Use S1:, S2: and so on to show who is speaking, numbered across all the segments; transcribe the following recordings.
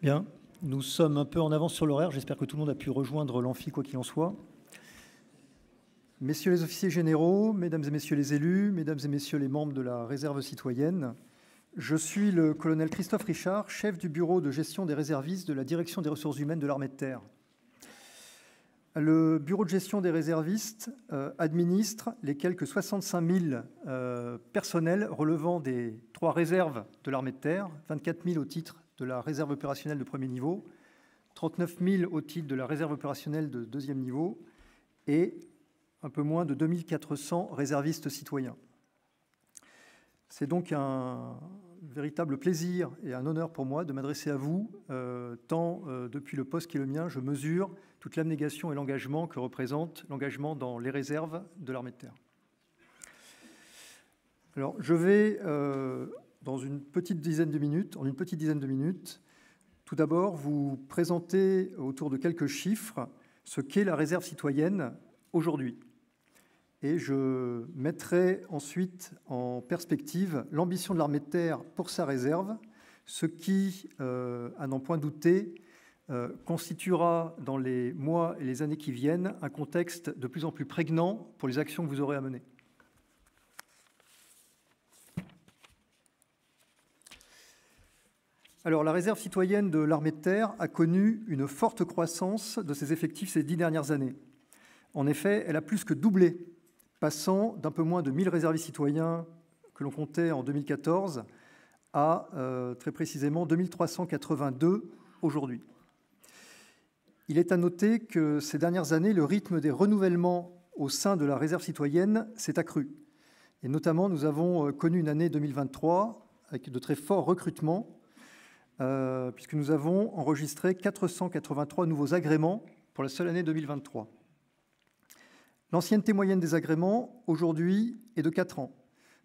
S1: Bien, nous sommes un peu en avance sur l'horaire. J'espère que tout le monde a pu rejoindre l'amphi, quoi qu'il en soit. Messieurs les officiers généraux, mesdames et messieurs les élus, mesdames et messieurs les membres de la réserve citoyenne, je suis le colonel Christophe Richard, chef du bureau de gestion des réservistes de la Direction des ressources humaines de l'armée de terre. Le bureau de gestion des réservistes administre les quelques 65 000 personnels relevant des 3 réserves de l'armée de terre, 24 000 au titre de la réserve opérationnelle de premier niveau, 39 000 au titre de la réserve opérationnelle de deuxième niveau et un peu moins de 2 400 réservistes citoyens. C'est donc un véritable plaisir et un honneur pour moi de m'adresser à vous, tant depuis le poste qui est le mien, je mesure toute l'abnégation et l'engagement que représente l'engagement dans les réserves de l'armée de terre. Alors, je vais, en une petite dizaine de minutes, tout d'abord vous présenter autour de quelques chiffres ce qu'est la réserve citoyenne aujourd'hui. Et je mettrai ensuite en perspective l'ambition de l'armée de terre pour sa réserve, ce qui, à n'en point douter, constituera dans les mois et les années qui viennent un contexte de plus en plus prégnant pour les actions que vous aurez à mener. Alors, la réserve citoyenne de l'armée de terre a connu une forte croissance de ses effectifs ces 10 dernières années. En effet, elle a plus que doublé, passant d'un peu moins de 1000 réservistes citoyens que l'on comptait en 2014 à, très précisément, 2382 aujourd'hui. Il est à noter que ces dernières années, le rythme des renouvellements au sein de la réserve citoyenne s'est accru. Et notamment, nous avons connu une année 2023 avec de très forts recrutements, puisque nous avons enregistré 483 nouveaux agréments pour la seule année 2023. L'ancienneté moyenne des agréments, aujourd'hui, est de 4 ans.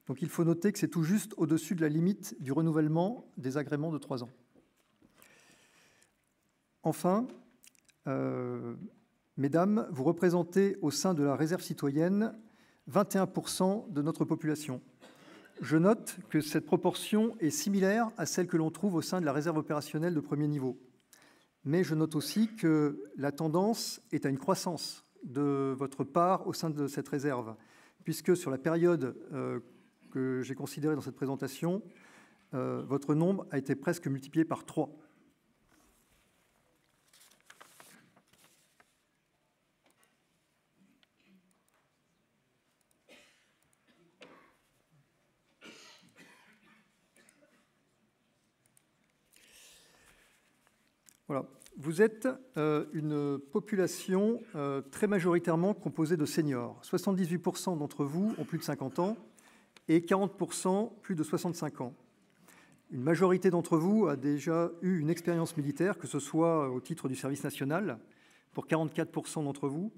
S1: Donc il faut noter que c'est tout juste au-dessus de la limite du renouvellement des agréments de 3 ans. Enfin, mesdames, vous représentez au sein de la réserve citoyenne 21% de notre population. Je note que cette proportion est similaire à celle que l'on trouve au sein de la réserve opérationnelle de premier niveau. Mais je note aussi que la tendance est à une croissance de votre part au sein de cette réserve, puisque sur la période que j'ai considérée dans cette présentation, votre nombre a été presque multiplié par 3. Voilà. Vous êtes une population très majoritairement composée de seniors. 78% d'entre vous ont plus de 50 ans et 40% plus de 65 ans. Une majorité d'entre vous a déjà eu une expérience militaire, que ce soit au titre du service national, pour 44% d'entre vous,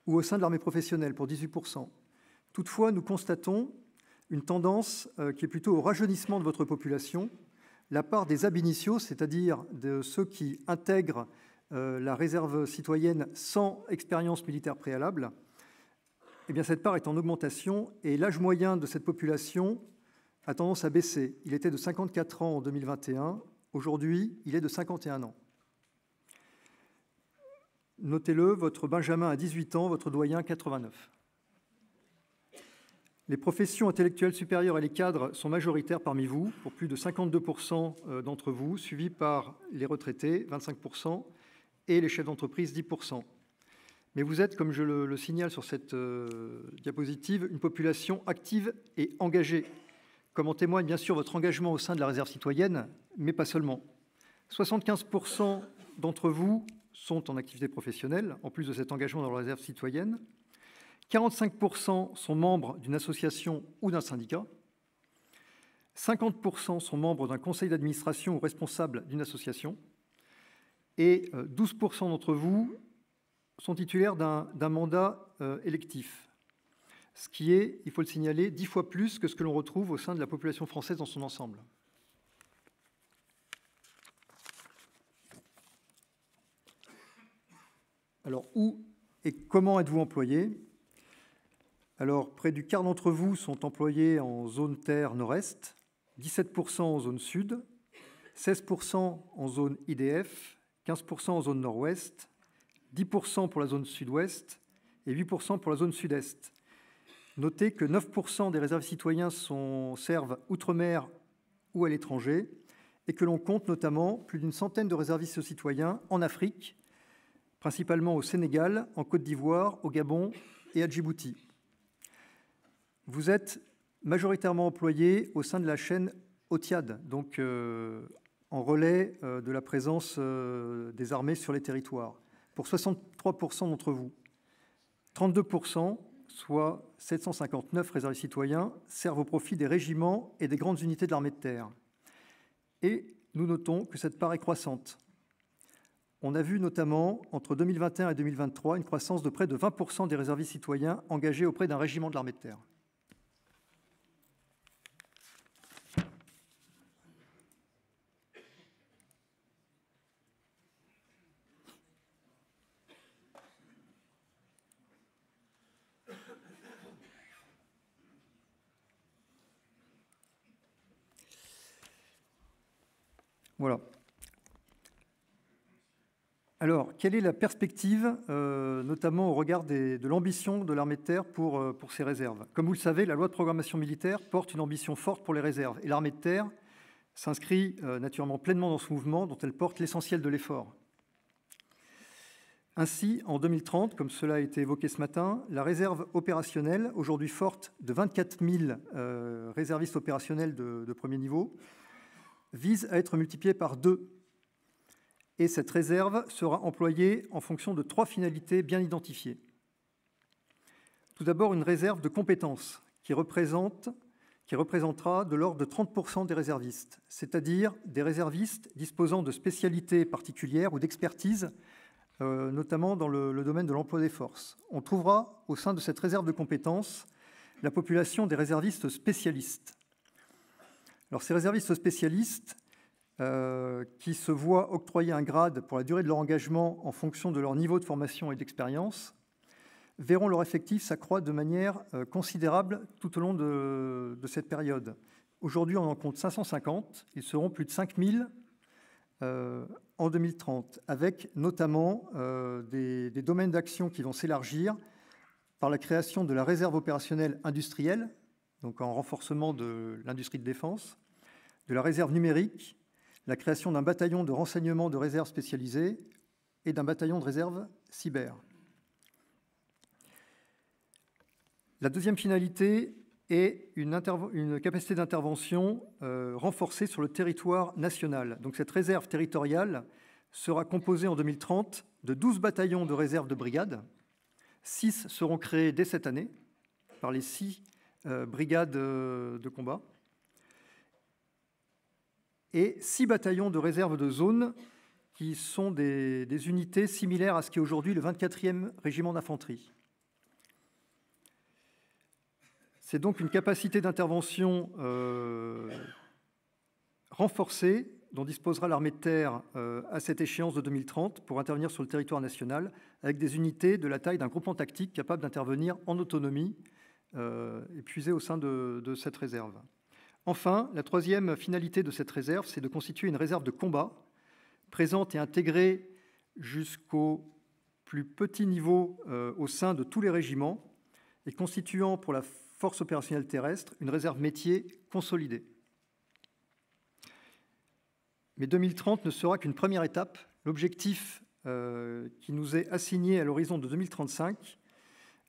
S1: ou au sein de l'armée professionnelle, pour 18%. Toutefois, nous constatons une tendance qui est plutôt au rajeunissement de votre population. La part des ab initio, c'est-à-dire de ceux qui intègrent la réserve citoyenne sans expérience militaire préalable, eh bien, cette part est en augmentation et l'âge moyen de cette population a tendance à baisser. Il était de 54 ans en 2021, aujourd'hui, il est de 51 ans. Notez-le, votre Benjamin a 18 ans, votre doyen 89. Les professions intellectuelles supérieures et les cadres sont majoritaires parmi vous, pour plus de 52% d'entre vous, suivis par les retraités, 25%, et les chefs d'entreprise, 10%. Mais vous êtes, comme je le signale sur cette diapositive, une population active et engagée, comme en témoigne bien sûr votre engagement au sein de la réserve citoyenne, mais pas seulement. 75% d'entre vous sont en activité professionnelle, en plus de cet engagement dans la réserve citoyenne. 45% sont membres d'une association ou d'un syndicat, 50% sont membres d'un conseil d'administration ou responsables d'une association, et 12% d'entre vous sont titulaires d'un mandat électif, ce qui est, il faut le signaler, 10 fois plus que ce que l'on retrouve au sein de la population française dans son ensemble. Alors, où et comment êtes-vous employés ? Alors, près du quart d'entre vous sont employés en zone terre nord-est, 17% en zone sud, 16% en zone IDF, 15% en zone nord-ouest, 10% pour la zone sud-ouest et 8% pour la zone sud-est. Notez que 9% des réserves citoyens servent outre-mer ou à l'étranger et que l'on compte notamment plus d'une centaine de réservistes citoyens en Afrique, principalement au Sénégal, en Côte d'Ivoire, au Gabon et à Djibouti. Vous êtes majoritairement employés au sein de la chaîne OTIAD, donc en relais de la présence des armées sur les territoires, pour 63% d'entre vous. 32%, soit 759 réservistes citoyens, servent au profit des régiments et des grandes unités de l'armée de terre. Et nous notons que cette part est croissante. On a vu notamment, entre 2021 et 2023, une croissance de près de 20% des réservistes citoyens engagés auprès d'un régiment de l'armée de terre. Voilà. Alors, quelle est la perspective, notamment au regard de l'ambition de l'armée de terre pour ces réserves? Comme vous le savez, la loi de programmation militaire porte une ambition forte pour les réserves. Et l'armée de terre s'inscrit naturellement pleinement dans ce mouvement dont elle porte l'essentiel de l'effort. Ainsi, en 2030, comme cela a été évoqué ce matin, la réserve opérationnelle, aujourd'hui forte de 24 000 réservistes opérationnels de premier niveau, vise à être multipliée par 2. Et cette réserve sera employée en fonction de 3 finalités bien identifiées. Tout d'abord, une réserve de compétences qui représentera de l'ordre de 30% des réservistes, c'est-à-dire des réservistes disposant de spécialités particulières ou d'expertise, notamment dans le domaine de l'emploi des forces. On trouvera au sein de cette réserve de compétences la population des réservistes spécialistes. Alors, ces réservistes spécialistes, qui se voient octroyer un grade pour la durée de leur engagement en fonction de leur niveau de formation et d'expérience, verront leur effectif s'accroître de manière considérable tout au long de cette période. Aujourd'hui, on en compte 550, ils seront plus de 5000 en 2030, avec notamment des domaines d'action qui vont s'élargir par la création de la réserve opérationnelle industrielle, donc en renforcement de l'industrie de défense, de la réserve numérique, la création d'un bataillon de renseignement de réserve spécialisée et d'un bataillon de réserve cyber. La deuxième finalité est une capacité d'intervention renforcée sur le territoire national. Donc cette réserve territoriale sera composée en 2030 de 12 bataillons de réserve de brigade. 6 seront créés dès cette année par les 6 brigades de combat. Et 6 bataillons de réserve de zone qui sont des unités similaires à ce qui est aujourd'hui le 24e régiment d'infanterie. C'est donc une capacité d'intervention renforcée dont disposera l'armée de terre à cette échéance de 2030 pour intervenir sur le territoire national avec des unités de la taille d'un groupement tactique capable d'intervenir en autonomie épuisé au sein de cette réserve. Enfin, la troisième finalité de cette réserve, c'est de constituer une réserve de combat présente et intégrée jusqu'au plus petit niveau au sein de tous les régiments et constituant pour la force opérationnelle terrestre une réserve métier consolidée. Mais 2030 ne sera qu'une première étape. L'objectif qui nous est assigné à l'horizon de 2035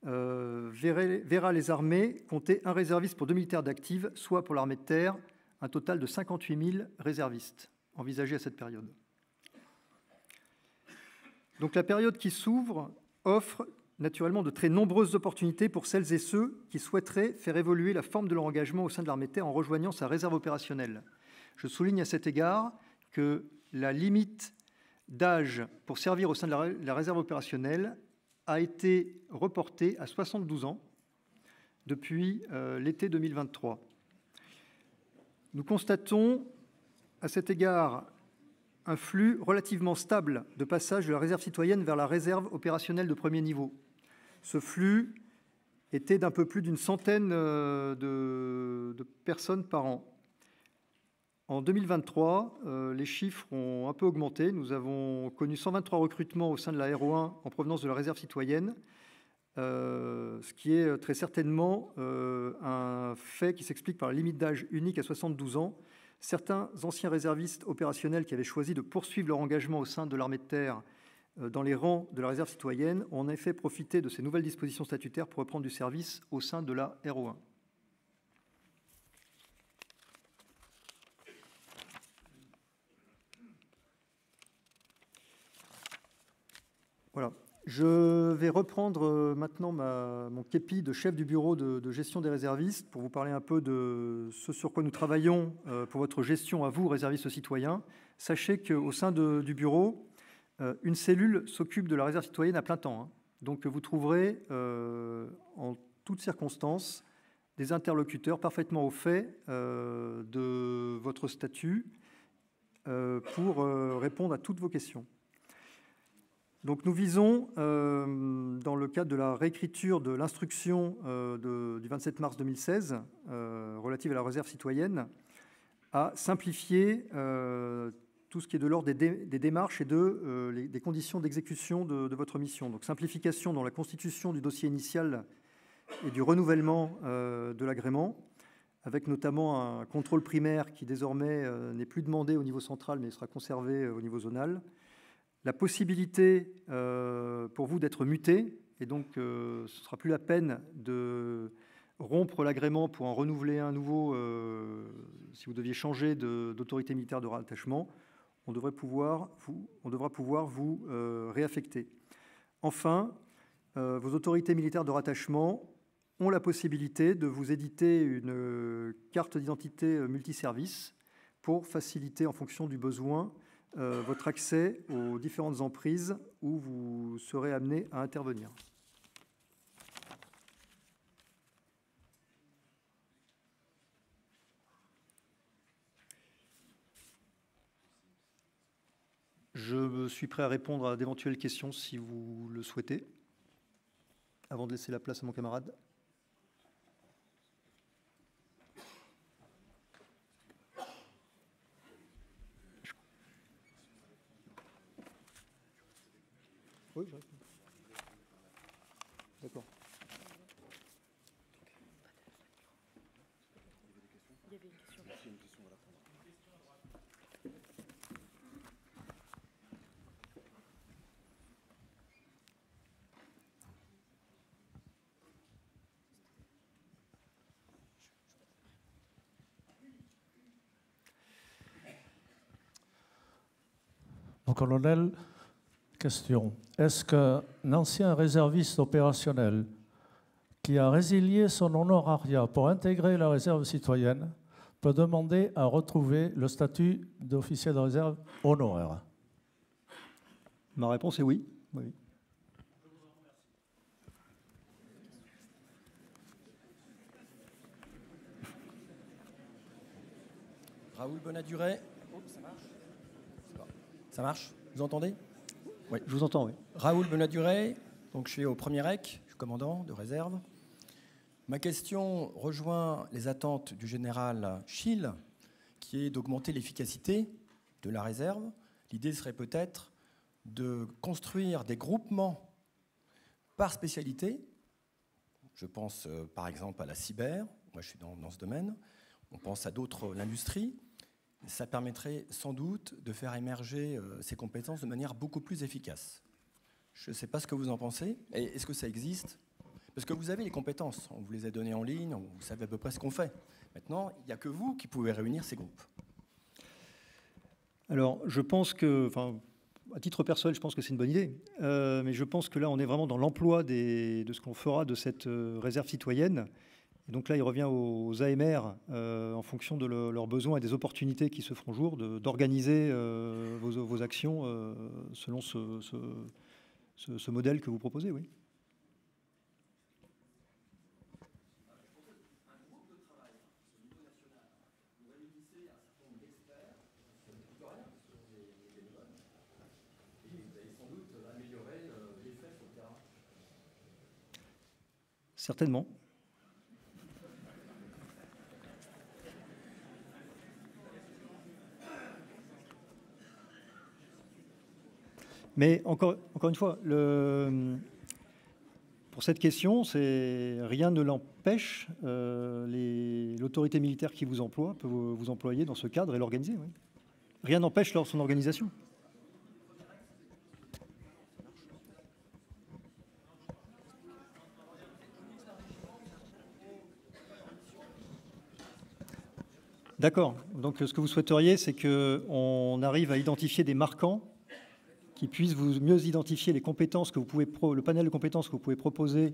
S1: verra les armées compter un réserviste pour 2 militaires d'active, soit pour l'armée de terre, un total de 58 000 réservistes envisagés à cette période. Donc la période qui s'ouvre offre naturellement de très nombreuses opportunités pour celles et ceux qui souhaiteraient faire évoluer la forme de leur engagement au sein de l'armée de terre en rejoignant sa réserve opérationnelle. Je souligne à cet égard que la limite d'âge pour servir au sein de la réserve opérationnelle a été reporté à 72 ans depuis l'été 2023. Nous constatons à cet égard un flux relativement stable de passage de la réserve citoyenne vers la réserve opérationnelle de premier niveau. Ce flux était d'un peu plus d'une centaine de personnes par an. En 2023, les chiffres ont un peu augmenté. Nous avons connu 123 recrutements au sein de la RO1 en provenance de la réserve citoyenne, ce qui est très certainement un fait qui s'explique par la limite d'âge unique à 72 ans. Certains anciens réservistes opérationnels qui avaient choisi de poursuivre leur engagement au sein de l'armée de terre dans les rangs de la réserve citoyenne ont en effet profité de ces nouvelles dispositions statutaires pour reprendre du service au sein de la RO1. Voilà. Je vais reprendre maintenant mon képi de chef du bureau de gestion des réservistes pour vous parler un peu de ce sur quoi nous travaillons pour votre gestion à vous, réservistes citoyens. Sachez qu'au sein du bureau, une cellule s'occupe de la réserve citoyenne à plein temps. Donc vous trouverez en toutes circonstances des interlocuteurs parfaitement au fait de votre statut pour répondre à toutes vos questions. Donc nous visons, dans le cadre de la réécriture de l'instruction du 27 mars 2016 relative à la réserve citoyenne, à simplifier tout ce qui est de l'ordre des démarches et des conditions d'exécution de votre mission. Donc simplification dans la constitution du dossier initial et du renouvellement de l'agrément, avec notamment un contrôle primaire qui désormais n'est plus demandé au niveau central mais sera conservé au niveau zonal. La possibilité pour vous d'être muté, et donc ce ne sera plus la peine de rompre l'agrément pour en renouveler un nouveau si vous deviez changer d'autorité militaire de rattachement, on devra pouvoir vous réaffecter. Enfin, vos autorités militaires de rattachement ont la possibilité de vous éditer une carte d'identité multiservice pour faciliter, en fonction du besoin, votre accès aux différentes emprises où vous serez amené à intervenir. Je suis prêt à répondre à d'éventuelles questions si vous le souhaitez, avant de laisser la place à mon camarade. Oui, je réponds. D'accord. Il y avait une question. Il y a une question à la prendre.
S2: Mon colonel, question. Est-ce qu'un ancien réserviste opérationnel qui a résilié son honorariat pour intégrer la réserve citoyenne peut demander à retrouver le statut d'officier de réserve honoraire?
S1: Ma réponse est oui. Oui.
S3: Raoul Bonaduret. Oh, ça marche. Ça marche? Vous entendez?
S1: Oui, je vous entends, oui.
S3: Raoul Bonaduret, donc je suis au premier REC, je suis commandant de réserve. Ma question rejoint les attentes du général Schill, qui est d'augmenter l'efficacité de la réserve. L'idée serait peut-être de construire des groupements par spécialité. Je pense par exemple à la cyber, moi je suis dans ce domaine. On pense à d'autres, l'industrie. Ça permettrait sans doute de faire émerger ces compétences de manière beaucoup plus efficace. Je ne sais pas ce que vous en pensez. Et est-ce que ça existe? Parce que vous avez les compétences, on vous les a données en ligne, vous savez à peu près ce qu'on fait. Maintenant, il n'y a que vous qui pouvez réunir ces groupes.
S1: Alors, je pense que, enfin, à titre personnel, je pense que c'est une bonne idée. Mais je pense que là, on est vraiment dans l'emploi de ce qu'on fera de cette réserve citoyenne. Et donc là, il revient aux AMR, en fonction de leurs besoins et des opportunités qui se feront jour, d'organiser vos actions selon ce modèle que vous proposez, oui. Certainement. Mais encore une fois, pour cette question, rien ne l'empêche. L'autorité militaire qui vous emploie peut vous employer dans ce cadre et l'organiser. Oui. Rien n'empêche son organisation. D'accord. Donc ce que vous souhaiteriez, c'est qu'on arrive à identifier des marquants qui puissent vous mieux identifier les compétences que vous pouvez le panel de compétences que vous pouvez proposer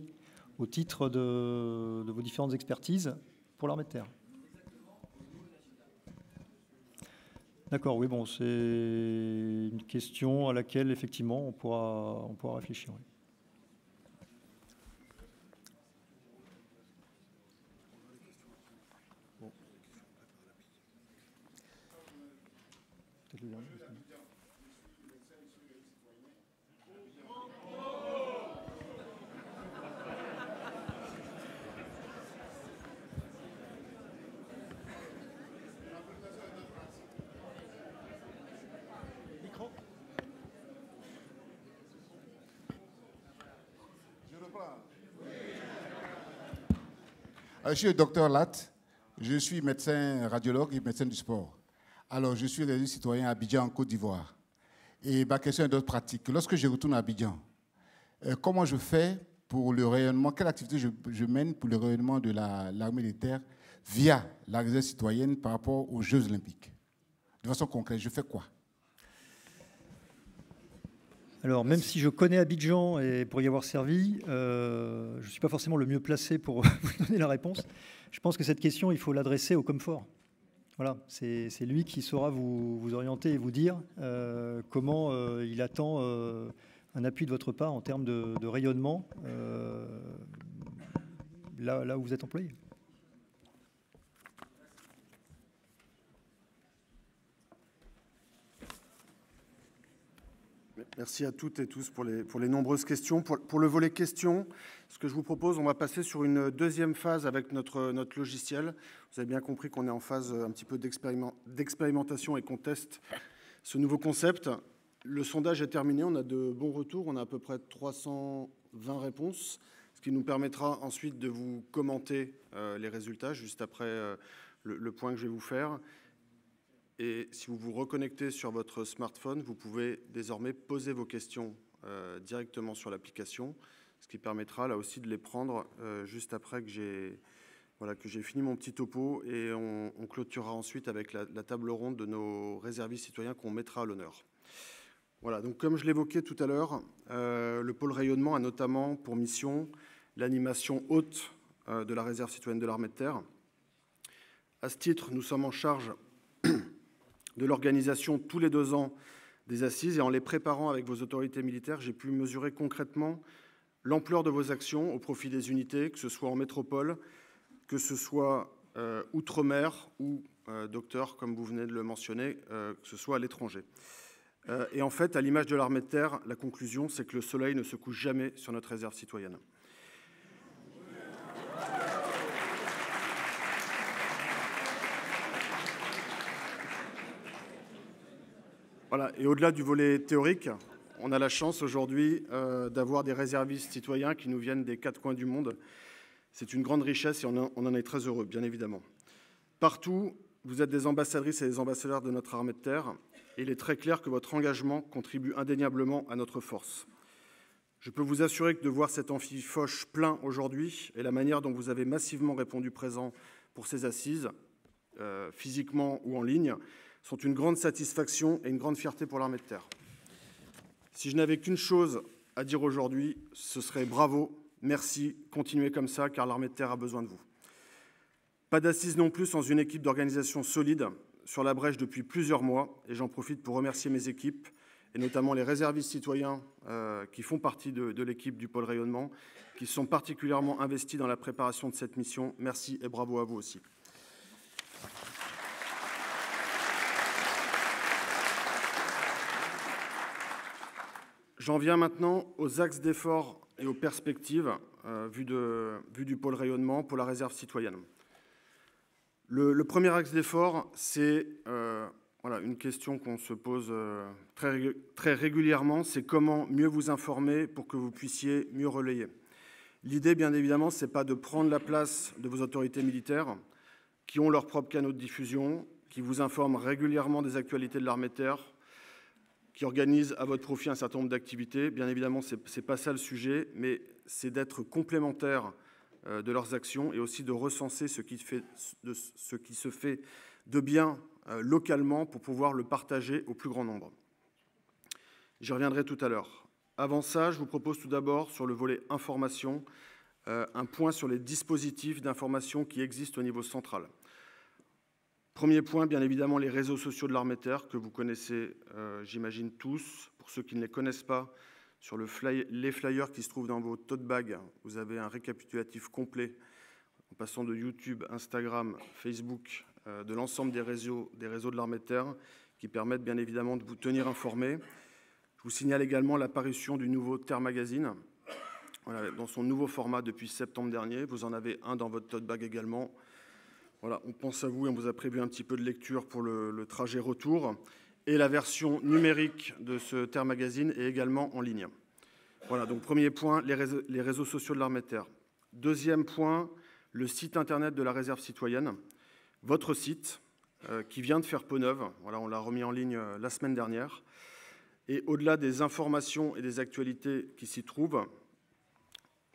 S1: au titre de vos différentes expertises pour l'armée de terre. D'accord, oui, bon, c'est une question à laquelle effectivement on pourra réfléchir. Oui.
S4: Je suis le docteur Latte, je suis médecin radiologue et médecin du sport. Alors, je suis réserviste citoyen à Abidjan, en Côte d'Ivoire. Et ma question est d'autres pratiques. Lorsque je retourne à Abidjan, comment je fais pour le rayonnement, quelle activité je mène pour le rayonnement de l'armée de terre via la réserve citoyenne par rapport aux Jeux olympiques? De façon concrète, je fais quoi?
S1: Alors, même si je connais Abidjan et pour y avoir servi, je ne suis pas forcément le mieux placé pour vous donner la réponse. Je pense que cette question, il faut l'adresser au Comfort. Voilà, c'est lui qui saura vous orienter et vous dire comment il attend un appui de votre part en termes de rayonnement là où vous êtes employé.
S5: Merci à toutes et tous pour les nombreuses questions. Pour le volet questions, ce que je vous propose, on va passer sur une deuxième phase avec notre logiciel. Vous avez bien compris qu'on est en phase un petit peu d'expérimentation et qu'on teste ce nouveau concept. Le sondage est terminé, on a de bons retours, on a à peu près 320 réponses, ce qui nous permettra ensuite de vous commenter les résultats juste après le point que je vais vous faire. Et si vous vous reconnectez sur votre smartphone, vous pouvez désormais poser vos questions directement sur l'application, ce qui permettra là aussi de les prendre juste après que j'ai fini mon petit topo, et on clôturera ensuite avec la table ronde de nos réservistes citoyens qu'on mettra à l'honneur. Voilà, donc comme je l'évoquais tout à l'heure, le pôle rayonnement a notamment pour mission l'animation haute de la réserve citoyenne de l'armée de terre. À ce titre, nous sommes en charge de l'organisation tous les 2 ans des assises, et en les préparant avec vos autorités militaires, j'ai pu mesurer concrètement l'ampleur de vos actions au profit des unités, que ce soit en métropole, que ce soit outre-mer ou, docteur, comme vous venez de le mentionner, que ce soit à l'étranger. Et en fait, à l'image de l'armée de terre, la conclusion, c'est que le soleil ne se couche jamais sur notre réserve citoyenne. Voilà. Et au-delà du volet théorique, on a la chance aujourd'hui d'avoir des réservistes citoyens qui nous viennent des 4 coins du monde. C'est une grande richesse et on en est très heureux, bien évidemment. Partout, vous êtes des ambassadrices et des ambassadeurs de notre armée de terre, et il est très clair que votre engagement contribue indéniablement à notre force. Je peux vous assurer que de voir cet amphifoche plein aujourd'hui et la manière dont vous avez massivement répondu présent pour ces assises, physiquement ou en ligne, sont une grande satisfaction et une grande fierté pour l'armée de terre. Si je n'avais qu'une chose à dire aujourd'hui, ce serait bravo, merci, continuez comme ça, car l'armée de terre a besoin de vous. Pas d'assises non plus sans une équipe d'organisation solide, sur la brèche depuis plusieurs mois, et j'en profite pour remercier mes équipes, et notamment les réservistes citoyens qui font partie de l'équipe du pôle rayonnement, qui sont particulièrement investis dans la préparation de cette mission. Merci et bravo à vous aussi. J'en viens maintenant aux axes d'effort et aux perspectives vues du pôle rayonnement pour la réserve citoyenne. Le premier axe d'effort, c'est voilà, une question qu'on se pose très régulièrement, c'est comment mieux vous informer pour que vous puissiez mieux relayer. L'idée, bien évidemment, ce n'est pas de prendre la place de vos autorités militaires qui ont leurs propres canaux de diffusion, qui vous informent régulièrement des actualités de l'armée de terre, qui organisent à votre profit un certain nombre d'activités. Bien évidemment, ce n'est pas ça le sujet, mais c'est d'être complémentaire de leurs actions et aussi de recenser ce qui se fait de bien localement pour pouvoir le partager au plus grand nombre. J'y reviendrai tout à l'heure. Avant ça, je vous propose tout d'abord, sur le volet information, un point sur les dispositifs d'information qui existent au niveau central. Premier point, bien évidemment, les réseaux sociaux de l'armée de terre, que vous connaissez, j'imagine, tous. Pour ceux qui ne les connaissent pas, sur les flyers qui se trouvent dans vos tote bags, vous avez un récapitulatif complet, en passant de YouTube, Instagram, Facebook, de l'ensemble des réseaux de l'armée de terre, qui permettent bien évidemment de vous tenir informés. Je vous signale également l'apparition du nouveau Terre Magazine, voilà, dans son nouveau format depuis septembre dernier. Vous en avez un dans votre tote bag également. Voilà, on pense à vous et on vous a prévu un petit peu de lecture pour le trajet retour. Et la version numérique de ce Terre Magazine est également en ligne. Voilà, donc premier point, les réseaux sociaux de l'armée de terre. Deuxième point, le site internet de la réserve citoyenne. Votre site, qui vient de faire peau neuve. Voilà, on l'a remis en ligne la semaine dernière. Et au-delà des informations et des actualités qui s'y trouvent,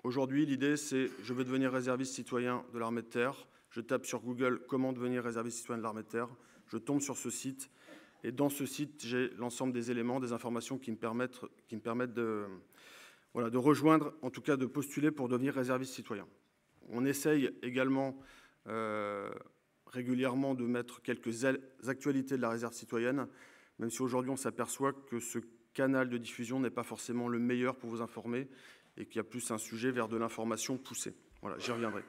S5: aujourd'hui, l'idée, c'est « je veux devenir réserviste citoyen de l'armée de terre ». Je tape sur Google « comment devenir réserviste citoyen de l'armée de terre ». Je tombe sur ce site. Et dans ce site, j'ai l'ensemble des éléments, des informations qui me permettent de rejoindre, en tout cas de postuler pour devenir réserviste citoyen. On essaye également régulièrement de mettre quelques actualités de la réserve citoyenne, même si aujourd'hui on s'aperçoit que ce canal de diffusion n'est pas forcément le meilleur pour vous informer et qu'il y a plus un sujet vers de l'information poussée. Voilà, j'y reviendrai.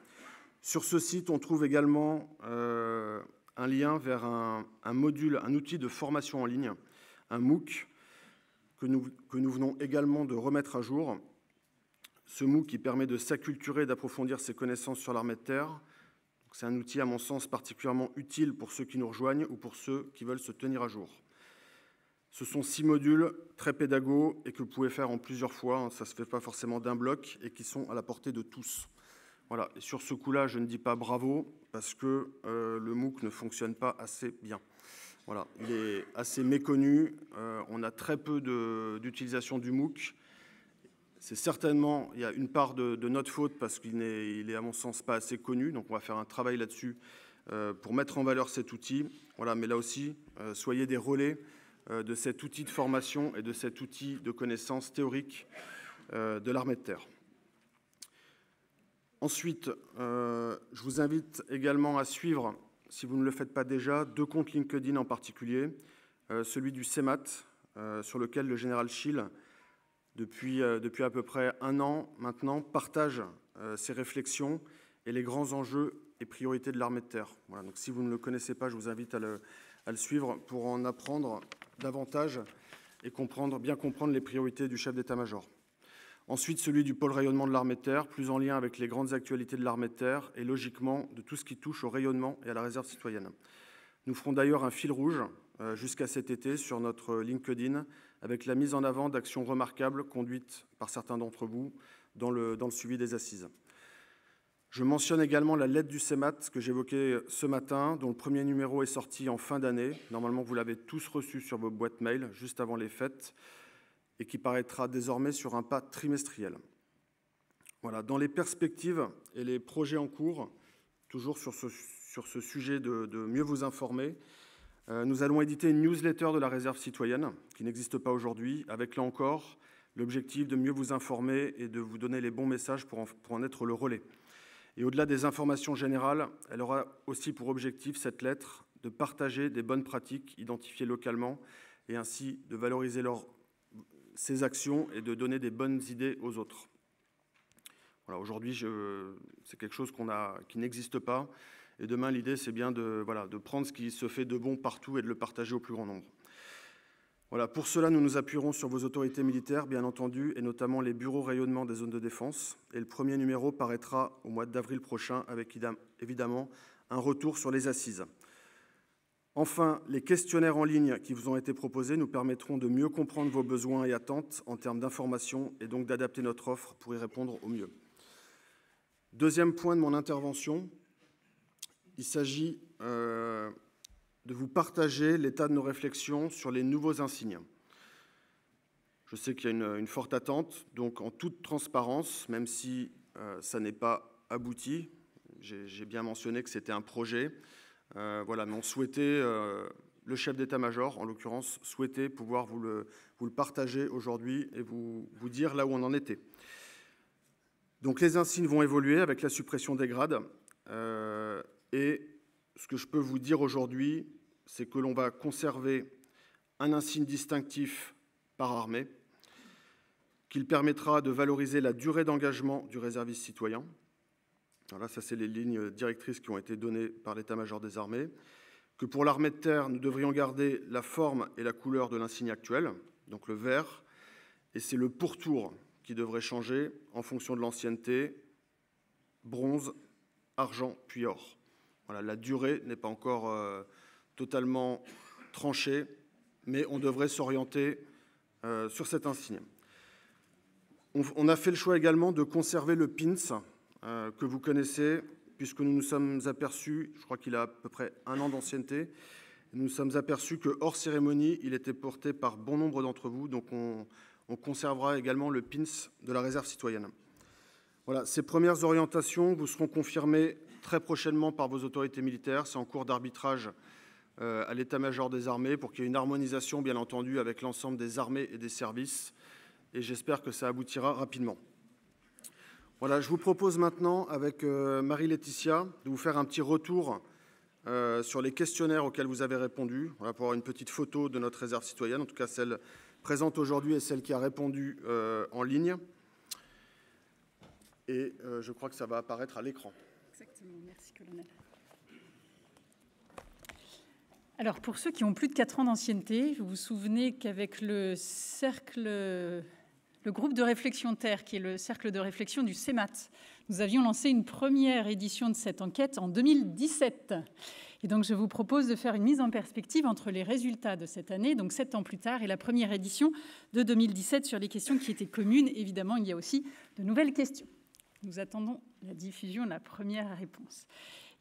S5: Sur ce site, on trouve également un lien vers un module, un outil de formation en ligne, un MOOC, que nous venons également de remettre à jour. Ce MOOC qui permet de s'acculturer et d'approfondir ses connaissances sur l'armée de terre. C'est un outil, à mon sens, particulièrement utile pour ceux qui nous rejoignent ou pour ceux qui veulent se tenir à jour. Ce sont 6 modules très pédagogues et que vous pouvez faire en plusieurs fois. Ça ne se fait pas forcément d'un bloc et qui sont à la portée de tous. Voilà. Et sur ce coup-là, je ne dis pas bravo parce que le MOOC ne fonctionne pas assez bien. Voilà. Il est assez méconnu. On a très peu d'utilisation du MOOC. C'est certainement, il y a une part de notre faute parce qu'il est, à mon sens, pas assez connu. Donc, on va faire un travail là-dessus pour mettre en valeur cet outil. Voilà, mais là aussi, soyez des relais de cet outil de formation et de cet outil de connaissance théorique de l'armée de terre. Ensuite, je vous invite également à suivre, si vous ne le faites pas déjà, 2 comptes LinkedIn en particulier. Celui du CEMAT, sur lequel le général Schill, depuis à peu près 1 an maintenant, partage ses réflexions et les grands enjeux et priorités de l'armée de terre. Voilà, donc si vous ne le connaissez pas, je vous invite à le suivre pour en apprendre davantage et bien comprendre les priorités du chef d'état-major. Ensuite, celui du pôle rayonnement de l'armée de terre, plus en lien avec les grandes actualités de l'armée de terre et logiquement de tout ce qui touche au rayonnement et à la réserve citoyenne. Nous ferons d'ailleurs un fil rouge jusqu'à cet été sur notre LinkedIn avec la mise en avant d'actions remarquables conduites par certains d'entre vous dans le suivi des assises. Je mentionne également la lettre du CEMAT que j'évoquais ce matin, dont le premier numéro est sorti en fin d'année. Normalement, vous l'avez tous reçu sur vos boîtes mail juste avant les fêtes et qui paraîtra désormais sur un pas trimestriel. Voilà, dans les perspectives et les projets en cours, toujours sur ce sujet de mieux vous informer, nous allons éditer une newsletter de la réserve citoyenne qui n'existe pas aujourd'hui, avec là encore l'objectif de mieux vous informer et de vous donner les bons messages pour en être le relais. Et au-delà des informations générales, elle aura aussi pour objectif, cette lettre, de partager des bonnes pratiques identifiées localement et ainsi de valoriser ces actions et de donner des bonnes idées aux autres. Voilà, aujourd'hui, c'est quelque chose qui n'existe pas. Et demain, l'idée, c'est bien de prendre ce qui se fait de bon partout et de le partager au plus grand nombre. Voilà, pour cela, nous nous appuierons sur vos autorités militaires, bien entendu, et notamment les bureaux rayonnement des zones de défense. Et le premier numéro paraîtra au mois d'avril prochain avec évidemment un retour sur les assises. Enfin, les questionnaires en ligne qui vous ont été proposés nous permettront de mieux comprendre vos besoins et attentes en termes d'information et donc d'adapter notre offre pour y répondre au mieux. Deuxième point de mon intervention, il s'agit de vous partager l'état de nos réflexions sur les nouveaux insignes. Je sais qu'il y a une forte attente, donc en toute transparence, même si ça n'est pas abouti, j'ai bien mentionné que c'était un projet. Voilà, mais on souhaitait, le chef d'état-major, en l'occurrence, souhaitait pouvoir vous le partager aujourd'hui et vous dire là où on en était. Donc les insignes vont évoluer avec la suppression des grades. Et ce que je peux vous dire aujourd'hui, c'est que l'on va conserver un insigne distinctif par armée, qu'il permettra de valoriser la durée d'engagement du réserviste citoyen. Voilà, ça, c'est les lignes directrices qui ont été données par l'état-major des armées. Que pour l'armée de terre, nous devrions garder la forme et la couleur de l'insigne actuel, donc le vert, et c'est le pourtour qui devrait changer en fonction de l'ancienneté, bronze, argent, puis or. Voilà, la durée n'est pas encore totalement tranchée, mais on devrait s'orienter sur cet insigne. On a fait le choix également de conserver le pins que vous connaissez, puisque nous nous sommes aperçus, je crois qu'il a à peu près 1 an d'ancienneté, nous nous sommes aperçus que hors cérémonie, il était porté par bon nombre d'entre vous, donc on conservera également le pins de la réserve citoyenne. Voilà, ces premières orientations vous seront confirmées très prochainement par vos autorités militaires. C'est en cours d'arbitrage à l'état-major des armées pour qu'il y ait une harmonisation, bien entendu, avec l'ensemble des armées et des services. Et j'espère que ça aboutira rapidement. Voilà, je vous propose maintenant, avec Marie-Laetitia, de vous faire un petit retour sur les questionnaires auxquels vous avez répondu. On va pouvoir avoir une petite photo de notre réserve citoyenne, en tout cas celle présente aujourd'hui et celle qui a répondu en ligne. Et je crois que ça va apparaître à l'écran.
S6: Exactement, merci colonel. Alors pour ceux qui ont plus de 4 ans d'ancienneté, vous vous souvenez qu'avec le groupe de réflexion Terre, qui est le cercle de réflexion du CEMAT, nous avions lancé une première édition de cette enquête en 2017. Et donc je vous propose de faire une mise en perspective entre les résultats de cette année, donc 7 ans plus tard, et la première édition de 2017 sur les questions qui étaient communes. Évidemment, il y a aussi de nouvelles questions. Nous attendons la diffusion de la première réponse.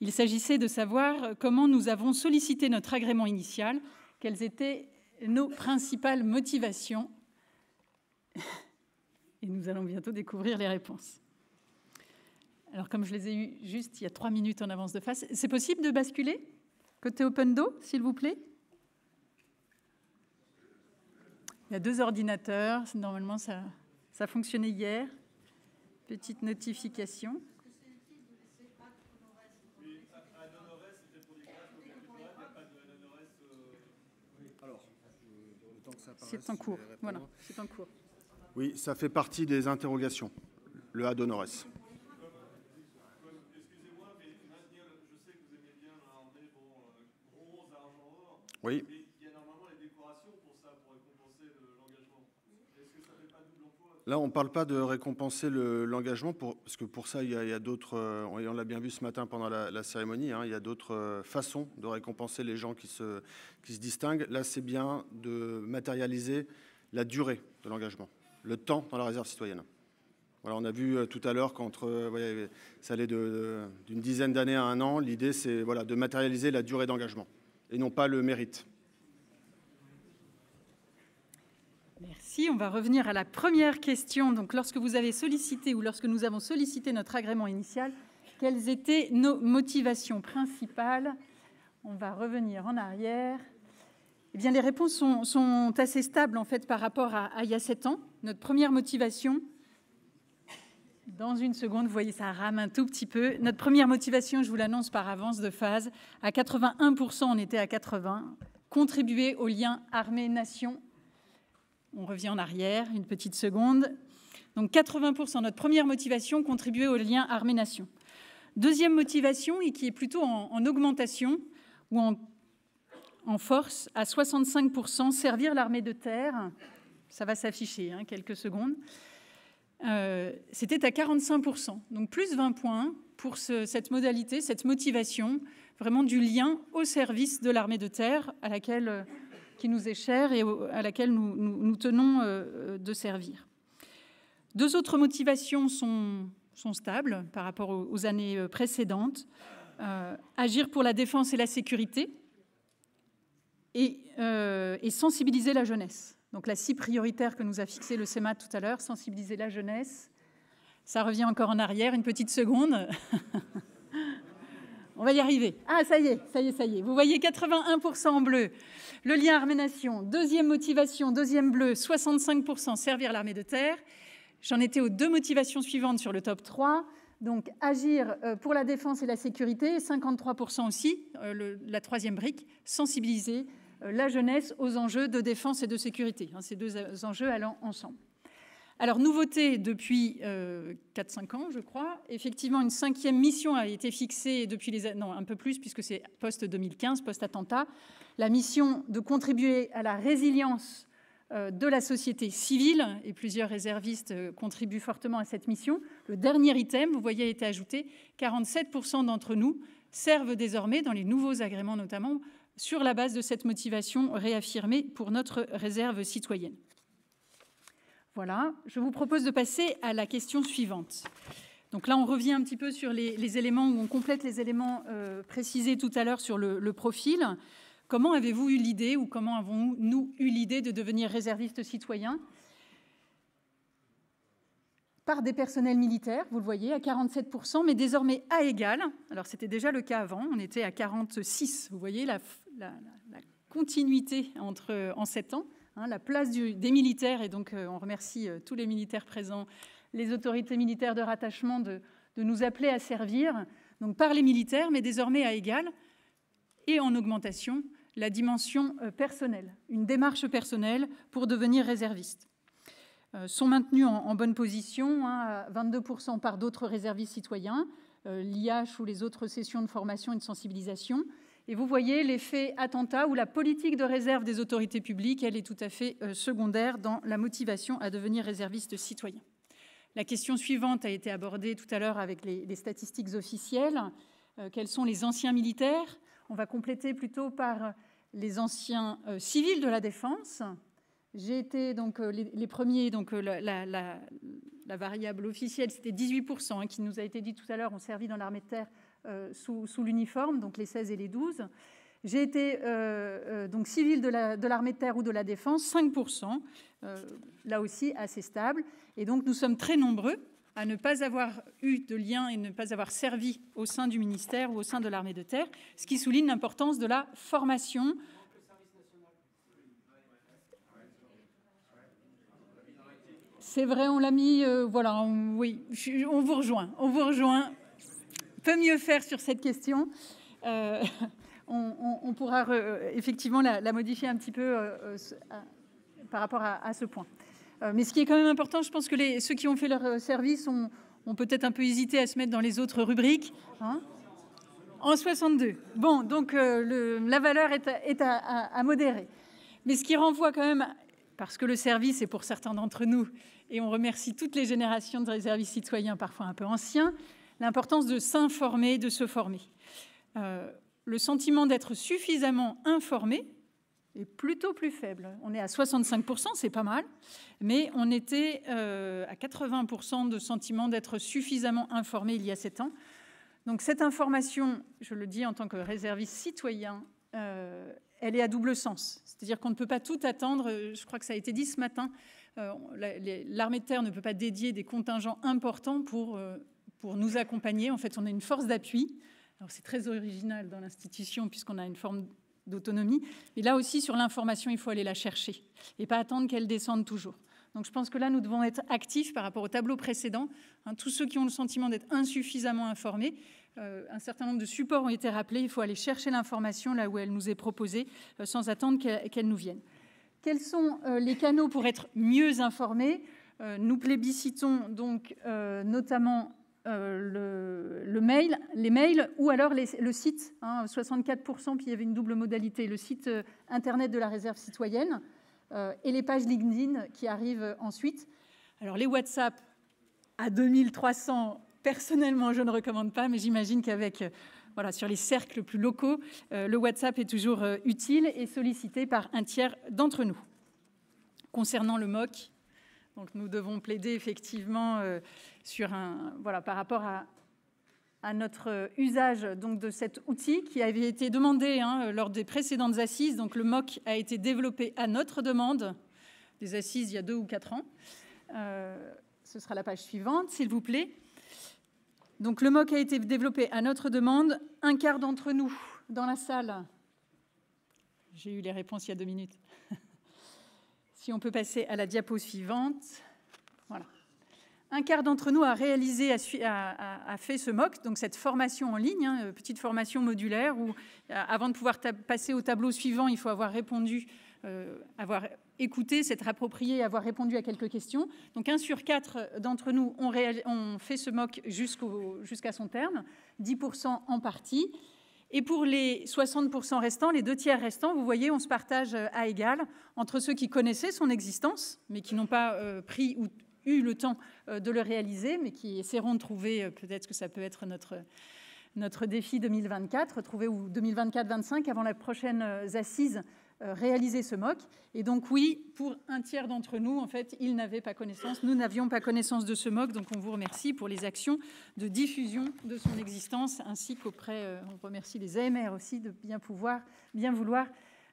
S6: Il s'agissait de savoir comment nous avons sollicité notre agrément initial, quelles étaient nos principales motivations. Et nous allons bientôt découvrir les réponses. Alors, comme je les ai eues juste il y a 3 minutes en avance de face, c'est possible de basculer côté Open-Do, s'il vous plaît? Il y a 2 ordinateurs. Normalement, ça fonctionnait hier. Petite notification. C'est en cours. Voilà, c'est en cours.
S5: Oui, ça fait partie des interrogations, le Adonores.
S2: Excusez-moi, mais maintenir, je sais que vous aimez bien l'armée, bronze, argent, or.
S5: Oui.
S2: Mais il y a normalement les décorations pour ça, pour récompenser l'engagement. Est-ce que ça ne fait pas double emploi?
S5: Là, on ne parle pas de récompenser l'engagement, parce que pour ça, il y a d'autres, on l'a bien vu ce matin pendant la cérémonie, il y a d'autres façons de récompenser les gens qui se distinguent. Là, c'est bien de matérialiser la durée de l'engagement, le temps dans la réserve citoyenne. Voilà, on a vu tout à l'heure qu'entre, ça allait d'une dizaine d'années à 1 an. L'idée, c'est de matérialiser la durée d'engagement et non pas le mérite.
S6: Merci. On va revenir à la première question. Donc, lorsque vous avez sollicité ou lorsque nous avons sollicité notre agrément initial, quelles étaient nos motivations principales? On va revenir en arrière. Eh bien, les réponses sont assez stables en fait par rapport à il y a 7 ans. Notre première motivation, dans une seconde, vous voyez, ça rame un tout petit peu. Notre première motivation, je vous l'annonce par avance de phase, à 81%, on était à 80%, contribuer au lien armée-nation. On revient en arrière, une petite seconde. Donc 80%, notre première motivation, contribuer au lien armée-nation. Deuxième motivation, et qui est plutôt en augmentation ou en force, à 65%, servir l'armée de terre. Ça va s'afficher, quelques secondes. C'était à 45%, donc plus 20 points. pour cette modalité, cette motivation, vraiment du lien au service de l'armée de terre qui nous est chère et à laquelle nous tenons de servir. Deux autres motivations sont stables par rapport aux années précédentes. Agir pour la défense et la sécurité et sensibiliser la jeunesse. Donc la cible prioritaire que nous a fixée le CEMAT tout à l'heure, sensibiliser la jeunesse. Ça revient encore en arrière, une petite seconde. On va y arriver. Ah, ça y est. Vous voyez 81% en bleu. Le lien armée-nation. Deuxième motivation, deuxième bleu, 65% servir l'armée de terre. J'en étais aux deux motivations suivantes sur le top 3. Donc, agir pour la défense et la sécurité, 53% aussi, la troisième brique, sensibiliser la jeunesse aux enjeux de défense et de sécurité. Ces deux enjeux allant ensemble. Alors, nouveauté depuis 4-5 ans, je crois. Effectivement, une 5e mission a été fixée depuis un peu plus, puisque c'est post-2015, post-attentat. La mission de contribuer à la résilience de la société civile, et plusieurs réservistes contribuent fortement à cette mission. Le dernier item, vous voyez, a été ajouté. 47% d'entre nous servent désormais, dans les nouveaux agréments notamment, sur la base de cette motivation réaffirmée pour notre réserve citoyenne. Voilà, je vous propose de passer à la question suivante. Donc là, on revient un petit peu sur les éléments, où on complète les éléments précisés tout à l'heure sur le profil. Comment avez-vous eu l'idée, ou comment avons-nous eu l'idée de devenir réservistes citoyens? Par des personnels militaires, vous le voyez, à 47%, mais désormais à égal. Alors, c'était déjà le cas avant, on était à 46%. Vous voyez la continuité en 7 ans, la place des militaires, et donc on remercie tous les militaires présents, les autorités militaires de rattachement de nous appeler à servir, donc par les militaires, mais désormais à égal, et en augmentation, la dimension personnelle, une démarche personnelle pour devenir réserviste. Sont maintenus en bonne position, à 22% par d'autres réservistes citoyens, l'IH ou les autres sessions de formation et de sensibilisation. Et vous voyez l'effet attentat où la politique de réserve des autorités publiques, elle est tout à fait secondaire dans la motivation à devenir réserviste citoyen. La question suivante a été abordée tout à l'heure avec les statistiques officielles. Quels sont les anciens militaires? On va compléter plutôt par les anciens civils de la défense. J'ai été donc les premiers, donc la variable officielle, c'était 18%, qui nous a été dit tout à l'heure, ont servi dans l'armée de terre sous l'uniforme, donc les 16 et les 12. J'ai été donc civil de l'armée de terre ou de la défense, 5%, là aussi assez stable. Et donc nous sommes très nombreux à ne pas avoir eu de lien et ne pas avoir servi au sein du ministère ou au sein de l'armée de terre, ce qui souligne l'importance de la formation. C'est vrai, on l'a mis, voilà, oui, on vous rejoint. On peut mieux faire sur cette question. On pourra effectivement la modifier un petit peu par rapport à ce point. Mais ce qui est quand même important, je pense que ceux qui ont fait leur service ont peut-être un peu hésité à se mettre dans les autres rubriques. En 62. Bon, donc la valeur est à modérer. Mais ce qui renvoie quand même, parce que le service est pour certains d'entre nous, et on remercie toutes les générations de réservistes citoyens, parfois un peu anciens, l'importance de s'informer, de se former. Le sentiment d'être suffisamment informé est plutôt plus faible. On est à 65%, c'est pas mal, mais on était à 80% de sentiment d'être suffisamment informé il y a 7 ans. Donc cette information, je le dis en tant que réserviste citoyen, elle est à double sens. C'est-à-dire qu'on ne peut pas tout attendre. Je crois que ça a été dit ce matin. L'armée de terre ne peut pas dédier des contingents importants pour nous accompagner. En fait, on a une force d'appui. Alors, c'est très original dans l'institution puisqu'on a une forme d'autonomie. Mais là aussi, sur l'information, il faut aller la chercher et pas attendre qu'elle descende toujours. Donc, je pense que là, nous devons être actifs par rapport au tableau précédent. Tous ceux qui ont le sentiment d'être insuffisamment informés, un certain nombre de supports ont été rappelés. Il faut aller chercher l'information là où elle nous est proposée sans attendre qu'elle nous vienne. Quels sont les canaux pour être mieux informés? Nous plébiscitons donc notamment le mail, les mails ou alors le site, 64%, puis il y avait une double modalité, le site internet de la réserve citoyenne et les pages LinkedIn qui arrivent ensuite. Alors les WhatsApp à 2300, personnellement, je ne recommande pas, mais j'imagine qu'avec, voilà, sur les cercles plus locaux, le WhatsApp est toujours utile et sollicité par un tiers d'entre nous. Concernant le MOOC, donc nous devons plaider effectivement par rapport à notre usage donc, de cet outil qui avait été demandé lors des précédentes assises. Donc, le MOOC a été développé à notre demande, des assises il y a 2 ou 4 ans. Ce sera la page suivante, s'il vous plaît. Donc, le MOOC a été développé à notre demande. Un quart d'entre nous dans la salle. J'ai eu les réponses il y a 2 minutes. Si on peut passer à la diapo suivante. Voilà. Un quart d'entre nous a fait ce MOOC, donc cette formation en ligne, petite formation modulaire, où avant de pouvoir passer au tableau suivant, il faut avoir répondu, avoir écouté, s'être approprié, avoir répondu à quelques questions. Donc 1 sur 4 d'entre nous ont fait ce MOOC jusqu'à son terme, 10% en partie. Et pour les 60% restants, les 2 tiers restants, vous voyez, on se partage à égal entre ceux qui connaissaient son existence, mais qui n'ont pas pris ou eu le temps de le réaliser, mais qui essaieront de trouver, peut-être que ça peut être notre défi 2024, trouver ou 2024-25, avant la prochaine assise, réaliser ce MOOC. Et donc oui, pour un tiers d'entre nous, en fait, ils n'avaient pas connaissance, nous n'avions pas connaissance de ce MOOC, donc on vous remercie pour les actions de diffusion de son existence, ainsi qu'auprès, on remercie les AMR aussi de bien vouloir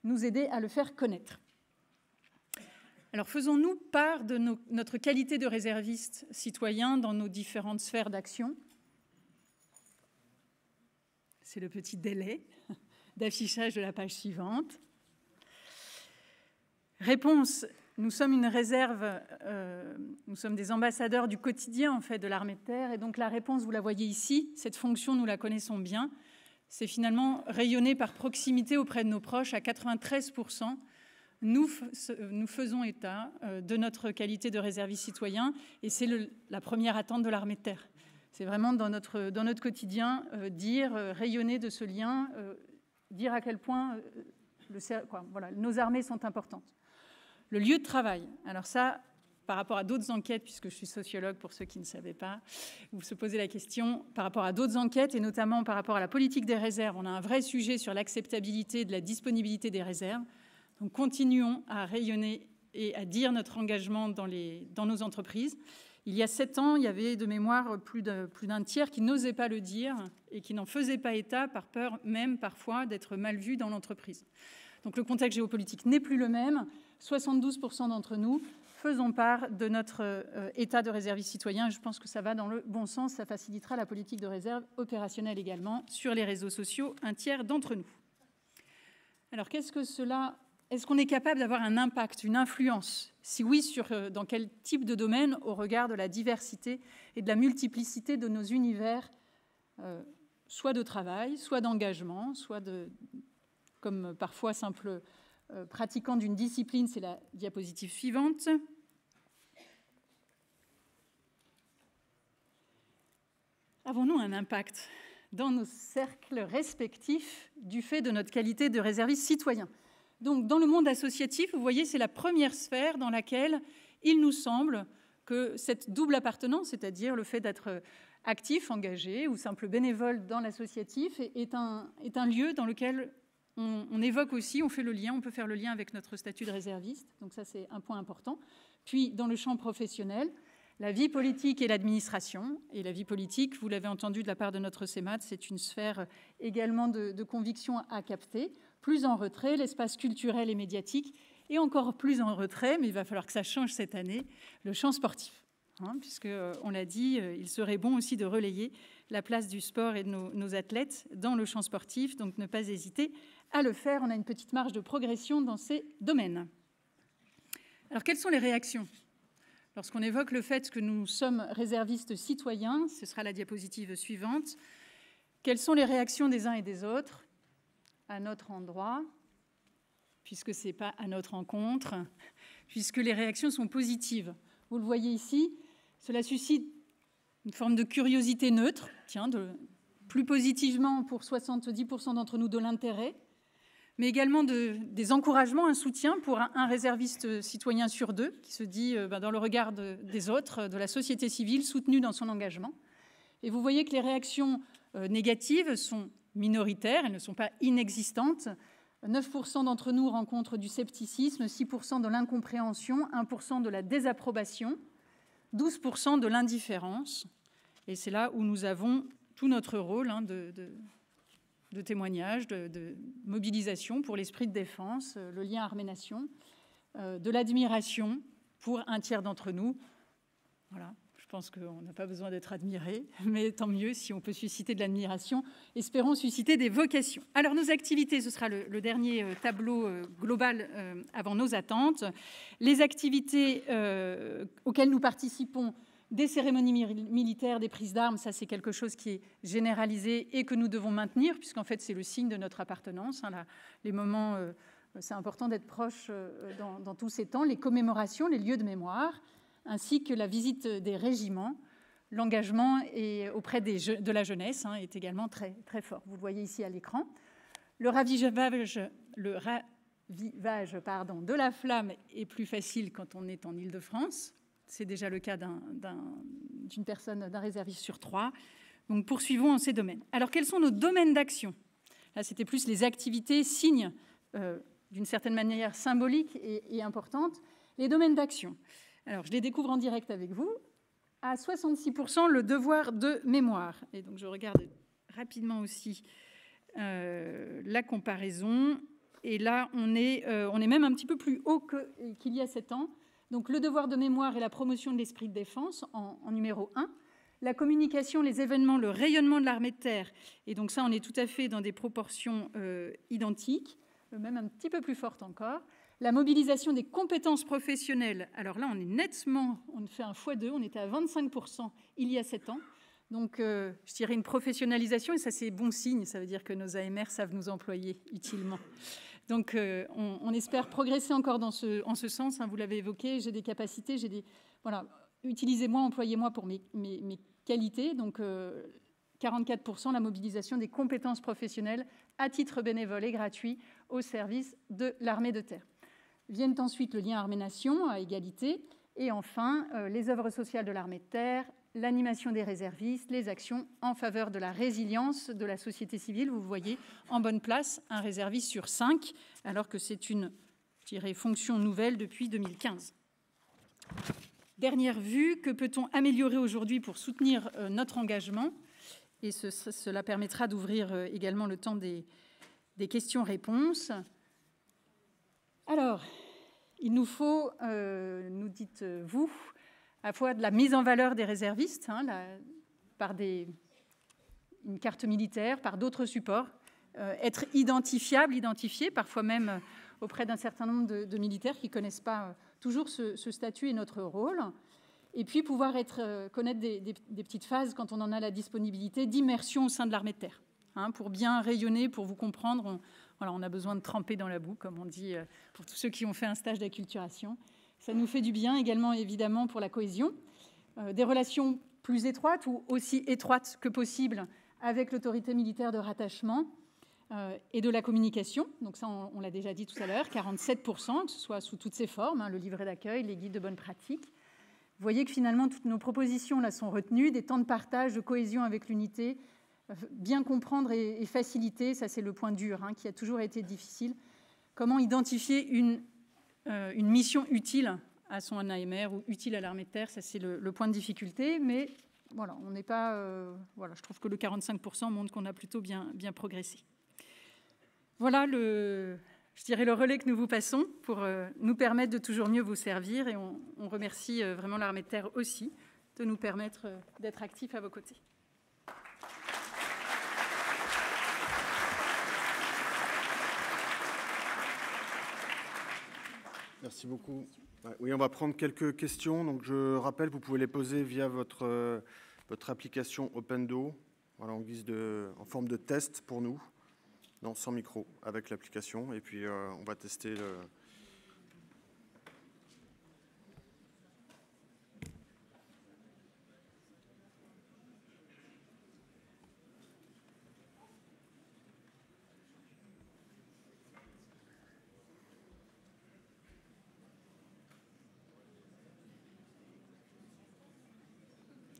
S6: nous aider à le faire connaître. Alors, faisons-nous part de notre qualité de réserviste citoyen dans nos différentes sphères d'action. C'est le petit délai d'affichage de la page suivante. Réponse, nous sommes une réserve, nous sommes des ambassadeurs du quotidien en fait de l'armée de terre. Et donc la réponse, vous la voyez ici, cette fonction, nous la connaissons bien. C'est finalement rayonner par proximité auprès de nos proches à 93%. Nous faisons état de notre qualité de réserviste citoyen et c'est la première attente de l'armée de terre. C'est vraiment dans notre quotidien rayonner de ce lien, dire à quel point nos armées sont importantes. Le lieu de travail, alors ça, par rapport à d'autres enquêtes, puisque je suis sociologue pour ceux qui ne savaient pas, vous se posez la question, par rapport à d'autres enquêtes et notamment par rapport à la politique des réserves, on a un vrai sujet sur l'acceptabilité de la disponibilité des réserves. Donc, continuons à rayonner et à dire notre engagement dans nos entreprises. Il y a 7 ans, il y avait de mémoire plus d'un tiers qui n'osait pas le dire et qui n'en faisait pas état par peur même parfois d'être mal vu dans l'entreprise. Donc, le contexte géopolitique n'est plus le même. 72% d'entre nous faisons part de notre état de réserviste citoyen. Je pense que ça va dans le bon sens. Ça facilitera la politique de réserve opérationnelle également. Sur les réseaux sociaux, un tiers d'entre nous. Alors, qu'est-ce que cela... Est-ce qu'on est capable d'avoir un impact, une influence? Si oui, dans quel type de domaine au regard de la diversité et de la multiplicité de nos univers, soit de travail, soit d'engagement, soit comme parfois simple pratiquant d'une discipline, c'est la diapositive suivante. Avons-nous un impact dans nos cercles respectifs du fait de notre qualité de réserviste citoyen? Donc, dans le monde associatif, vous voyez, c'est la première sphère dans laquelle il nous semble que cette double appartenance, c'est-à-dire le fait d'être actif, engagé ou simple bénévole dans l'associatif, est un lieu dans lequel on évoque aussi, on fait le lien, on peut faire le lien avec notre statut de réserviste. Donc ça, c'est un point important. Puis, dans le champ professionnel, la vie politique et l'administration. Et la vie politique, vous l'avez entendu de la part de notre CEMAT, c'est une sphère également de conviction à capter. Plus en retrait, l'espace culturel et médiatique, et encore plus en retrait, mais il va falloir que ça change cette année, le champ sportif. Puisqu'on l'a dit, il serait bon aussi de relayer la place du sport et de nos athlètes dans le champ sportif, donc ne pas hésiter à le faire. On a une petite marge de progression dans ces domaines. Alors, quelles sont les réactions ? Lorsqu'on évoque le fait que nous sommes réservistes citoyens, ce sera la diapositive suivante, quelles sont les réactions des uns et des autres à notre endroit, puisque ce n'est pas à notre rencontre, puisque les réactions sont positives. Vous le voyez ici, cela suscite une forme de curiosité neutre, plus positivement pour 70% d'entre nous de l'intérêt, mais également des encouragements, un soutien pour un réserviste citoyen sur 2 qui se dit dans le regard des autres, de la société civile, soutenu dans son engagement. Et vous voyez que les réactions négatives sont minoritaires, elles ne sont pas inexistantes. 9% d'entre nous rencontrent du scepticisme, 6% de l'incompréhension, 1% de la désapprobation, 12% de l'indifférence. Et c'est là où nous avons tout notre rôle de témoignage, de mobilisation pour l'esprit de défense, le lien armée-nation, de l'admiration pour un tiers d'entre nous. Voilà. Je pense qu'on n'a pas besoin d'être admiré, mais tant mieux si on peut susciter de l'admiration. Espérons susciter des vocations. Alors, nos activités, ce sera le dernier tableau global avant nos attentes. Les activités auxquelles nous participons, des cérémonies militaires, des prises d'armes, ça c'est quelque chose qui est généralisé et que nous devons maintenir, puisqu'en fait c'est le signe de notre appartenance. Les moments, c'est important d'être proche dans tous ces temps, les commémorations, les lieux de mémoire, ainsi que la visite des régiments. L'engagement auprès de la jeunesse est également très, très fort. Vous le voyez ici à l'écran. Le ravivage de la flamme est plus facile quand on est en Île-de-France. C'est déjà le cas d'une personne, d'un réserviste sur 3. Donc poursuivons en ces domaines. Alors quels sont nos domaines d'action? Là, c'était plus les activités, signes d'une certaine manière symboliques et importantes. Les domaines d'action. Alors, je les découvre en direct avec vous. À 66%, le devoir de mémoire. Et donc, je regarde rapidement aussi la comparaison. Et là, on est même un petit peu plus haut qu'il y a 7 ans. Donc, le devoir de mémoire et la promotion de l'esprit de défense en numéro 1. La communication, les événements, le rayonnement de l'armée de terre. Et donc, ça, on est tout à fait dans des proportions identiques, même un petit peu plus fortes encore. La mobilisation des compétences professionnelles. Alors là, on fait un x2, on était à 25% il y a 7 ans. Donc, je dirais une professionnalisation, et ça, c'est bon signe. Ça veut dire que nos AMR savent nous employer utilement. Donc, on espère progresser encore en ce sens. Vous l'avez évoqué, j'ai des capacités, voilà, utilisez-moi, employez-moi pour mes qualités. Donc, 44%, la mobilisation des compétences professionnelles à titre bénévole et gratuit au service de l'armée de terre. Viennent ensuite le lien armée-nation à égalité, et enfin les œuvres sociales de l'armée de terre, l'animation des réservistes, les actions en faveur de la résilience de la société civile. Vous voyez en bonne place un réserviste sur 5, alors que c'est une, je dirais, fonction nouvelle depuis 2015. Dernière vue, que peut-on améliorer aujourd'hui pour soutenir notre engagement? Et cela permettra d'ouvrir également le temps des questions-réponses. Alors, il nous faut, nous dites-vous, à la fois de la mise en valeur des réservistes, par une carte militaire, par d'autres supports, être identifié, parfois même auprès d'un certain nombre de militaires qui ne connaissent pas toujours ce statut et notre rôle, et puis pouvoir connaître des petites phases, quand on en a la disponibilité, d'immersion au sein de l'armée de terre, pour bien rayonner, pour vous comprendre. On a besoin de tremper dans la boue, comme on dit, pour tous ceux qui ont fait un stage d'acculturation. Ça nous fait du bien également, évidemment, pour la cohésion. Des relations plus étroites ou aussi étroites que possible avec l'autorité militaire de rattachement et de la communication. Donc ça, on l'a déjà dit tout à l'heure, 47%, que ce soit sous toutes ses formes, le livret d'accueil, les guides de bonne pratique. Vous voyez que finalement, toutes nos propositions là sont retenues, des temps de partage, de cohésion avec l'unité, bien comprendre et faciliter, ça c'est le point dur, qui a toujours été difficile. Comment identifier une mission utile à son AMR ou utile à l'armée de terre, ça c'est le point de difficulté, mais voilà, on n'est pas, je trouve que le 45% montre qu'on a plutôt bien progressé. Voilà je dirais le relais que nous vous passons pour nous permettre de toujours mieux vous servir, et on remercie vraiment l'armée de terre aussi de nous permettre d'être actifs à vos côtés.
S5: Merci beaucoup. Oui, on va prendre quelques questions. Donc, je rappelle, vous pouvez les poser via votre application Opendo, voilà, en forme de test pour nous. Non, sans micro, avec l'application. Et puis, on va tester le...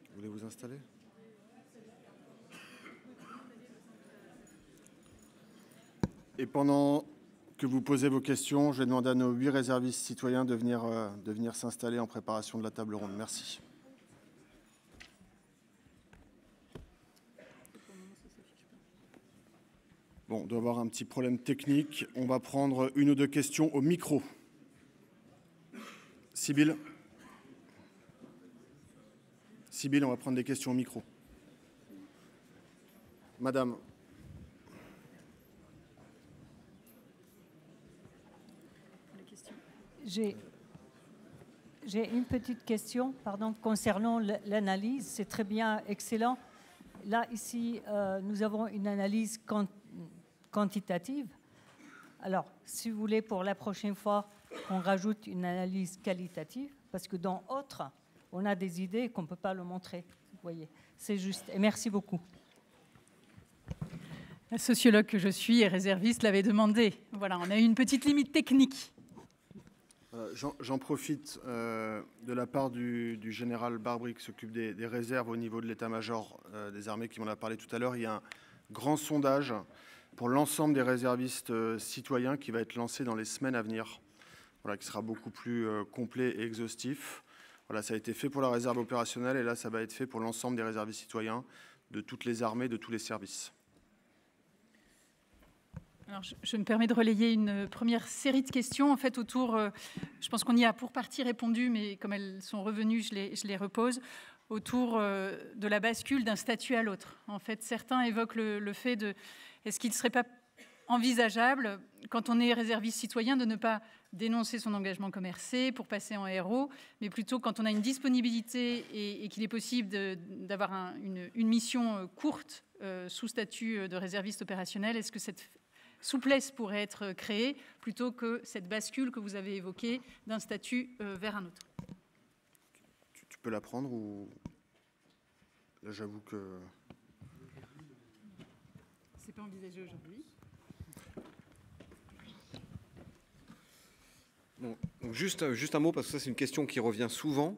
S5: Vous voulez vous installer ? Et pendant que vous posez vos questions, je vais demander à nos 8 réservistes citoyens de venir s'installer en préparation de la table ronde. Merci. Bon, on doit avoir un petit problème technique. On va prendre une ou deux questions au micro. Sybille, on va prendre des questions au micro. Madame.
S7: J'ai une petite question, concernant l'analyse. C'est très bien, excellent. Là, ici, nous avons une analyse quantitative. Alors, si vous voulez, pour la prochaine fois, on rajoute une analyse qualitative, parce que dans autres, on a des idées qu'on ne peut pas le montrer. Vous voyez, c'est juste. Et merci beaucoup.
S6: La sociologue que je suis et réserviste l'avait demandé. Voilà, on a eu une petite limite technique.
S5: J'en profite de la part du général Barbry qui s'occupe des réserves au niveau de l'état-major des armées qui m'en a parlé tout à l'heure. Il y a un grand sondage pour l'ensemble des réservistes citoyens qui va être lancé dans les semaines à venir, voilà, qui sera beaucoup plus complet et exhaustif. Voilà, ça a été fait pour la réserve opérationnelle et là, ça va être fait pour l'ensemble des réservistes citoyens de toutes les armées, de tous les services.
S6: Alors, je me permets de relayer une première série de questions, en fait, autour, je pense qu'on y a pour partie répondu, mais comme elles sont revenues, je les repose, autour de la bascule d'un statut à l'autre. En fait, certains évoquent le fait de, est-ce qu'il ne serait pas envisageable, quand on est réserviste citoyen, de ne pas dénoncer son engagement commercé pour passer en héros, mais plutôt quand on a une disponibilité et qu'il est possible d'avoir une mission courte sous statut de réserviste opérationnel, est-ce que cette souplesse pourrait être créée plutôt que cette bascule que vous avez évoquée d'un statut vers un autre?
S5: Tu peux la prendre ou... Là, j'avoue que...
S6: C'est pas envisagé aujourd'hui.
S8: Non, donc juste un mot, parce que ça, c'est une question qui revient souvent.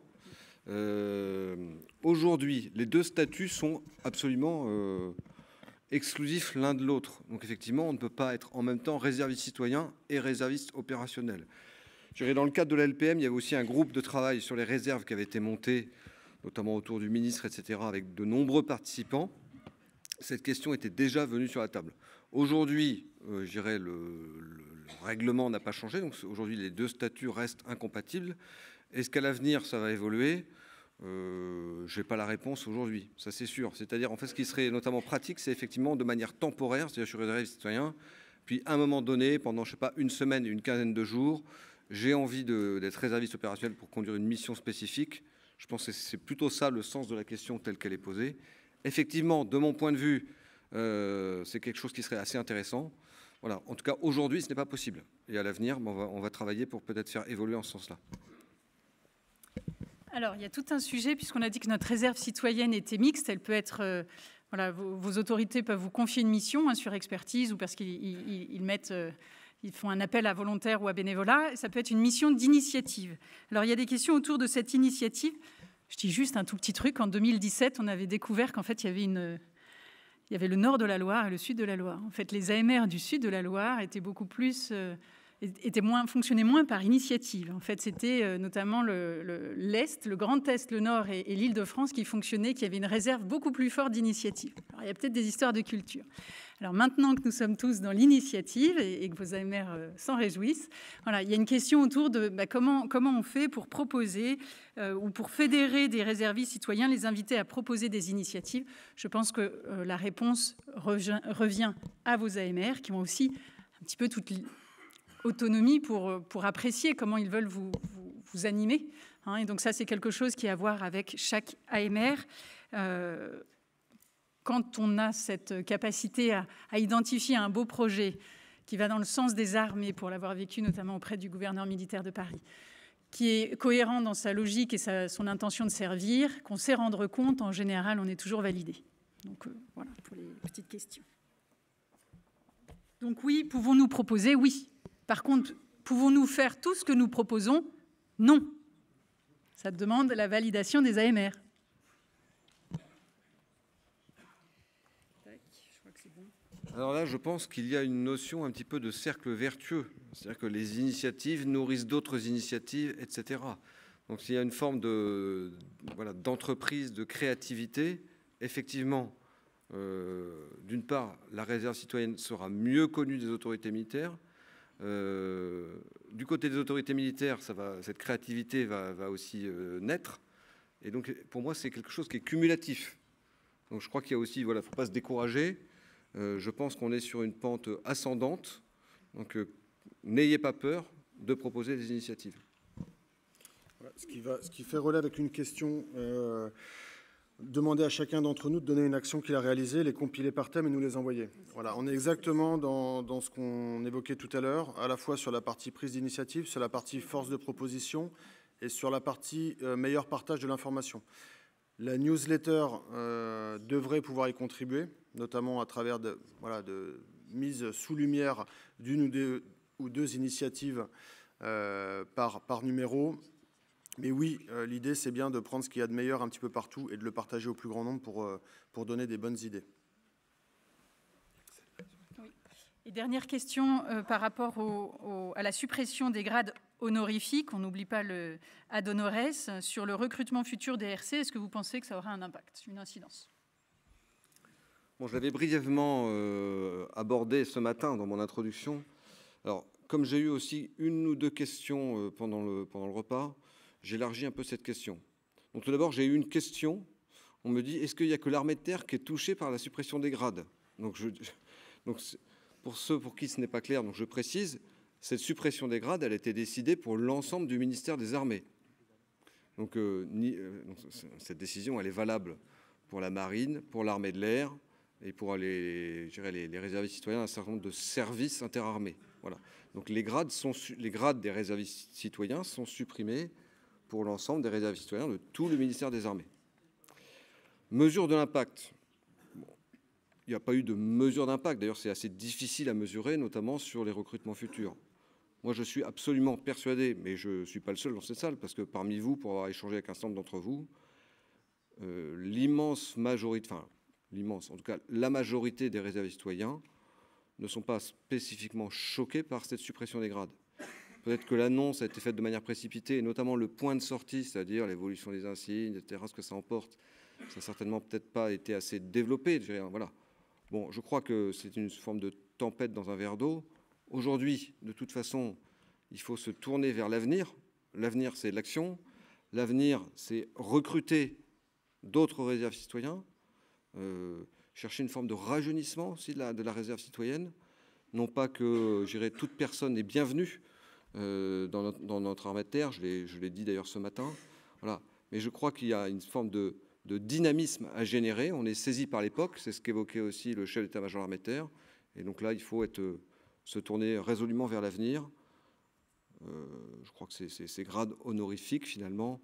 S8: Aujourd'hui, les deux statuts sont absolument... exclusifs l'un de l'autre. Donc effectivement, on ne peut pas être en même temps réserviste citoyen et réserviste opérationnel. Je dirais, dans le cadre de la LPM, il y avait aussi un groupe de travail sur les réserves qui avait été monté, notamment autour du ministre, etc., avec de nombreux participants. Cette question était déjà venue sur la table. Aujourd'hui, je dirais, le règlement n'a pas changé, donc aujourd'hui les deux statuts restent incompatibles. Est-ce qu'à l'avenir ça va évoluer ? Je n'ai pas la réponse aujourd'hui, ça c'est sûr. C'est-à-dire, en fait, ce qui serait notamment pratique, c'est effectivement de manière temporaire, c'est-à-dire je suis réserviste citoyen, puis à un moment donné, pendant, je sais pas, une semaine, une quinzaine de jours, j'ai envie d'être réserviste opérationnel pour conduire une mission spécifique. Je pense que c'est plutôt ça le sens de la question telle qu'elle est posée. Effectivement, de mon point de vue, c'est quelque chose qui serait assez intéressant. Voilà. En tout cas, aujourd'hui, ce n'est pas possible. Et à l'avenir, on va travailler pour peut-être faire évoluer en ce sens-là.
S6: Alors, il y a tout un sujet, puisqu'on a dit que notre réserve citoyenne était mixte. Elle peut être... voilà, vos autorités peuvent vous confier une mission sur expertise ou parce qu'ils mettent... ils font un appel à volontaires ou à bénévolat. Ça peut être une mission d'initiative. Alors, il y a des questions autour de cette initiative. Je dis juste un tout petit truc. En 2017, on avait découvert qu'en fait, il y avait le nord de la Loire et le sud de la Loire. En fait, les AMR du sud de la Loire étaient beaucoup plus... fonctionnaient moins par initiative. En fait, c'était notamment l'Est, le Grand Est, le Nord et l'Île-de-France qui fonctionnaient, qui avaient une réserve beaucoup plus forte d'initiative. Alors, il y a peut-être des histoires de culture. Alors, maintenant que nous sommes tous dans l'initiative et que vos AMR s'en réjouissent, voilà, il y a une question autour de comment on fait pour proposer ou pour fédérer des réservistes citoyens, les inviter à proposer des initiatives. Je pense que la réponse revient à vos AMR qui ont aussi un petit peu toute autonomie pour apprécier comment ils veulent vous animer. Hein, et donc ça, c'est quelque chose qui a à voir avec chaque AMR. Quand on a cette capacité à identifier un beau projet qui va dans le sens des armées, pour l'avoir vécu notamment auprès du gouverneur militaire de Paris, qui est cohérent dans sa logique et son intention de servir, qu'on sait rendre compte, en général, on est toujours validé. Donc voilà pour les petites questions. Donc oui, pouvons-nous proposer ? Oui. Par contre, pouvons-nous faire tout ce que nous proposons ? Non. Ça demande la validation des AMR. crois que c'est bon.
S8: Alors là, je pense qu'il y a une notion un petit peu de cercle vertueux. C'est-à-dire que les initiatives nourrissent d'autres initiatives, etc. Donc s'il y a une forme d'entreprise, de créativité, effectivement, d'une part, la réserve citoyenne sera mieux connue des autorités militaires. Du côté des autorités militaires, cette créativité va aussi naître. Et donc, pour moi, c'est quelque chose qui est cumulatif. Donc je crois qu'il y a aussi, il ne faut pas se décourager. Je pense qu'on est sur une pente ascendante. Donc n'ayez pas peur de proposer des initiatives.
S5: Voilà, ce qui fait relais avec une question. Demander à chacun d'entre nous de donner une action qu'il a réalisée, les compiler par thème et nous les envoyer. Voilà, on est exactement dans ce qu'on évoquait tout à l'heure, à la fois sur la partie prise d'initiative, sur la partie force de proposition et sur la partie meilleur partage de l'information. La newsletter devrait pouvoir y contribuer, notamment à travers de mise sous lumière d'une ou deux initiatives par numéro. Mais oui, l'idée, c'est bien de prendre ce qu'il y a de meilleur un petit peu partout et de le partager au plus grand nombre pour donner des bonnes idées.
S6: Oui. Et dernière question par rapport à la suppression des grades honorifiques, on n'oublie pas le ad honorem, sur le recrutement futur des RC, est-ce que vous pensez que ça aura un impact, une incidence?
S8: Bon, je l'avais brièvement abordé ce matin dans mon introduction. Alors, comme j'ai eu aussi une ou deux questions pendant le repas, j'élargis un peu cette question. Donc tout d'abord, j'ai eu une question. On me dit, est-ce qu'il n'y a que l'armée de terre qui est touchée par la suppression des grades? Donc pour ceux pour qui ce n'est pas clair, donc je précise, cette suppression des grades, elle a été décidée pour l'ensemble du ministère des Armées. Donc cette décision, elle est valable pour la marine, pour l'armée de l'air et pour les réservistes citoyens, un certain nombre de services interarmés. Voilà. Donc les grades des réservistes citoyens sont supprimés pour l'ensemble des réserves citoyens de tout le ministère des Armées. Mesure de l'impact. Bon, il n'y a pas eu de mesure d'impact. D'ailleurs, c'est assez difficile à mesurer, notamment sur les recrutements futurs. Moi, je suis absolument persuadé, mais je ne suis pas le seul dans cette salle, parce que parmi vous, pour avoir échangé avec un certain nombre d'entre vous, l'immense majorité, enfin, l'immense, en tout cas, la majorité des réservistes citoyens ne sont pas spécifiquement choqués par cette suppression des grades. Peut-être que l'annonce a été faite de manière précipitée, et notamment le point de sortie, c'est-à-dire l'évolution des insignes, etc., ce que ça emporte, ça n'a certainement peut-être pas été assez développé. Voilà. Bon, je crois que c'est une forme de tempête dans un verre d'eau. Aujourd'hui, de toute façon, il faut se tourner vers l'avenir. L'avenir, c'est l'action. L'avenir, c'est recruter d'autres réserves citoyens, chercher une forme de rajeunissement aussi de la réserve citoyenne. Non pas que, je dirais, toute personne est bienvenue dans notre armée de terre, je l'ai dit d'ailleurs ce matin. Voilà. Mais je crois qu'il y a une forme de dynamisme à générer. On est saisi par l'époque, c'est ce qu'évoquait aussi le chef d'état-major de l'armée de terre. Et donc là, il faut se tourner résolument vers l'avenir. Je crois que c'est ces grades honorifiques, finalement.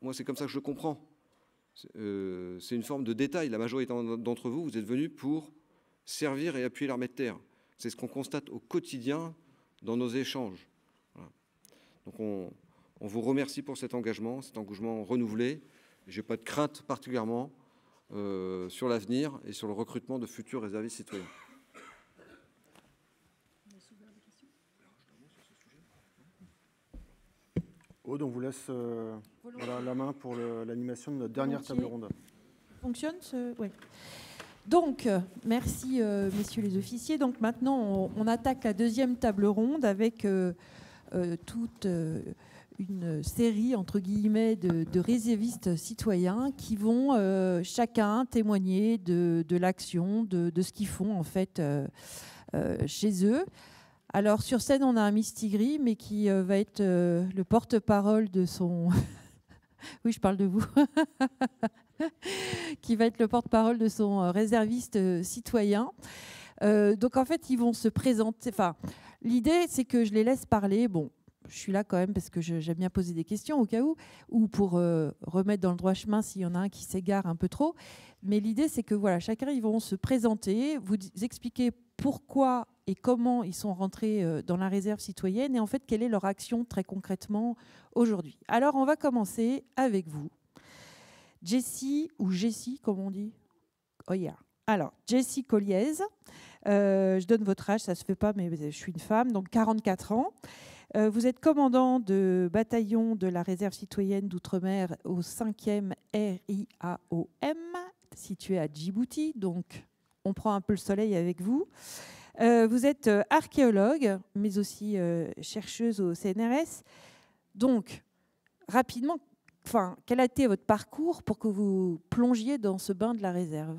S8: Moi, c'est comme ça que je comprends. C'est une forme de détail. La majorité d'entre vous, vous êtes venus pour servir et appuyer l'armée de terre. C'est ce qu'on constate au quotidien dans nos échanges. Voilà. Donc on vous remercie pour cet engagement renouvelé. Je n'ai pas de crainte particulièrement sur l'avenir et sur le recrutement de futurs réservistes citoyens.
S5: Aude, on vous laisse la main pour l'animation de notre dernière table ronde.
S9: Fonctionne oui. Donc, merci messieurs les officiers. Donc maintenant, on attaque la deuxième table ronde avec toute une série, entre guillemets, de réservistes citoyens qui vont chacun témoigner de l'action, de ce qu'ils font en fait chez eux. Alors sur scène, on a un Mistigris, mais qui va être le porte-parole de son... Oui, je parle de vous. Qui va être le porte-parole de son réserviste citoyen. Donc en fait, ils vont se présenter. Enfin, l'idée, c'est que je les laisse parler. Bon, je suis là quand même parce que j'aime bien poser des questions au cas où, ou pour remettre dans le droit chemin s'il y en a un qui s'égare un peu trop. Mais l'idée, c'est que voilà, chacun, ils vont se présenter, vous expliquer pourquoi et comment ils sont rentrés dans la réserve citoyenne et en fait, quelle est leur action très concrètement aujourd'hui. Alors, on va commencer avec vous. Jessie, ou Jessie, comme on dit. Oh yeah. Alors, Jessie Colliez, je donne votre âge, ça ne se fait pas, mais je suis une femme, donc 44 ans. Vous êtes commandant de bataillon de la réserve citoyenne d'outre-mer au 5e RIAOM, situé à Djibouti, donc on prend un peu le soleil avec vous. Vous êtes archéologue, mais aussi chercheuse au CNRS. Donc, rapidement, quel a été votre parcours pour que vous plongiez dans ce bain de la réserve ?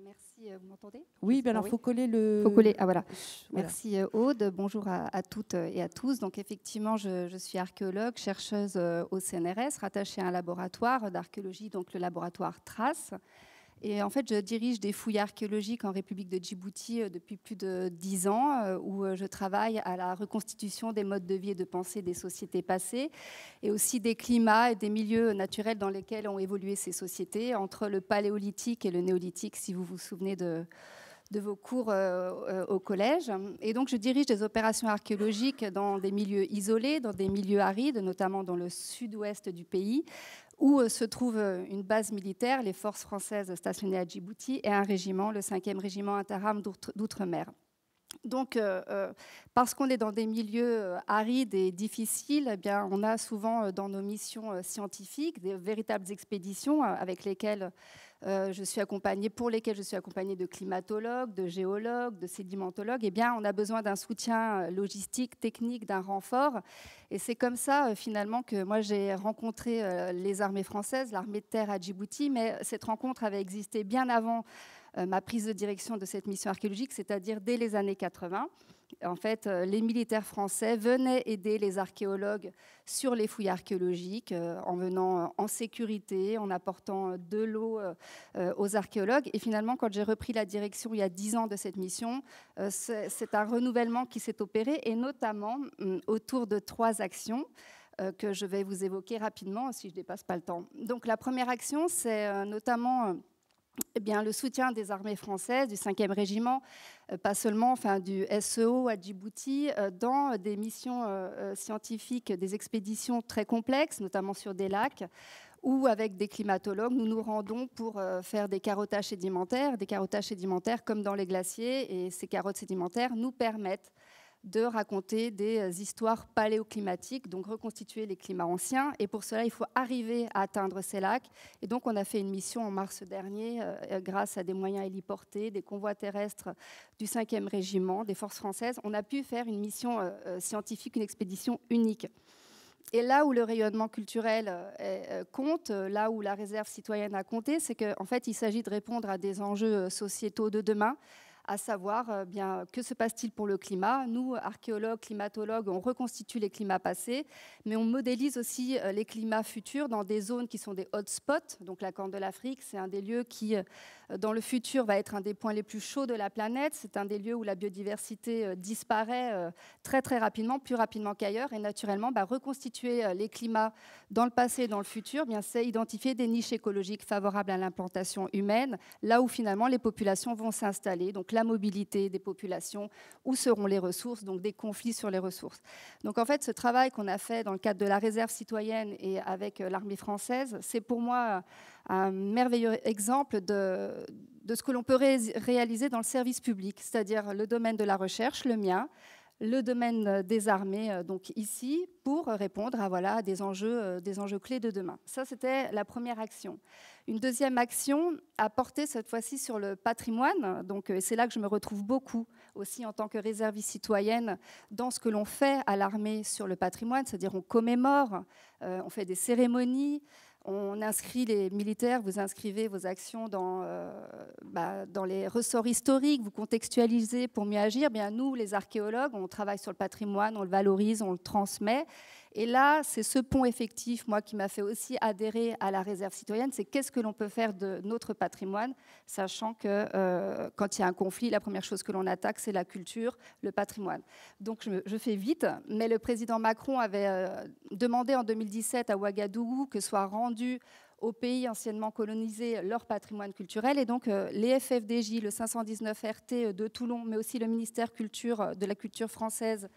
S10: Merci, vous m'entendez ?
S9: Oui, bien alors il faut coller le...
S10: Faut coller, ah voilà.
S9: Voilà.
S10: Merci Aude, bonjour à toutes et à tous. Donc effectivement, je suis archéologue, chercheuse au CNRS, rattachée à un laboratoire d'archéologie, donc le laboratoire TRACE. Et en fait, je dirige des fouilles archéologiques en République de Djibouti depuis plus de 10 ans, où je travaille à la reconstitution des modes de vie et de pensée des sociétés passées, et aussi des climats et des milieux naturels dans lesquels ont évolué ces sociétés, entre le paléolithique et le néolithique, si vous vous souvenez de vos cours au collège. Et donc, je dirige des opérations archéologiques dans des milieux isolés, dans des milieux arides, notamment dans le sud-ouest du pays, où se trouve une base militaire, les forces françaises stationnées à Djibouti, et un régiment, le 5e régiment Interam d'outre-mer. Donc, parce qu'on est dans des milieux arides et difficiles, eh bien, on a souvent dans nos missions scientifiques des véritables expéditions avec lesquelles pour lesquelles je suis accompagnée de climatologues, de géologues, de sédimentologues. Eh bien, on a besoin d'un soutien logistique, technique, d'un renfort. Et c'est comme ça, finalement, que moi, j'ai rencontré les armées françaises, l'armée de terre à Djibouti. Mais cette rencontre avait existé bien avant ma prise de direction de cette mission archéologique, c'est-à-dire dès les années 80. En fait, les militaires français venaient aider les archéologues sur les fouilles archéologiques, en venant en sécurité, en apportant de l'eau aux archéologues. Et finalement, quand j'ai repris la direction il y a 10 ans de cette mission, c'est un renouvellement qui s'est opéré, et notamment autour de 3 actions que je vais vous évoquer rapidement, si je ne dépasse pas le temps. Donc la première action, c'est notamment... le soutien des armées françaises, du 5e régiment, pas seulement du SEO à Djibouti, dans des missions scientifiques, des expéditions très complexes, notamment sur des lacs, où avec des climatologues, nous nous rendons pour faire des carottages sédimentaires comme dans les glaciers. Et ces carottes sédimentaires nous permettent de raconter des histoires paléoclimatiques, donc reconstituer les climats anciens. Et pour cela, il faut arriver à atteindre ces lacs. Et donc, on a fait une mission en mars dernier, grâce à des moyens héliportés, des convois terrestres du 5e régiment, des forces françaises. On a pu faire une mission scientifique, une expédition unique. Et là où le rayonnement culturel compte, là où la réserve citoyenne a compté, c'est qu'en fait, il s'agit de répondre à des enjeux sociétaux de demain, à savoir que se passe-t-il pour le climat. Nous, archéologues, climatologues, on reconstitue les climats passés, mais on modélise aussi les climats futurs dans des zones qui sont des hotspots. Donc la Corne de l'Afrique, c'est un des lieux qui, dans le futur, va être un des points les plus chauds de la planète. C'est un des lieux où la biodiversité disparaît très très rapidement, plus rapidement qu'ailleurs. Et naturellement, reconstituer les climats dans le passé et dans le futur, c'est identifier des niches écologiques favorables à l'implantation humaine, là où finalement les populations vont s'installer. Donc la mobilité des populations, où seront les ressources, donc des conflits sur les ressources. Donc en fait, ce travail qu'on a fait dans le cadre de la réserve citoyenne et avec l'armée française, c'est pour moi un merveilleux exemple de ce que l'on peut réaliser dans le service public, c'est-à-dire le domaine de la recherche, le mien, le domaine des armées, donc ici, pour répondre à des enjeux clés de demain. Ça, c'était la première action. Une deuxième action a porté cette fois-ci sur le patrimoine. Donc, c'est là que je me retrouve beaucoup aussi en tant que réserviste citoyenne dans ce que l'on fait à l'armée sur le patrimoine, c'est-à-dire on commémore, on fait des cérémonies, on inscrit les militaires, vous inscrivez vos actions dans les ressorts historiques, vous contextualisez pour mieux agir. Nous, les archéologues, on travaille sur le patrimoine, on le valorise, on le transmet. Et là, c'est ce pont effectif, moi, qui m'a fait aussi adhérer à la réserve citoyenne. C'est qu'est-ce que l'on peut faire de notre patrimoine, sachant que quand il y a un conflit, la première chose que l'on attaque, c'est la culture, le patrimoine. Donc, je fais vite, mais le président Macron avait demandé en 2017 à Ouagadougou que soit rendu aux pays anciennement colonisés leur patrimoine culturel. Et donc, les FFDJ, le 519 RT de Toulon, mais aussi le ministère de la Culture française,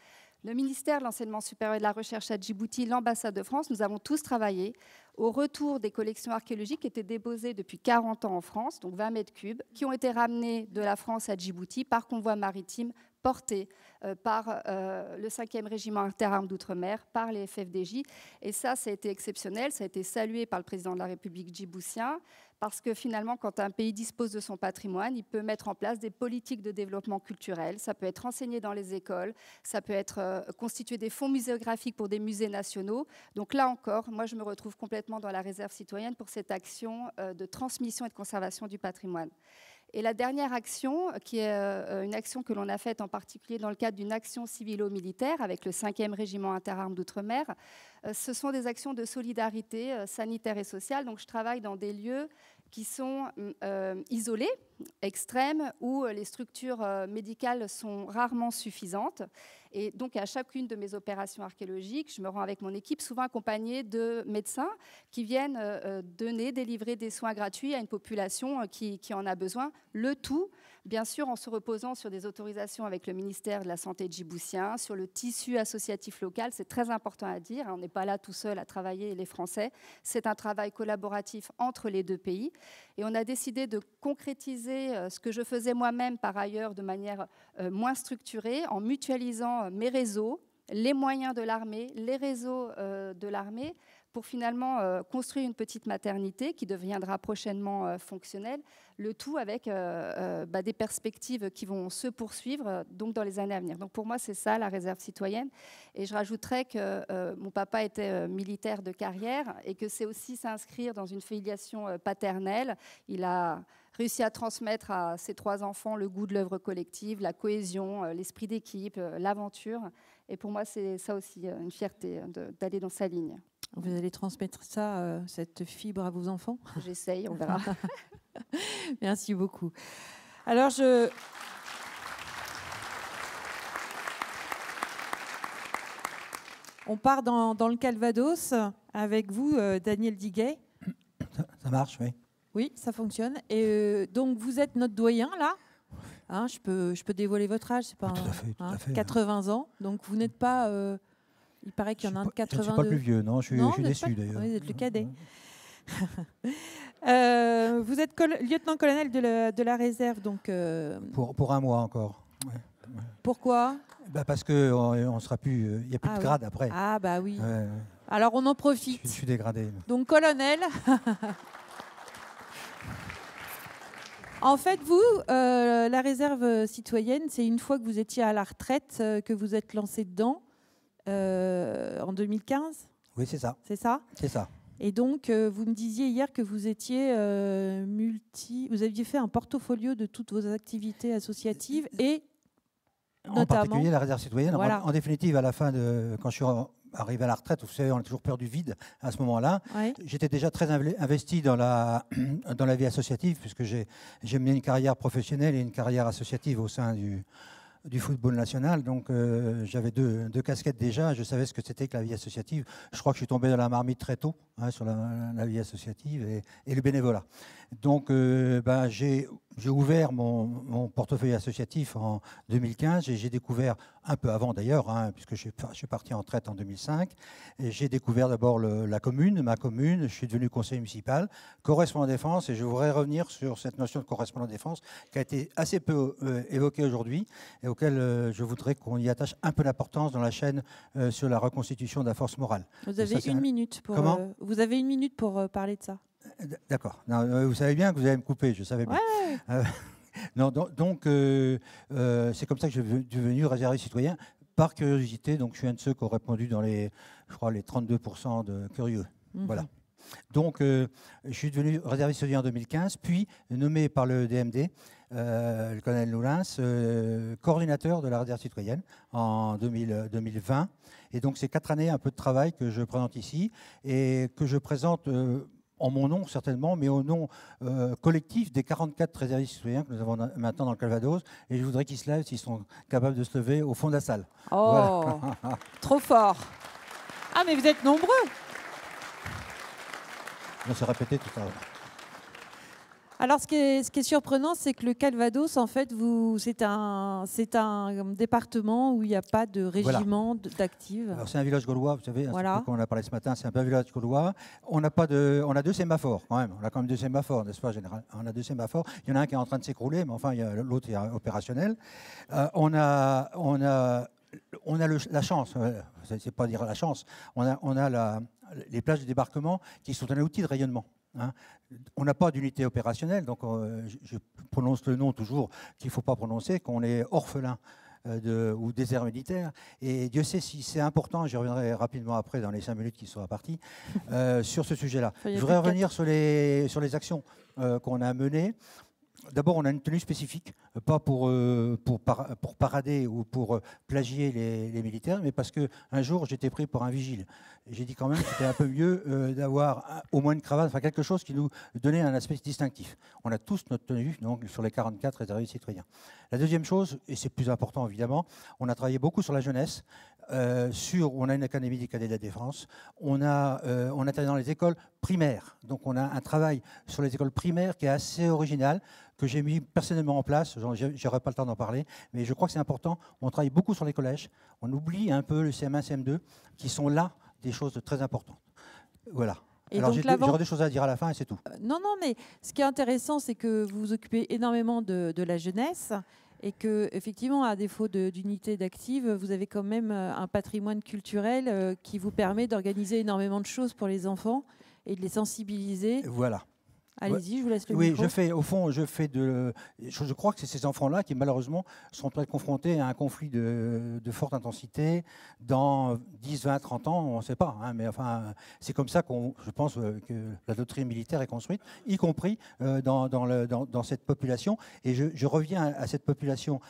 S10: Le ministère de l'Enseignement supérieur et de la Recherche à Djibouti, l'ambassade de France, nous avons tous travaillé au retour des collections archéologiques qui étaient déposées depuis 40 ans en France, donc 20 mètres cubes, qui ont été ramenées de la France à Djibouti par convoi maritime porté par le 5e régiment interarmes d'outre-mer, par les FFDJ. Et ça a été exceptionnel, ça a été salué par le président de la République djiboutien, parce que finalement, quand un pays dispose de son patrimoine, il peut mettre en place des politiques de développement culturel. Ça peut être enseigné dans les écoles, ça peut être constituer des fonds muséographiques pour des musées nationaux. Donc là encore, moi, je me retrouve complètement dans la réserve citoyenne pour cette action de transmission et de conservation du patrimoine. Et la dernière action, qui est une action que l'on a faite en particulier dans le cadre d'une action civilo-militaire avec le 5e régiment interarmes d'outre-mer, ce sont des actions de solidarité sanitaire et sociale. Donc je travaille dans des lieux qui sont isolés, extrêmes, où les structures médicales sont rarement suffisantes. Et donc, à chacune de mes opérations archéologiques, je me rends avec mon équipe, souvent accompagnée de médecins qui viennent délivrer des soins gratuits à une population qui en a besoin. Le tout, bien sûr, en se reposant sur des autorisations avec le ministère de la Santé djiboutien, sur le tissu associatif local. C'est très important à dire. On n'est pas là tout seul à travailler, les Français. C'est un travail collaboratif entre les deux pays. Et on a décidé de concrétiser ce que je faisais moi-même, par ailleurs, de manière moins structurée, en mutualisant mes réseaux, les moyens de l'armée, les réseaux de l'armée, pour finalement construire une petite maternité qui deviendra prochainement fonctionnelle, le tout avec des perspectives qui vont se poursuivre donc dans les années à venir. Donc pour moi, c'est ça la réserve citoyenne. Et je rajouterais que mon papa était militaire de carrière et que c'est aussi s'inscrire dans une filiation paternelle. Il a réussi à transmettre à ses 3 enfants le goût de l'œuvre collective, la cohésion, l'esprit d'équipe, l'aventure. Et pour moi, c'est ça aussi une fierté d'aller dans sa ligne.
S9: Vous allez transmettre ça, cette fibre à vos enfants ?
S10: J'essaye, on verra.
S9: Merci beaucoup. Alors, on part dans le Calvados avec vous, Daniel Diguet.
S11: Ça marche, oui.
S9: Oui, ça fonctionne. Et donc, vous êtes notre doyen, là. Hein, je peux dévoiler votre âge, c'est pas
S11: tout à fait,
S9: 80 ans. Donc, vous n'êtes pas... il paraît qu'il y en a un de 82.
S11: Je ne suis pas le plus vieux, non, je suis déçu, d'ailleurs.
S9: Vous êtes le cadet. Vous êtes lieutenant-colonel de la réserve, donc...
S11: Pour un mois encore. Ouais.
S9: Pourquoi ?
S11: Parce qu'on sera plus... Il n'y a plus de grade après.
S9: Ah, bah oui. Ouais. Alors, on en profite.
S11: Je suis dégradé.
S9: Donc, colonel... En fait, vous, la réserve citoyenne, c'est une fois que vous étiez à la retraite que vous êtes lancé dedans, en 2015 ?
S11: Oui, c'est ça.
S9: C'est ça ?
S11: C'est ça.
S9: Et donc, vous me disiez hier que vous étiez vous aviez fait un portfolio de toutes vos activités associatives et notamment...
S11: En particulier la réserve citoyenne.
S9: Voilà.
S11: En définitive, à la fin quand je suis arrivé à la retraite, vous savez, on a toujours peur du vide à ce moment-là. Ouais. J'étais déjà très investi dans la vie associative, puisque j'ai mené une carrière professionnelle et une carrière associative au sein du football national. Donc j'avais deux casquettes déjà. Je savais ce que c'était que la vie associative. Je crois que je suis tombé dans la marmite très tôt, sur la vie associative et le bénévolat. Donc j'ai ouvert mon portefeuille associatif en 2015 et j'ai découvert, un peu avant d'ailleurs, puisque je suis parti en retraite en 2005, et j'ai découvert d'abord ma commune, je suis devenu conseiller municipal, correspondant défense, et je voudrais revenir sur cette notion de correspondant défense qui a été assez peu évoquée aujourd'hui et auquel je voudrais qu'on y attache un peu d'importance dans la chaîne sur la reconstitution de la force morale.
S9: Vous avez une minute pour, vous avez une minute pour parler de ça.
S11: D'accord. Vous savez bien que vous allez me couper, je savais bien.
S9: Ouais.
S11: Non, donc c'est comme ça que je suis devenu réserviste citoyen, par curiosité. Donc je suis un de ceux qui ont répondu dans les 32% de curieux. Voilà. Donc je suis devenu réserviste citoyen en 2015, puis nommé par le DMD, le colonel Loulins, coordinateur de la réserve citoyenne en 2020. Et donc c'est 4 années un peu de travail que je présente ici et que je présente... en mon nom, certainement, mais au nom collectif des 44 réservistes citoyens que nous avons maintenant dans le Calvados. Et je voudrais qu'ils se lèvent s'ils sont capables de se lever au fond de la salle.
S9: Oh, voilà. Trop fort. Ah, mais vous êtes nombreux.
S11: On s'est répété tout à l'heure.
S9: Alors, ce qui est surprenant, c'est que le Calvados, en fait, c'est un département où il n'y a pas de régiment d'actifs.
S11: Alors, c'est un village gaulois, vous savez,
S9: voilà.
S11: On a parlé ce matin, c'est un peu un village gaulois. On a 2 sémaphores quand même. On a quand même 2 sémaphores, n'est-ce pas, général? On a 2 sémaphores. Il y en a un qui est en train de s'écrouler, mais enfin, l'autre est opérationnel. On a la chance, c'est pas dire la chance, on a les plages de débarquement qui sont un outil de rayonnement. Hein. On n'a pas d'unité opérationnelle, donc je prononce le nom toujours qu'il ne faut pas prononcer, qu'on est orphelin ou désert militaire. Et Dieu sait si c'est important, j'y reviendrai rapidement après dans les 5 minutes qui sont imparties, sur ce sujet-là. Je voudrais revenir sur les actions qu'on a menées. D'abord, on a une tenue spécifique, pas pour parader ou pour plagier les militaires, mais parce qu'un jour, j'étais pris pour un vigile. J'ai dit quand même que c'était un peu mieux d'avoir au moins une cravate, enfin quelque chose qui nous donnait un aspect distinctif. On a tous notre tenue, donc sur les 44 réservistes citoyens. La deuxième chose, et c'est plus important évidemment, on a travaillé beaucoup sur la jeunesse. On a une académie des cadets de la défense, on a travaillé dans les écoles primaires. Donc on a un travail sur les écoles primaires qui est assez original, que j'ai mis personnellement en place. J'aurai pas le temps d'en parler, mais je crois que c'est important. On travaille beaucoup sur les collèges. On oublie un peu le CM1, CM2, qui sont là des choses très importantes. Voilà.
S9: Et
S11: alors j'aurai des choses à dire à la fin et c'est tout.
S9: Non, mais ce qui est intéressant, c'est que vous vous occupez énormément de la jeunesse et que, effectivement, à défaut d'unité d'active, vous avez quand même un patrimoine culturel qui vous permet d'organiser énormément de choses pour les enfants et de les sensibiliser.
S11: Voilà.
S9: Allez-y, je vous laisse le
S11: micro.
S9: Oui,
S11: je crois que c'est ces enfants-là qui, malheureusement, sont peut-être confrontés à un conflit de forte intensité dans 10, 20, 30 ans, on ne sait pas. Hein, mais enfin, c'est comme ça je pense que la doctrine militaire est construite, y compris dans cette population. Et je reviens à cette population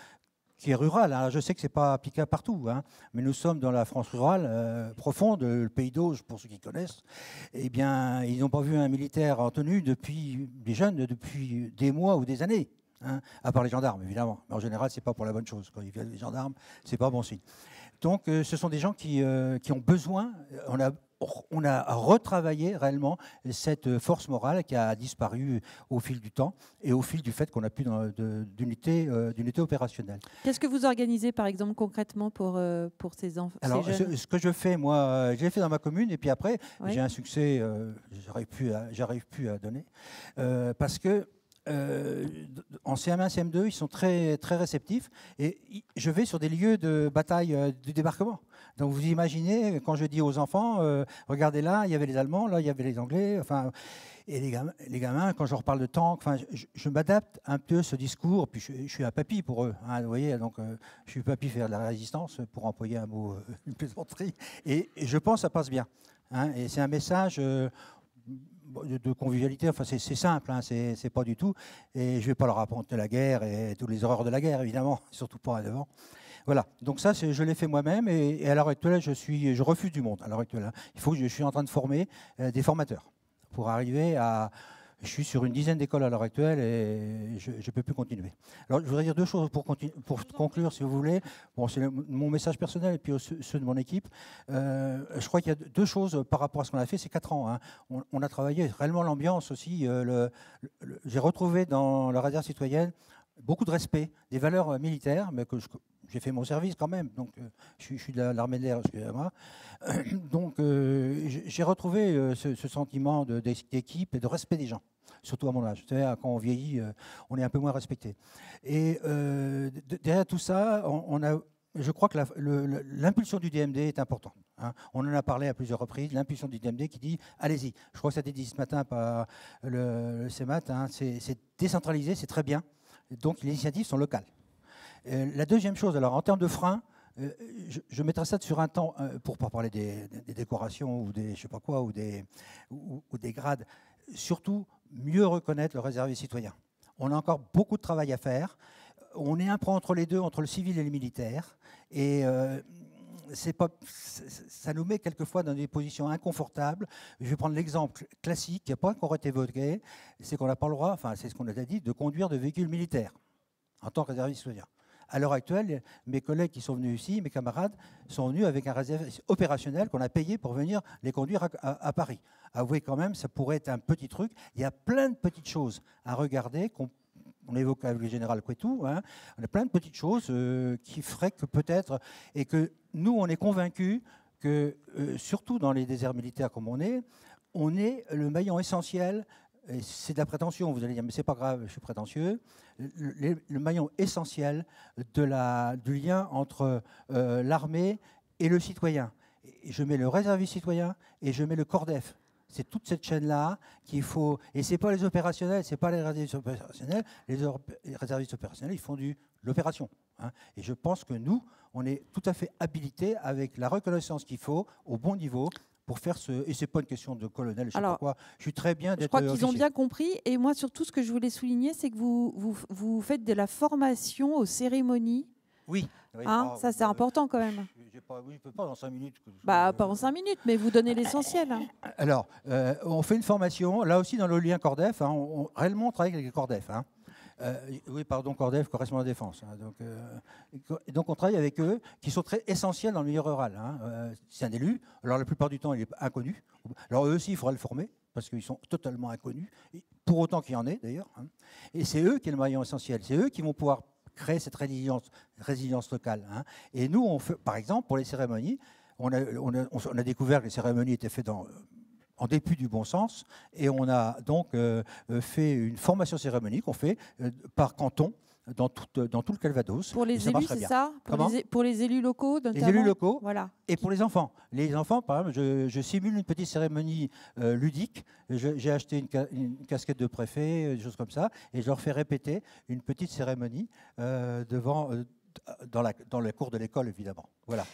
S11: qui est rurale. Alors, je sais que ce n'est pas applicable partout, hein, mais nous sommes dans la France rurale profonde, le pays d'Auge, pour ceux qui connaissent. Eh bien, ils n'ont pas vu un militaire en tenue depuis des mois ou des années, hein, à part les gendarmes, évidemment. Mais en général, ce n'est pas pour la bonne chose. Quand ils viennent les gendarmes, ce n'est pas bon signe. Donc, ce sont des gens qui ont besoin. On a retravaillé réellement cette force morale qui a disparu au fil du temps et au fil du fait qu'on n'a plus d'unité opérationnelle.
S9: Qu'est-ce que vous organisez, par exemple, concrètement pour ces enfants?
S11: Alors, ce que je fais, moi, je l'ai fait dans ma commune et puis après, j'ai un succès, j'arrive plus à donner, parce que en CM1, CM2, ils sont très, très réceptifs et je vais sur des lieux de bataille du débarquement. Donc vous imaginez, quand je dis aux enfants, regardez là, il y avait les Allemands, là, il y avait les Anglais, enfin, et les gamins, quand je leur parle de tanks, enfin, je m'adapte un peu à ce discours, puis je suis un papy pour eux, hein, vous voyez, donc je suis papy faire de la résistance, pour employer un mot, une plaisanterie, et je pense que ça passe bien. Hein, et c'est un message de convivialité, enfin c'est simple, hein, c'est pas du tout, et je vais pas leur raconter la guerre et toutes les horreurs de la guerre, évidemment, surtout pas devant. Voilà, donc ça, je l'ai fait moi-même, et à l'heure actuelle, je refuse du monde. À l'heure actuelle, je suis en train de former des formateurs pour arriver à... Je suis sur une dizaine d'écoles à l'heure actuelle et je ne peux plus continuer. Alors, je voudrais dire 2 choses pour conclure, si vous voulez. Bon, c'est mon message personnel et puis ceux de mon équipe. Je crois qu'il y a 2 choses par rapport à ce qu'on a fait ces 4 ans. Hein. On a travaillé réellement l'ambiance aussi. J'ai retrouvé dans la réserve citoyenne beaucoup de respect, des valeurs militaires, mais que j'ai fait mon service quand même, donc je suis de l'armée de l'air, excusez-moi. Donc j'ai retrouvé ce sentiment d'équipe et de respect des gens, surtout à mon âge. Vous savez, quand on vieillit, on est un peu moins respecté. Et derrière tout ça, je crois que l'impulsion du DMD est importante. Hein. On en a parlé à plusieurs reprises, l'impulsion du DMD qui dit « allez-y ». Je crois que ça a été dit ce matin par le CEMAT, hein, c'est décentralisé, c'est très bien. Donc les initiatives sont locales. La deuxième chose, alors en termes de freins, je mettrai ça sur un temps, pour ne pas parler des décorations ou des je sais pas quoi, ou des grades, surtout mieux reconnaître le réservé citoyen. On a encore beaucoup de travail à faire. On est un peu entre les deux, entre le civil et le militaire. Et ça nous met quelquefois dans des positions inconfortables. Je vais prendre l'exemple classique qui n'a pas encore été évoqué, c'est qu'on n'a pas le droit, enfin c'est ce qu'on a dit, de conduire de véhicules militaires en tant que réserviste citoyen. À l'heure actuelle, mes collègues qui sont venus ici, mes camarades, sont venus avec un réserviste opérationnel qu'on a payé pour venir les conduire à Paris. Avouez quand même, ça pourrait être un petit truc. Il y a plein de petites choses à regarder on évoque avec le général Couetou, hein, on a plein de petites choses qui feraient que peut-être, et que nous, on est convaincus que, surtout dans les déserts militaires comme on est le maillon essentiel, et c'est de la prétention, vous allez dire, mais c'est pas grave, je suis prétentieux, le maillon essentiel du lien entre l'armée et le citoyen. Et je mets le réserviste citoyen et je mets le CORDEF. C'est toute cette chaîne-là qu'il faut... Et ce n'est pas les opérationnels, ce n'est pas les réservistes opérationnels. Les réservistes opérationnels, ils font de l'opération. Hein. Et je pense que nous, on est tout à fait habilités avec la reconnaissance qu'il faut, au bon niveau, pour faire ce... Et ce n'est pas une question de colonel, je ne sais pas quoi. Je suis très bien d'être
S9: Je crois qu'ils
S11: officier.
S9: ont bien compris. Et moi, surtout, ce que je voulais souligner, c'est que vous faites de la formation aux cérémonies.
S11: Oui.
S9: Hein, ça, c'est important quand même.
S11: Je ne peux pas en 5 minutes.
S9: Pas en 5 minutes, mais vous donnez l'essentiel. Hein.
S11: Alors, on fait une formation, là aussi dans le lien CORDEF, hein, réellement on travaille avec les CORDEF. Hein. CORDEF, correspondant de défense. Hein, donc on travaille avec eux, qui sont très essentiels dans le milieu rural. Hein. C'est un élu, alors la plupart du temps il est inconnu. Alors eux aussi, il faudra le former, parce qu'ils sont totalement inconnus, pour autant qu'il y en ait d'ailleurs. Hein. Et c'est eux qui sont le maillon essentiel, c'est eux qui vont pouvoir créer cette résilience locale. Hein. Et nous, on fait, par exemple, pour les cérémonies, on a découvert que les cérémonies étaient faites en dépit du bon sens, et on a donc fait une formation cérémonique qu'on fait par canton dans tout le Calvados.
S9: Pour les élus, c'est ça? Pour les élus locaux, notamment.
S11: Les élus locaux,
S9: voilà.
S11: Et pour les enfants. Les enfants, par exemple, je simule une petite cérémonie ludique. J'ai acheté une casquette de préfet, des choses comme ça, et je leur fais répéter une petite cérémonie dans la cour de l'école, évidemment. Voilà.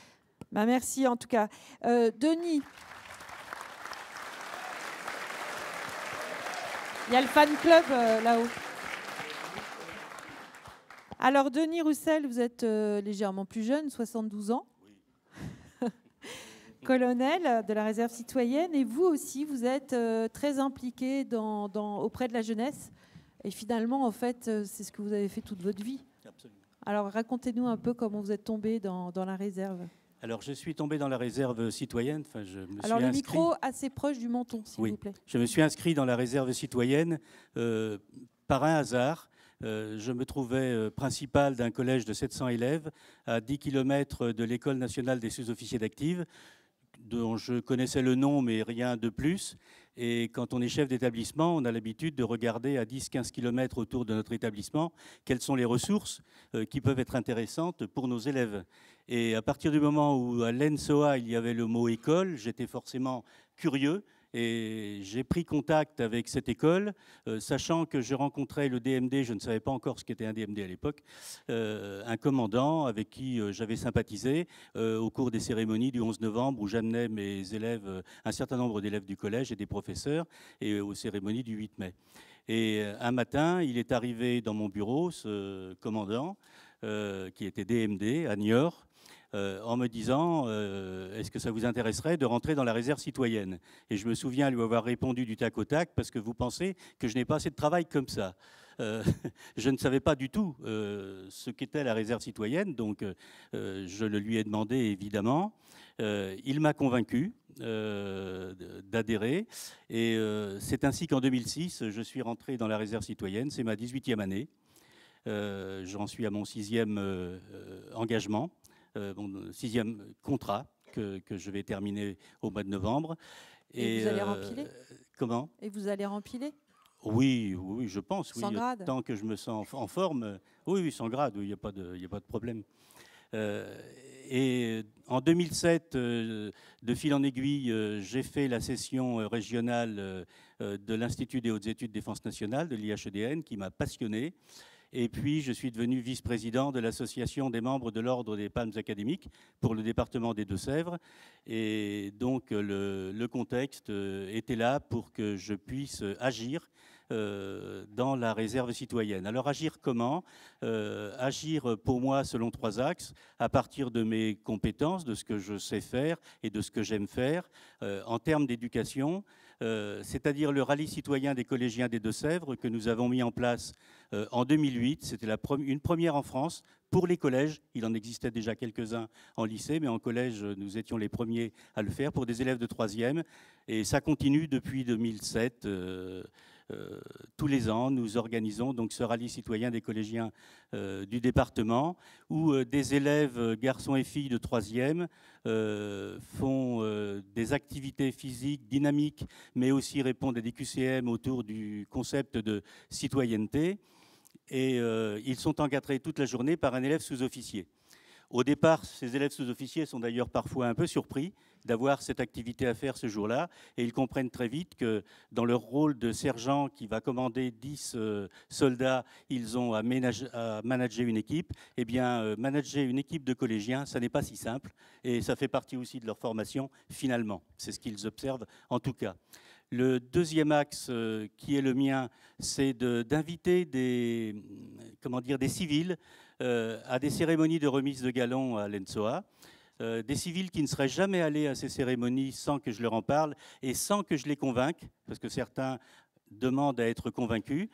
S9: Bah, merci en tout cas. Denis. Il y a le fan club là-haut. Alors, Denis Roussel, vous êtes légèrement plus jeune, 72 ans. Oui. Colonel de la réserve citoyenne. Et vous aussi, vous êtes très impliqué auprès de la jeunesse. Et finalement, en fait, c'est ce que vous avez fait toute votre vie.
S12: Absolument.
S9: Alors, racontez-nous un peu comment vous êtes tombé dans la réserve.
S12: Alors, je suis tombé dans la réserve citoyenne. Enfin,
S9: Alors, le micro assez proche du menton, s'il vous plaît.
S12: Je me suis inscrit dans la réserve citoyenne par un hasard. Je me trouvais principal d'un collège de 700 élèves à 10 km de l'École nationale des sous-officiers d'active, dont je connaissais le nom, mais rien de plus. Et quand on est chef d'établissement, on a l'habitude de regarder à 10-15 km autour de notre établissement quelles sont les ressources qui peuvent être intéressantes pour nos élèves. Et à partir du moment où à l'ENSOA, il y avait le mot école, j'étais forcément curieux. Et j'ai pris contact avec cette école, sachant que je rencontrais le DMD, je ne savais pas encore ce qu'était un DMD à l'époque, un commandant avec qui j'avais sympathisé au cours des cérémonies du 11 novembre où j'amenais mes élèves, un certain nombre d'élèves du collège et des professeurs, et aux cérémonies du 8 mai. Et un matin, il est arrivé dans mon bureau, ce commandant, qui était DMD à Niort, en me disant est-ce que ça vous intéresserait de rentrer dans la réserve citoyenne? Et je me souviens lui avoir répondu du tac au tac parce que vous pensez que je n'ai pas assez de travail comme ça. Je ne savais pas du tout ce qu'était la réserve citoyenne, donc je le lui ai demandé évidemment. Il m'a convaincu d'adhérer et c'est ainsi qu'en 2006, je suis rentré dans la réserve citoyenne. C'est ma 18e année. J'en suis à mon 6e engagement. Mon 6e contrat que je vais terminer au mois de novembre.
S9: Et vous allez rempiler?
S12: Comment? Et
S9: vous allez rempiler?
S12: Oui, je pense.
S9: Sans grade?
S12: Tant que je me sens en forme, oui, sans grade, il n'y a pas de problème. Et en 2007, de fil en aiguille, j'ai fait la session régionale de l'Institut des hautes études défense nationale, de l'IHEDN, qui m'a passionné. Et puis, je suis devenu vice-président de l'association des membres de l'Ordre des Palmes académiques pour le département des Deux-Sèvres. Et donc, le contexte était là pour que je puisse agir dans la réserve citoyenne. Alors, agir comment? Agir pour moi selon 3 axes, à partir de mes compétences, de ce que je sais faire et de ce que j'aime faire. En termes d'éducation, c'est-à-dire le rallye citoyen des collégiens des Deux-Sèvres que nous avons mis en place en 2008. C'était une première en France pour les collèges. Il en existait déjà quelques-uns en lycée, mais en collège, nous étions les premiers à le faire pour des élèves de 3e. Et ça continue depuis 2007. Tous les ans, nous organisons donc ce rallye citoyen des collégiens du département où des élèves, garçons et filles de 3e, font des activités physiques dynamiques, mais aussi répondent à des QCM autour du concept de citoyenneté. Et ils sont encadrés toute la journée par un élève sous-officier. Au départ, ces élèves sous-officiers sont d'ailleurs parfois un peu surpris d'avoir cette activité à faire ce jour-là, et ils comprennent très vite que dans leur rôle de sergent qui va commander 10 soldats, ils ont à manager une équipe. Eh bien, manager une équipe de collégiens, ça n'est pas si simple, et ça fait partie aussi de leur formation finalement. C'est ce qu'ils observent en tout cas. Le deuxième axe qui est le mien, c'est d'inviter des civils à des cérémonies de remise de galons à l'ENSOA. Des civils qui ne seraient jamais allés à ces cérémonies sans que je leur en parle et sans que je les convainque, parce que certains demandent à être convaincus.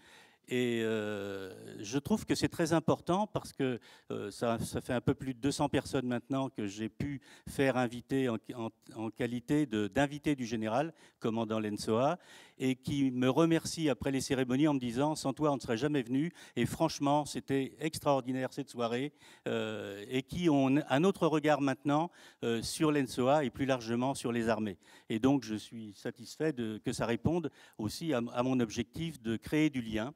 S12: Et je trouve que c'est très important parce que ça fait un peu plus de 200 personnes maintenant que j'ai pu faire inviter en qualité d'invité du général, commandant l'ENSOA, et qui me remercient après les cérémonies en me disant « Sans toi, on ne serait jamais venu ». Et franchement, c'était extraordinaire cette soirée, et qui ont un autre regard maintenant sur l'ENSOA et plus largement sur les armées. Et donc, je suis satisfait que ça réponde aussi à mon objectif de créer du lien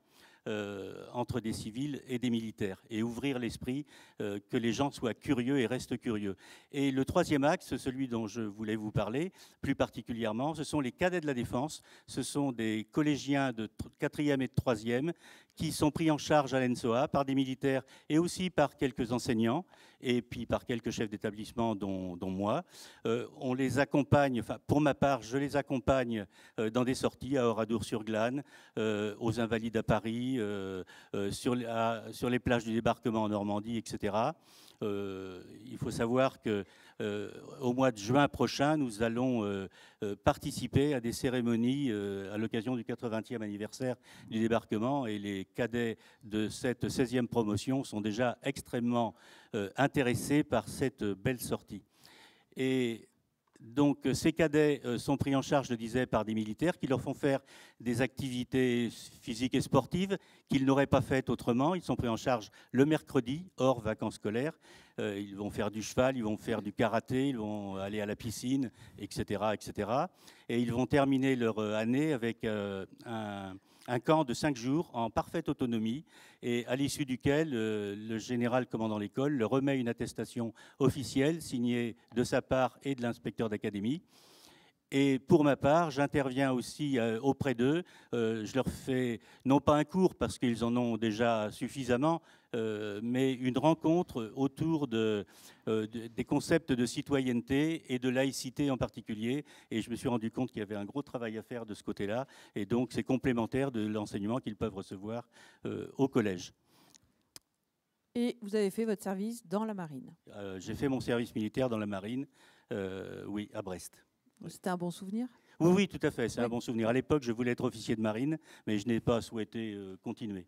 S12: entre des civils et des militaires et ouvrir l'esprit, que les gens soient curieux et restent curieux. Et le troisième axe, celui dont je voulais vous parler plus particulièrement, ce sont les cadets de la défense. Ce sont des collégiens de 4e et de 3e qui sont pris en charge à l'ENSOA par des militaires et aussi par quelques enseignants et puis par quelques chefs d'établissement dont moi. On les accompagne, enfin pour ma part, je les accompagne dans des sorties à Oradour-sur-Glane, aux Invalides à Paris, sur les plages du débarquement en Normandie, etc. Il faut savoir qu'au mois de juin prochain, nous allons participer à des cérémonies à l'occasion du 80e anniversaire du débarquement, et les cadets de cette 16e promotion sont déjà extrêmement intéressés par cette belle sortie. Et donc ces cadets sont pris en charge, je le disais, par des militaires qui leur font faire des activités physiques et sportives qu'ils n'auraient pas faites autrement. Ils sont pris en charge le mercredi, hors vacances scolaires. Ils vont faire du cheval, ils vont faire du karaté, ils vont aller à la piscine, etc., etc. Et ils vont terminer leur année avec un camp de 5 jours en parfaite autonomie, et à l'issue duquel le général commandant l'école leur remet une attestation officielle signée de sa part et de l'inspecteur d'académie. Et pour ma part, j'interviens aussi auprès d'eux. Je leur fais non pas un cours parce qu'ils en ont déjà suffisamment, mais une rencontre autour des concepts de citoyenneté et de laïcité en particulier. Et je me suis rendu compte qu'il y avait un gros travail à faire de ce côté-là. Et donc, c'est complémentaire de l'enseignement qu'ils peuvent recevoir au collège.
S9: Et vous avez fait votre service dans la marine?
S12: J'ai fait mon service militaire dans la marine, oui, à Brest.
S9: C'était un bon souvenir?
S12: Oui, oui, tout à fait, c'est un bon souvenir. À l'époque, je voulais être officier de marine, mais je n'ai pas souhaité continuer.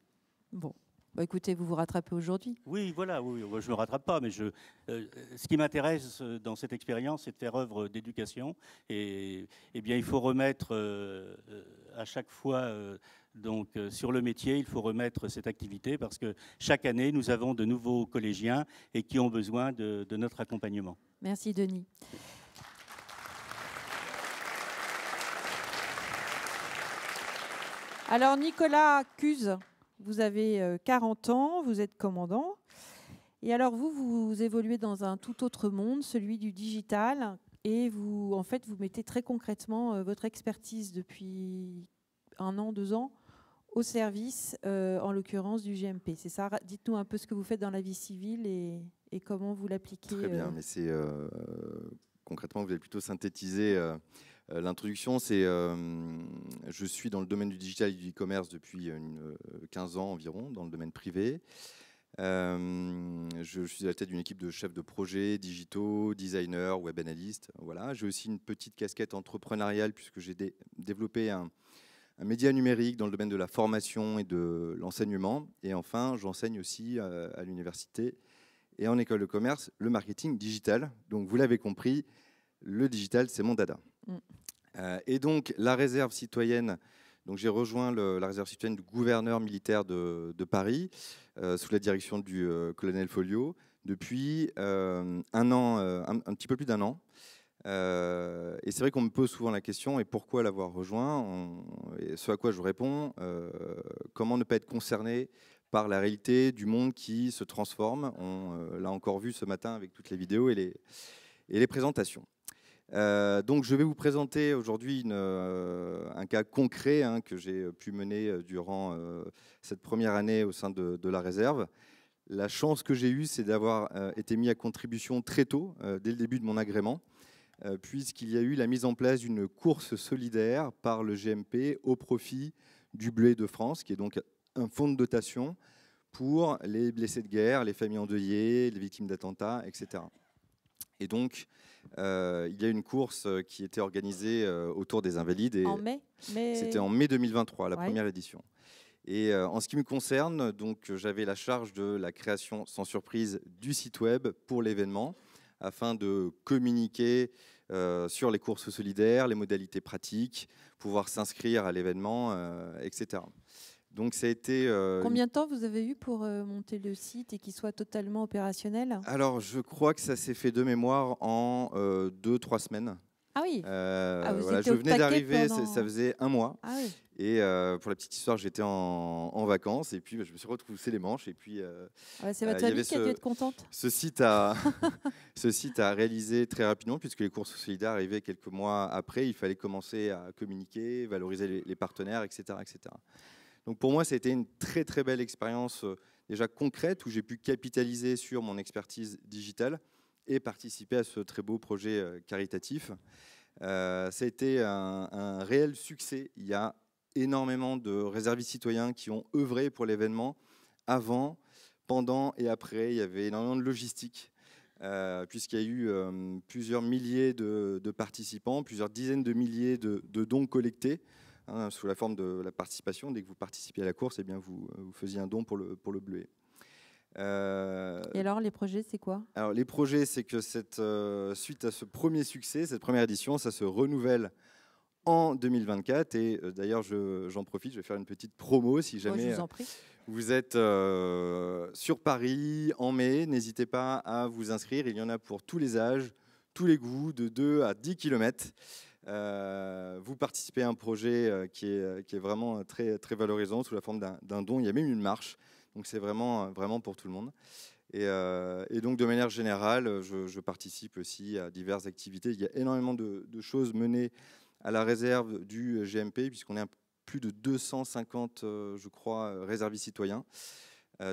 S9: Bon. Bah, écoutez, vous vous rattrapez aujourd'hui? Oui,
S12: voilà, oui, je ne me rattrape pas, mais ce qui m'intéresse dans cette expérience, c'est de faire œuvre d'éducation. Et bien, il faut remettre à chaque fois, sur le métier, il faut remettre cette activité parce que chaque année, nous avons de nouveaux collégiens et qui ont besoin de notre accompagnement.
S9: Merci, Denis. Alors, Nicolas Cuse, vous avez 40 ans, vous êtes commandant. Et alors, vous évoluez dans un tout autre monde, celui du digital. Et vous mettez très concrètement votre expertise depuis 1 an, 2 ans, au service, en l'occurrence, du GMP. C'est ça? Dites-nous un peu ce que vous faites dans la vie civile et comment vous l'appliquez.
S13: Très bien, mais c'est concrètement, vous avez plutôt synthétisé l'introduction. Je suis dans le domaine du digital et du e-commerce depuis 15 ans environ, dans le domaine privé. Je suis à la tête d'une équipe de chefs de projet, digitaux, designers, web analystes. Voilà. J'ai aussi une petite casquette entrepreneuriale puisque j'ai développé un média numérique dans le domaine de la formation et de l'enseignement. Et enfin, j'enseigne aussi à l'université et en école de commerce le marketing digital. Donc, vous l'avez compris, le digital, c'est mon dada. Et donc, la réserve citoyenne, donc j'ai rejoint la réserve citoyenne du gouverneur militaire de Paris, sous la direction du colonel Folliot, depuis un petit peu plus d'un an. Et c'est vrai qu'on me pose souvent la question, et pourquoi l'avoir rejoint? Et ce à quoi je réponds, comment ne pas être concerné par la réalité du monde qui se transforme. On l'a encore vu ce matin avec toutes les vidéos et les présentations. Donc je vais vous présenter aujourd'hui un cas concret que j'ai pu mener durant cette première année au sein de la réserve. La chance que j'ai eue, c'est d'avoir été mis à contribution très tôt, dès le début de mon agrément, puisqu'il y a eu la mise en place d'une course solidaire par le GMP au profit du Bleuet de France, qui est donc un fonds de dotation pour les blessés de guerre, les familles endeuillées, les victimes d'attentats, etc. Et donc, il y a une course qui était organisée autour des Invalides. Et
S9: en mai
S13: c'était en mai 2023, la première édition. Et en ce qui me concerne, donc, j'avais la charge de la création, sans surprise, du site web pour l'événement, afin de communiquer sur les courses solidaires, les modalités pratiques, pouvoir s'inscrire à l'événement, etc. Donc ça a été...
S9: Combien de temps vous avez eu pour monter le site et qu'il soit totalement opérationnel?
S13: Alors, je crois que ça s'est fait de mémoire en 2-3 semaines.
S9: Ah oui.
S13: Voilà, je venais d'arriver, ça faisait un mois.
S9: Ah oui.
S13: Et pour la petite histoire, j'étais en vacances et puis je me suis retroussé les manches. Et puis,
S9: c'est votre famille qui a dû être contente.
S13: Ce site a réalisé très rapidement, puisque les courses solidaires arrivaient quelques mois après. Il fallait commencer à communiquer, valoriser les partenaires, etc., etc. Donc pour moi, ça a été une très très belle expérience déjà concrète où j'ai pu capitaliser sur mon expertise digitale et participer à ce très beau projet caritatif. Ça a été un réel succès. Il y a énormément de réservistes citoyens qui ont œuvré pour l'événement avant, pendant et après. Il y avait énormément de logistique puisqu'il y a eu plusieurs milliers de participants, plusieurs dizaines de milliers de dons collectés. Sous la forme de la participation. Dès que vous participiez à la course, eh bien vous faisiez un don pour le Bleuet.
S9: Et alors, les projets, c'est quoi?
S13: Alors, les projets, c'est que suite à ce premier succès, cette première édition, ça se renouvelle en 2024. Et d'ailleurs, j'en profite, je vais faire une petite promo si jamais vous êtes sur Paris en mai. N'hésitez pas à vous inscrire. Il y en a pour tous les âges, tous les goûts, de 2 à 10 km. Vous participez à un projet qui est vraiment très, très valorisant sous la forme d'un don. Il y a même une marche, donc c'est vraiment pour tout le monde. Et donc de manière générale, je participe aussi à diverses activités. Il y a énormément de choses menées à la réserve du GMP, puisqu'on est à plus de 250, je crois, réservistes citoyens.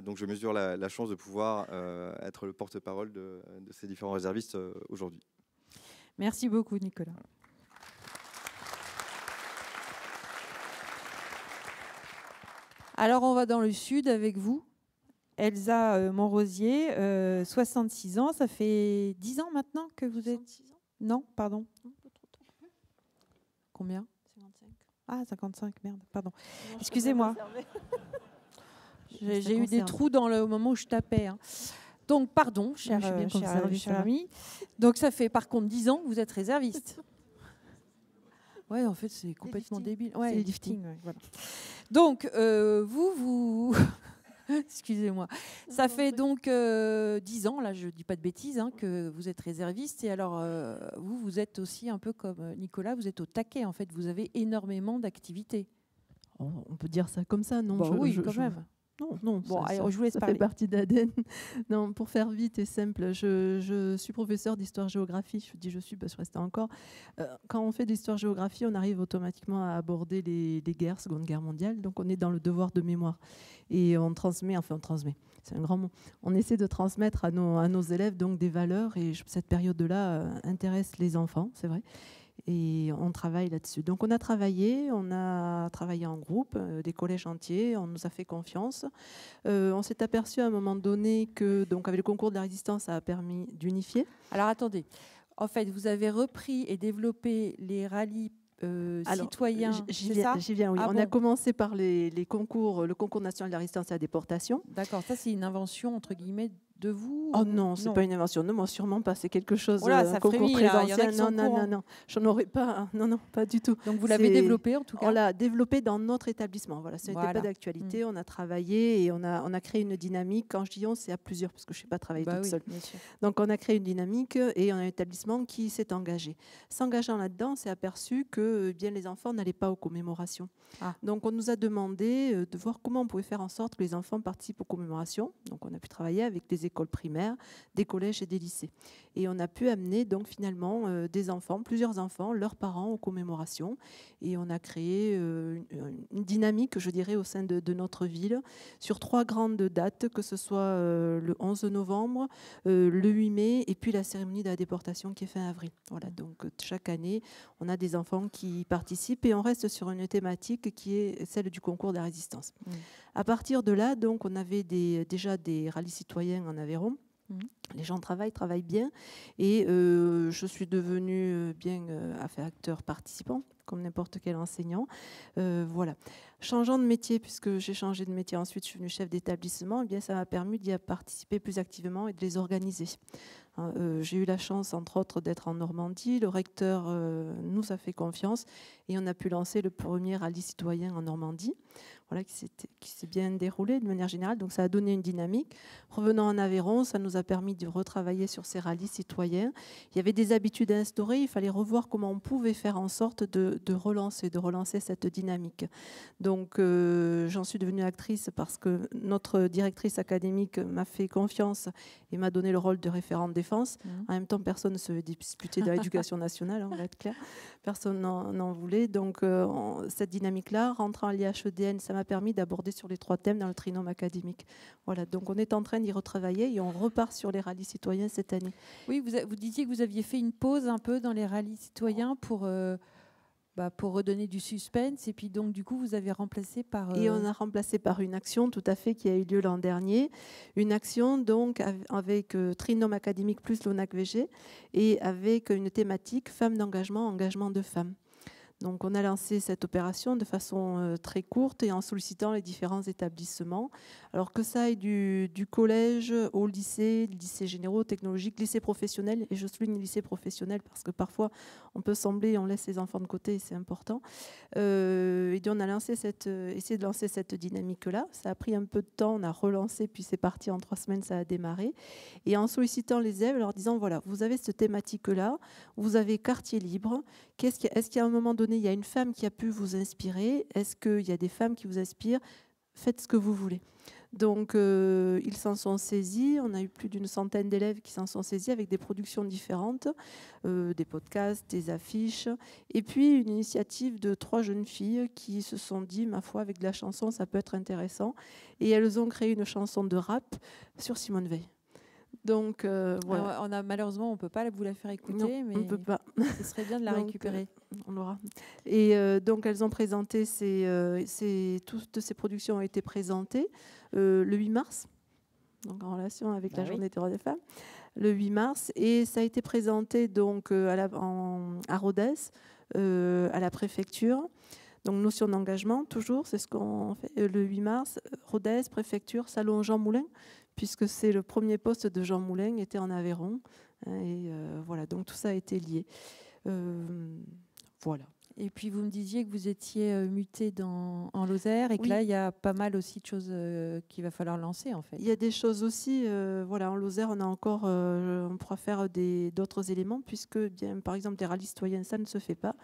S13: Donc je mesure la chance de pouvoir être le porte-parole de ces différents réservistes aujourd'hui.
S9: Merci beaucoup, Nicolas. Alors, on va dans le sud avec vous. Elsa Montrosier, 66 ans. Ça fait 10 ans maintenant que vous êtes... 66 ans. Non, pardon. Non, pas trop tôt. Combien? 55. Ah, 55, merde, pardon. Excusez-moi. J'ai eu des trous au moment où je tapais. Donc, pardon, cher ami. Donc, ça fait par contre 10 ans que vous êtes réserviste. Ouais, en fait, c'est complètement débile. Ouais, le lifting. Ouais, voilà. Donc, vous... Excusez-moi. Ça fait donc 10 ans, là, je ne dis pas de bêtises, que vous êtes réserviste. Et alors, vous êtes aussi un peu comme Nicolas, vous êtes au taquet, en fait. Vous avez énormément d'activités.
S14: Oh, on peut dire ça comme ça, non?
S9: Oui, quand même.
S14: Non,
S9: bon, allez, je vous laisse parler.
S14: Ça fait partie d'ADN. Non, pour faire vite et simple, je suis professeure d'histoire-géographie. Je dis je suis parce que je restais encore. Quand on fait de l'histoire-géographie, on arrive automatiquement à aborder les guerres, Seconde Guerre mondiale. Donc on est dans le devoir de mémoire. Et on transmet, c'est un grand mot. On essaie de transmettre à nos élèves donc des valeurs. Et cette période-là intéresse les enfants, c'est vrai. Et on travaille là-dessus. Donc on a travaillé en groupe, des collèges entiers, on nous a fait confiance. On s'est aperçu à un moment donné que, donc avec le concours de la résistance, ça a permis d'unifier.
S9: Alors attendez, en fait, vous avez repris et développé les rallyes citoyens,
S14: j'y viens, oui. On a commencé par les concours, le concours national de la résistance à la déportation.
S9: D'accord, ça c'est une invention entre guillemets de vous?
S14: Oh non, c'est pas une invention. Non, moi sûrement pas. C'est quelque chose.
S9: Ça
S14: concours très ancien. Non. J'en aurais pas. Non, pas du tout.
S9: Donc vous l'avez développé en tout cas.
S14: On l'a développé dans notre établissement. Voilà, ça n'était pas d'actualité. On a travaillé et on a créé une dynamique. Quand je dis on, c'est à plusieurs parce que je ne sais pas travailler toute seule. Donc on a créé une dynamique et on a un établissement qui s'est engagé. S'engageant là-dedans, on s'est aperçu que bien les enfants n'allaient pas aux commémorations. Donc on nous a demandé de voir comment on pouvait faire en sorte que les enfants participent aux commémorations. Donc on a pu travailler avec des écoles primaires, des collèges et des lycées. Et on a pu amener donc finalement plusieurs enfants, leurs parents aux commémorations. Et on a créé une dynamique, je dirais, au sein de notre ville sur 3 grandes dates, que ce soit le 11 novembre, le 8 mai et puis la cérémonie de la déportation qui est fin avril. Voilà, donc chaque année, on a des enfants qui participent et on reste sur une thématique qui est celle du concours de la résistance. À partir de là, donc, on avait déjà des rallyes citoyens en Aveyron. Les gens travaillent bien. Et je suis devenue acteur participant, comme n'importe quel enseignant. Voilà. Changeant de métier, puisque j'ai changé de métier ensuite, je suis devenue chef d'établissement, ça m'a permis d'y participer plus activement et de les organiser. J'ai eu la chance, entre autres, d'être en Normandie. Le recteur nous a fait confiance et on a pu lancer le premier rallye citoyen en Normandie, voilà, qui s'est bien déroulé de manière générale. Donc ça a donné une dynamique. Revenant en Aveyron, ça nous a permis de retravailler sur ces rallyes citoyens. Il y avait des habitudes instaurées, il fallait revoir comment on pouvait faire en sorte de relancer cette dynamique. Donc j'en suis devenue actrice parce que notre directrice académique m'a fait confiance et m'a donné le rôle de référente défense. En même temps, personne ne se disputait de l'éducation nationale, on va être clair. Personne n'en voulait. Donc cette dynamique-là, rentrant à l'IHEDN, ça m'a permis d'aborder sur les 3 thèmes dans le trinôme académique. Voilà, donc on est en train d'y retravailler et on repart sur les rallyes citoyens cette année.
S9: Oui, vous disiez que vous aviez fait une pause un peu dans les rallyes citoyens pour redonner du suspense, et puis donc du coup vous avez remplacé par...
S14: Et on a remplacé par une action tout à fait qui a eu lieu l'an dernier, une action donc avec Trinôme académique plus l'ONAC-VG et avec une thématique femmes d'engagement, engagement de femmes. Donc on a lancé cette opération de façon très courte et en sollicitant les différents établissements. Alors que ça aille du collège au lycée, lycée généraux, technologiques, lycée professionnel, et je souligne lycée professionnel parce que parfois on peut sembler, on laisse les enfants de côté et c'est important. Et donc on a essayé de lancer cette dynamique-là. Ça a pris un peu de temps, on a relancé, puis c'est parti en 3 semaines, ça a démarré. Et en sollicitant les élèves, leur disant, voilà, vous avez cette thématique-là, vous avez quartier libre, est-ce qu'à un moment donné, il y a une femme qui a pu vous inspirer? Est-ce qu'il y a des femmes qui vous inspirent? Faites ce que vous voulez. Donc, ils s'en sont saisis. On a eu plus d'une centaine d'élèves qui s'en sont saisis avec des productions différentes, des podcasts, des affiches. Et puis, une initiative de 3 jeunes filles qui se sont dit, ma foi, avec de la chanson, ça peut être intéressant. Et elles ont créé une chanson de rap sur Simone Veil. Donc, voilà.
S9: Alors, malheureusement, on ne peut pas vous la faire écouter,
S14: non,
S9: mais
S14: on ne peut pas.
S9: Ce serait bien de la récupérer.
S14: On l'aura. Et donc, elles ont présenté toutes ces productions ont été présentées le 8 mars, donc en relation avec la Journée des droits des femmes, le 8 mars. Et ça a été présenté donc, à Rodez, à la préfecture. Donc, notion d'engagement, toujours, c'est ce qu'on fait. Le 8 mars, Rodez, préfecture, salon Jean Moulin, puisque c'est le premier poste de Jean Moulin, était en Aveyron. Et voilà, donc tout ça a été lié. Voilà.
S9: Et puis vous me disiez que vous étiez muté en Lozère et que là, il y a pas mal aussi de choses qu'il va falloir lancer, en fait.
S14: Il y a des choses aussi. Voilà, en Lozère, on a encore, on pourra faire d'autres éléments, puisque, bien, par exemple, des rallyes citoyens, ça ne se fait pas.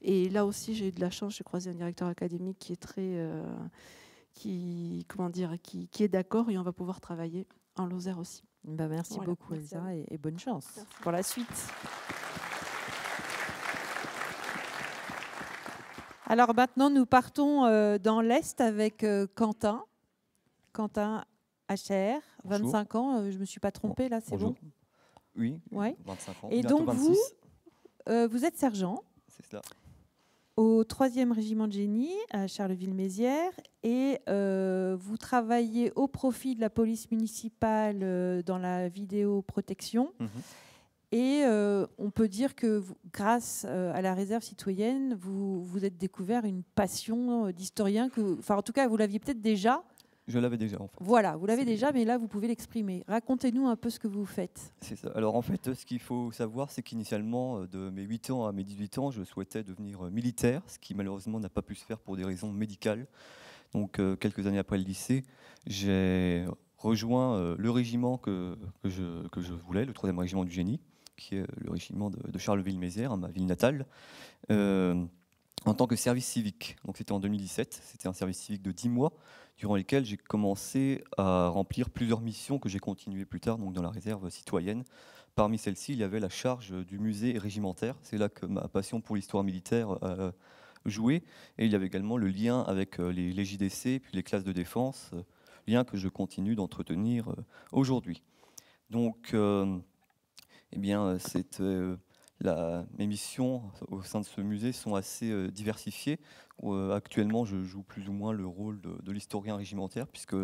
S14: Et là aussi, j'ai eu de la chance, j'ai croisé un directeur académique qui est très... qui est d'accord, et on va pouvoir travailler en Lozère aussi.
S9: Merci beaucoup, Elsa, et bonne chance pour la suite. Alors maintenant, nous partons dans l'Est avec Quentin HR, 25 ans. Je ne me suis pas trompée, là, c'est bon?
S15: Oui,
S9: ouais.
S15: 25 ans.
S9: Et donc, vous êtes sergent.
S15: c'est cela.
S9: Au 3e régiment de génie à Charleville-Mézières, et vous travaillez au profit de la police municipale dans la vidéoprotection. Et on peut dire que grâce à la réserve citoyenne, vous êtes découvert une passion d'historien, en tout cas vous l'aviez peut-être déjà.
S15: Je l'avais déjà en fait.
S9: Voilà, vous l'avez déjà, mais là vous pouvez l'exprimer. Racontez-nous un peu ce que vous faites.
S15: C'est ça. Alors en fait, ce qu'il faut savoir, c'est qu'initialement, de mes 8 ans à mes 18 ans, je souhaitais devenir militaire, ce qui malheureusement n'a pas pu se faire pour des raisons médicales. Donc quelques années après le lycée, j'ai rejoint le régiment que je voulais, le 3e régiment du génie, qui est le régiment de Charleville-Mézières, ma ville natale, en tant que service civique. Donc c'était en 2017, c'était un service civique de 10 mois, durant lesquels j'ai commencé à remplir plusieurs missions que j'ai continuées plus tard, donc dans la réserve citoyenne. Parmi celles-ci, il y avait la charge du musée régimentaire. C'est là que ma passion pour l'histoire militaire a joué. Et il y avait également le lien avec les JDC, puis les classes de défense, lien que je continue d'entretenir aujourd'hui. Donc, eh bien, mes missions au sein de ce musée sont assez diversifiées. Actuellement, je joue plus ou moins le rôle de l'historien régimentaire, puisque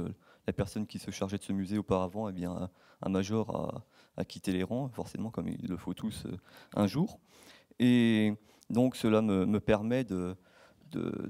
S15: la personne qui se chargeait de ce musée auparavant, eh bien, un major a quitté les rangs, forcément, comme il le faut tous un jour. Et donc, cela me permet de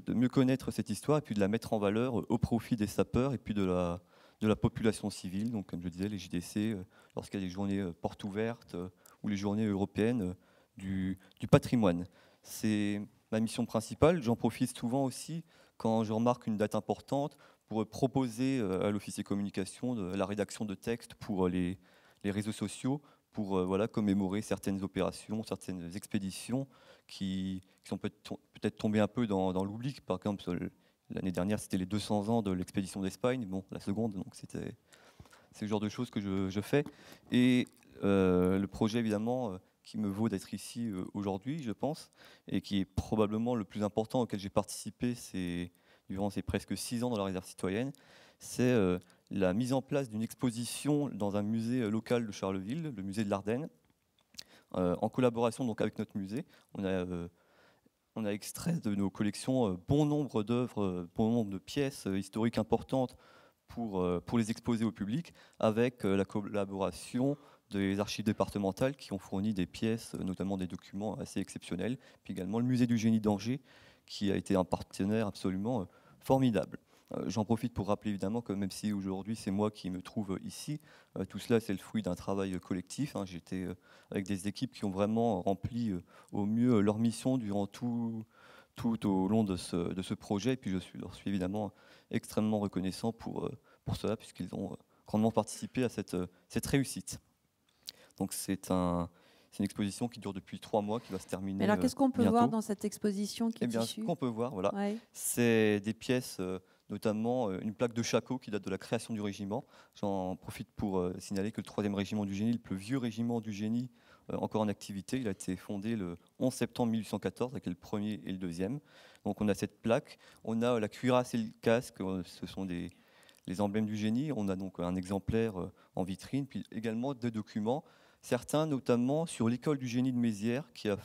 S15: mieux connaître cette histoire et puis de la mettre en valeur au profit des sapeurs et puis de la population civile. Donc, comme je disais, les JDC, lorsqu'il y a des journées portes ouvertes ou les journées européennes du patrimoine. C'est ma mission principale. J'en profite souvent aussi quand je remarque une date importante pour proposer à l'officier communication la rédaction de textes pour les réseaux sociaux, pour commémorer certaines opérations, certaines expéditions qui sont peut-être tombées un peu dans l'oubli. Par exemple, l'année dernière, c'était les 200 ans de l'expédition d'Espagne, la seconde, donc c'est le genre de choses que je fais. Et le projet, évidemment, qui me vaut d'être ici aujourd'hui, je pense, et qui est probablement le plus important auquel j'ai participé durant ces presque 6 ans dans la réserve citoyenne, c'est la mise en place d'une exposition dans un musée local de Charleville, le musée de l'Ardenne, en collaboration donc avec notre musée. On a extrait de nos collections bon nombre d'œuvres, bon nombre de pièces historiques importantes pour les exposer au public, avec la collaboration des archives départementales qui ont fourni des pièces, notamment des documents assez exceptionnels, puis également le musée du génie d'Angers, qui a été un partenaire absolument formidable. J'en profite pour rappeler évidemment que même si aujourd'hui c'est moi qui me trouve ici, tout cela c'est le fruit d'un travail collectif. J'étais avec des équipes qui ont vraiment rempli au mieux leur mission durant tout au long de ce projet, et puis leur suis évidemment extrêmement reconnaissant pour cela, puisqu'ils ont grandement participé à cette réussite. Donc c'est une exposition qui dure depuis 3 mois, qui va se terminer.
S9: Mais alors qu'est-ce qu'on peut
S15: bientôt.
S9: voir dans cette exposition qui est issue ?
S15: Ce qu'on peut voir, voilà,
S9: ouais.
S15: C'est des pièces, notamment une plaque de Chacot qui date de la création du régiment. J'en profite pour signaler que le 3e régiment du génie, le plus vieux régiment du génie encore en activité, il a été fondé le 11 septembre 1814, avec le premier et le 2e. Donc on a cette plaque, on a la cuirasse et le casque, ce sont les emblèmes du génie. On a donc un exemplaire en vitrine, puis également des documents, certains notamment sur l'école du génie de Mézières, qui a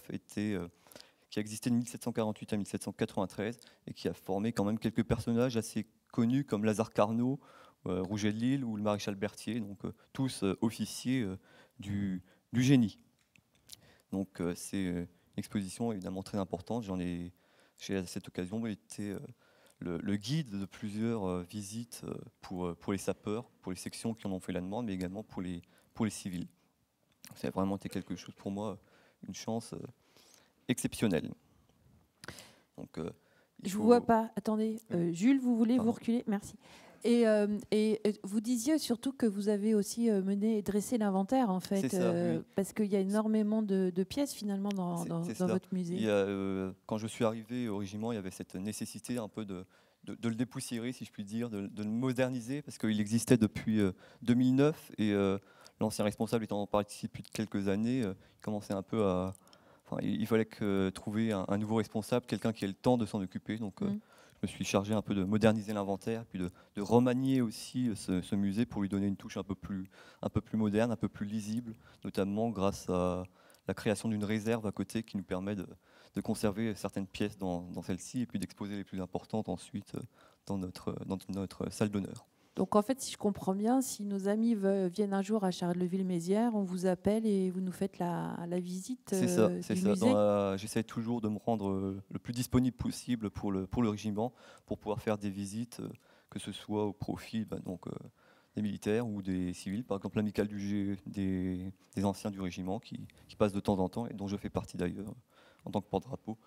S15: existé de 1748 à 1793 et qui a formé quand même quelques personnages assez connus comme Lazare Carnot, Rouget de Lille ou le maréchal Berthier, donc tous officiers du génie. Donc c'est une exposition évidemment très importante. J'ai à cette occasion été le guide de plusieurs visites pour les sapeurs, pour les sections qui en ont fait la demande, mais également pour les civils. Ça a vraiment été quelque chose pour moi, une chance exceptionnelle. Donc,
S9: je ne vous vois pas. Attendez, Jules, vous voulez vous reculer ? Merci. Et vous disiez surtout que vous avez aussi mené et dressé l'inventaire, en fait,
S15: ça, oui.
S9: parce qu'il y a énormément de pièces finalement dans votre musée.
S15: Quand je suis arrivé au régiment, il y avait cette nécessité un peu de le dépoussiérer, si je puis dire, de le moderniser, parce qu'il existait depuis 2009 et l'ancien responsable étant parti depuis quelques années, il commençait un peu à... il fallait trouver un nouveau responsable, quelqu'un qui ait le temps de s'en occuper. Donc, je me suis chargé un peu de moderniser l'inventaire, puis de remanier aussi ce musée pour lui donner une touche un peu plus moderne, un peu plus lisible, notamment grâce à la création d'une réserve à côté qui nous permet de conserver certaines pièces dans celle-ci et puis d'exposer les plus importantes ensuite dans notre salle d'honneur.
S9: Donc en fait, si je comprends bien, si nos amis viennent un jour à Charleville-Mézières, on vous appelle et vous nous faites la visite
S15: C'est ça,
S9: du
S15: c'est ça.
S9: musée.
S15: J'essaie toujours de me rendre le plus disponible possible pour le régiment, pour pouvoir faire des visites, que ce soit au profit des militaires ou des civils. Par exemple, l'amicale des anciens du régiment qui passent de temps en temps et dont je fais partie d'ailleurs en tant que porte-drapeau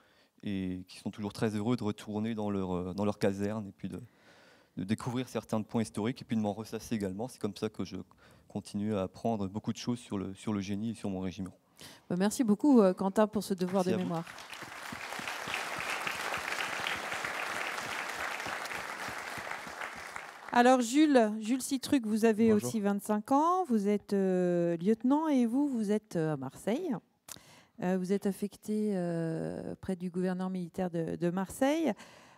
S15: et qui sont toujours très heureux de retourner dans leur caserne et puis de découvrir certains points historiques et puis de m'en ressasser également. C'est comme ça que je continue à apprendre beaucoup de choses sur le génie et sur mon régiment.
S9: Merci beaucoup, Quentin, pour ce devoir
S15: Merci
S9: de mémoire. Alors, Jules Citruc, vous avez
S16: Bonjour.
S9: aussi 25 ans, vous êtes lieutenant et vous êtes à Marseille. Vous êtes affecté près du gouverneur militaire de Marseille.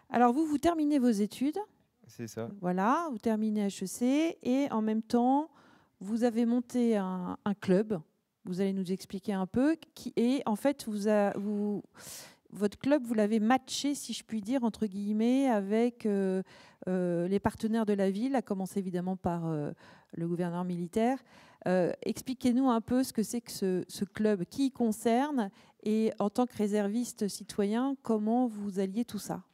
S9: Alors, vous terminez vos études.
S16: C'est ça.
S9: Voilà, vous terminez HEC et en même temps, vous avez monté un club. Vous allez nous expliquer un peu. Et en fait, votre club, vous l'avez matché, si je puis dire, entre guillemets, avec les partenaires de la ville, à commencer évidemment par le gouverneur militaire. Expliquez-nous un peu ce que c'est que ce club qui concerne et en tant que réserviste citoyen, comment vous alliez tout ça.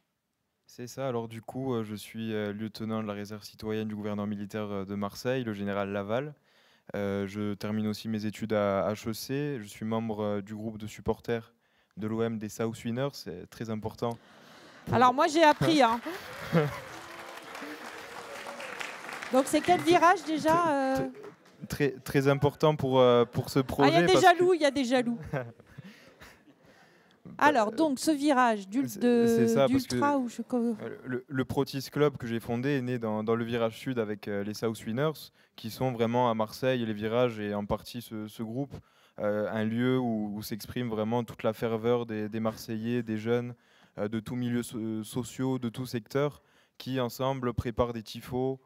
S16: C'est ça. Alors du coup, je suis lieutenant de la réserve citoyenne du gouverneur militaire de Marseille, le général Laval. Je termine aussi mes études à HEC. Je suis membre du groupe de supporters de l'OM des South Winners. C'est très important.
S9: Alors moi, j'ai appris. Hein. Donc c'est quel virage déjà
S16: Très important pour ce projet.
S9: Il y a des jaloux. Alors, donc, ce virage d'ultra ou
S16: le Protis Club que j'ai fondé est né dans le virage sud avec les South Winners, qui sont vraiment à Marseille, les virages et en partie ce groupe, un lieu où s'exprime vraiment toute la ferveur des Marseillais, des jeunes, de tous milieux sociaux, de tous secteurs, qui ensemble préparent des tifos,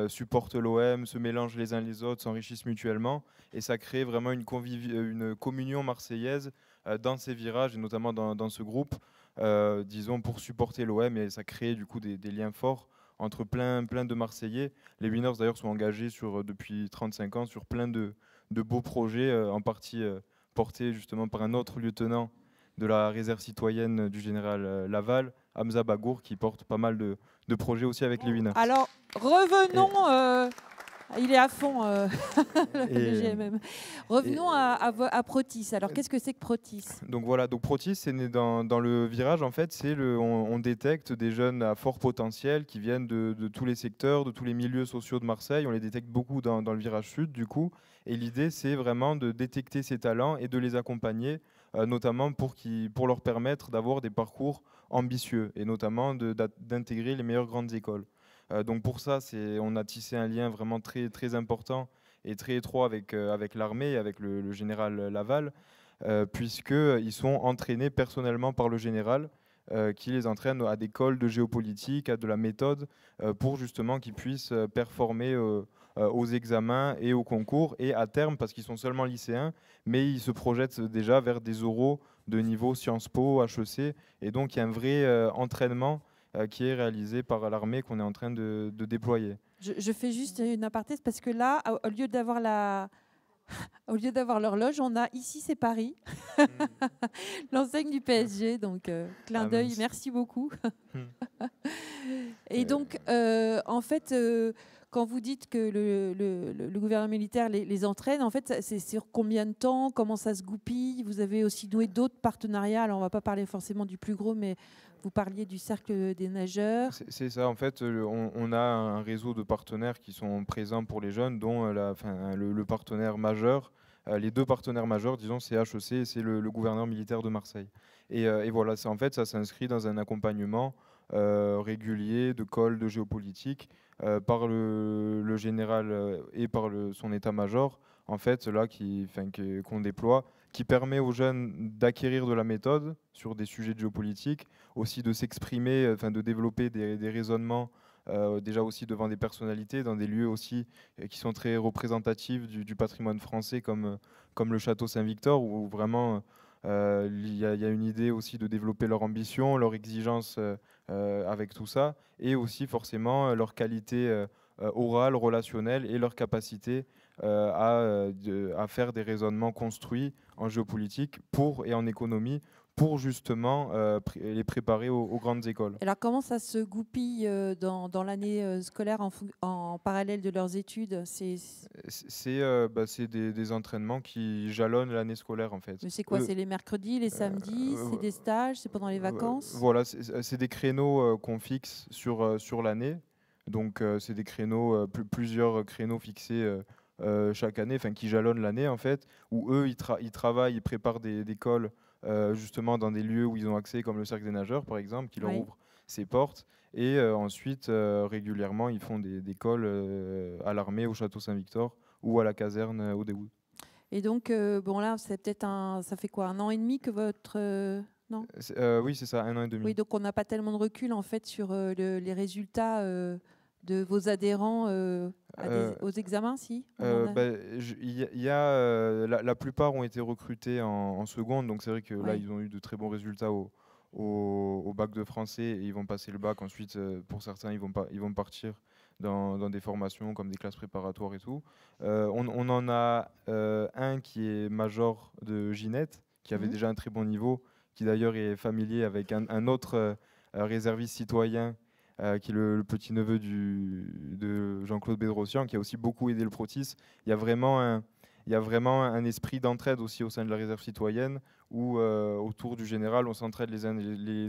S16: supportent l'OM, se mélangent les uns les autres, s'enrichissent mutuellement, et ça crée vraiment une communion marseillaise dans ces virages et notamment dans ce groupe, disons pour supporter l'OM, et ça crée du coup des liens forts entre plein de Marseillais. Les Winners d'ailleurs sont engagés depuis 35 ans sur plein de beaux projets, en partie portés justement par un autre lieutenant de la réserve citoyenne du général Laval, Hamza Bagour, qui porte pas mal de projets aussi avec les Winners.
S9: Alors, revenons... il est à fond, le GMM. Revenons à Protis. Alors, qu'est-ce que c'est que Protis ?
S16: Donc voilà, Protis, c'est né dans le virage. En fait, on détecte des jeunes à fort potentiel qui viennent de tous les secteurs, de tous les milieux sociaux de Marseille. On les détecte beaucoup dans le virage sud, du coup. Et l'idée, c'est vraiment de détecter ces talents et de les accompagner, notamment pour leur permettre d'avoir des parcours ambitieux et notamment d'intégrer les meilleures grandes écoles. Donc pour ça, on a tissé un lien vraiment très, très important et très étroit avec l'armée et avec le général Laval, puisqu'ils sont entraînés personnellement par le général, qui les entraîne à des cols de géopolitique, à de la méthode, pour justement qu'ils puissent performer aux examens et aux concours, et à terme, parce qu'ils sont seulement lycéens, mais ils se projettent déjà vers des oraux de niveau Sciences Po, HEC, et donc il y a un vrai entraînement qui est réalisé par l'armée qu'on est en train de déployer.
S9: Je fais juste une aparté, parce que là, au lieu d'avoir l'horloge, on a ici, c'est Paris, l'enseigne du PSG, donc clin d'œil, merci beaucoup. Et donc, en fait, quand vous dites que le gouvernement militaire les entraîne, en fait, c'est sur combien de temps? Comment ça se goupille? Vous avez aussi noué d'autres partenariats. Alors, on ne va pas parler forcément du plus gros, mais vous parliez du cercle des nageurs.
S16: C'est ça, en fait, on a un réseau de partenaires qui sont présents pour les jeunes, dont le partenaire majeur, les deux partenaires majeurs, disons, c'est HEC et c'est le gouverneur militaire de Marseille. Et voilà, en fait, ça s'inscrit dans un accompagnement régulier de cols de géopolitique par le général et par son état-major, en fait, là, qu'on déploie, qui permet aux jeunes d'acquérir de la méthode sur des sujets de géopolitique, aussi de s'exprimer, de développer des raisonnements, déjà aussi devant des personnalités, dans des lieux aussi qui sont très représentatifs du patrimoine français, comme le château Saint-Victor, où vraiment Il y a une idée aussi de développer leur ambition, leur exigence avec tout ça, et aussi forcément leur qualité orale, relationnelle et leur capacité à faire des raisonnements construits en géopolitique et en économie pour justement les préparer aux grandes écoles.
S9: Alors comment ça se goupille dans l'année scolaire en parallèle de leurs études?
S16: C'est des entraînements qui jalonnent l'année scolaire en fait.
S9: Mais c'est quoi? C'est les mercredis, les samedis, c'est des stages, c'est pendant les vacances?
S16: Voilà, c'est des créneaux qu'on fixe sur l'année. Donc c'est des créneaux, plusieurs créneaux fixés chaque année, qui jalonnent l'année en fait, où eux ils travaillent, ils préparent des cols justement dans des lieux où ils ont accès, comme le Cercle des Nageurs par exemple, qui leur ouvre ses portes. Et ensuite, régulièrement, ils font des cols à l'armée, au Château Saint-Victor ou à la caserne au Déwood.
S9: Et donc, bon là, c'est peut-être ça fait quoi, 1 an et demi que votre... non
S16: oui, c'est ça, 1 an et demi.
S9: Oui, donc on n'a pas tellement de recul en fait sur les résultats de vos adhérents aux examens, si
S16: la plupart ont été recrutés en seconde, donc c'est vrai que là, ils ont eu de très bons résultats au bac de français et ils vont passer le bac. Ensuite, pour certains, ils vont partir dans des formations comme des classes préparatoires et tout. On en a un qui est major de Ginette, qui avait déjà un très bon niveau, qui d'ailleurs est familier avec un autre réserviste citoyen, qui est le petit-neveu de Jean-Claude Bédrossian, qui a aussi beaucoup aidé le Protis. Il y a vraiment un esprit d'entraide aussi au sein de la réserve citoyenne, où autour du général, on s'entraide les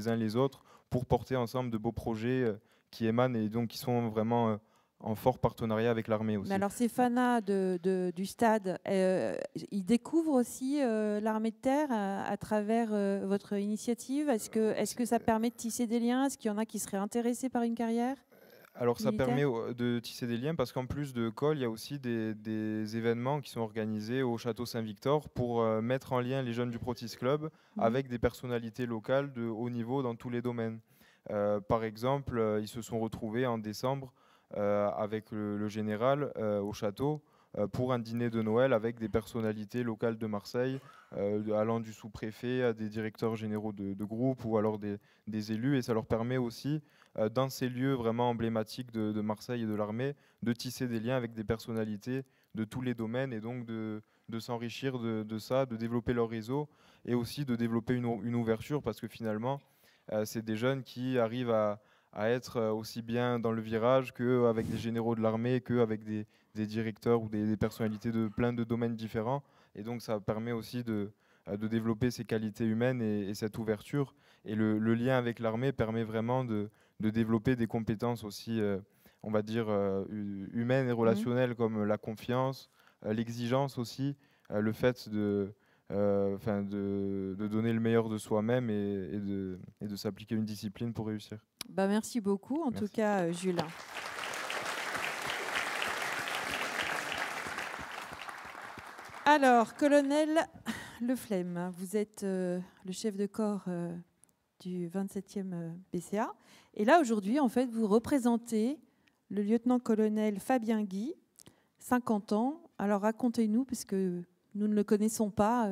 S16: uns les autres pour porter ensemble de beaux projets qui émanent et donc qui sont vraiment en fort partenariat avec l'armée aussi.
S9: Mais alors ces fanats du stade, ils découvrent aussi l'armée de terre à travers votre initiative. Est-ce que ça permet de tisser des liens? Est-ce qu'il y en a qui seraient intéressés par une carrière?
S16: Alors ça permet de tisser des liens parce qu'en plus de Col, il y a aussi des événements qui sont organisés au Château Saint-Victor pour mettre en lien les jeunes du Protis Club avec des personnalités locales de haut niveau dans tous les domaines. Par exemple, ils se sont retrouvés en décembre avec le général au château pour un dîner de Noël avec des personnalités locales de Marseille, allant du sous-préfet à des directeurs généraux de groupe ou alors des élus. Et ça leur permet aussi, dans ces lieux vraiment emblématiques de Marseille et de l'armée, de tisser des liens avec des personnalités de tous les domaines et donc de s'enrichir de ça, de développer leur réseau et aussi de développer une ouverture parce que finalement, c'est des jeunes qui arrivent à être aussi bien dans le virage qu'avec des généraux de l'armée, qu'avec des directeurs ou des personnalités de plein de domaines différents. Et donc ça permet aussi de développer ces qualités humaines et cette ouverture. Et le lien avec l'armée permet vraiment de développer des compétences aussi, on va dire, humaines et relationnelles comme la confiance, l'exigence aussi, le fait de donner le meilleur de soi-même et de s'appliquer une discipline pour réussir.
S9: Merci beaucoup, en tout cas, Jules. Alors, colonel Leflemme, vous êtes le chef de corps du 27e BCA. Et là, aujourd'hui, en fait, vous représentez le lieutenant-colonel Fabien Guy, 50 ans. Alors, racontez-nous, puisque nous ne le connaissons pas.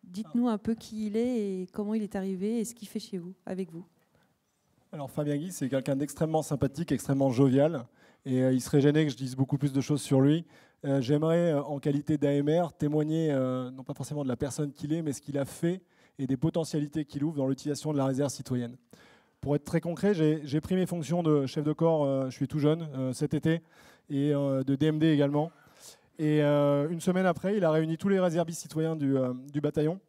S9: Dites-nous un peu qui il est et comment il est arrivé et ce qu'il fait chez vous, avec vous.
S17: Alors Fabien Guy, c'est quelqu'un d'extrêmement sympathique, extrêmement jovial. Et il serait gêné que je dise beaucoup plus de choses sur lui. J'aimerais, en qualité d'AMR, témoigner, non pas forcément de la personne qu'il est, mais ce qu'il a fait et des potentialités qu'il ouvre dans l'utilisation de la réserve citoyenne. Pour être très concret, j'ai pris mes fonctions de chef de corps, je suis tout jeune, cet été, et de DMD également. Et une semaine après, il a réuni tous les réservistes citoyens du bataillon.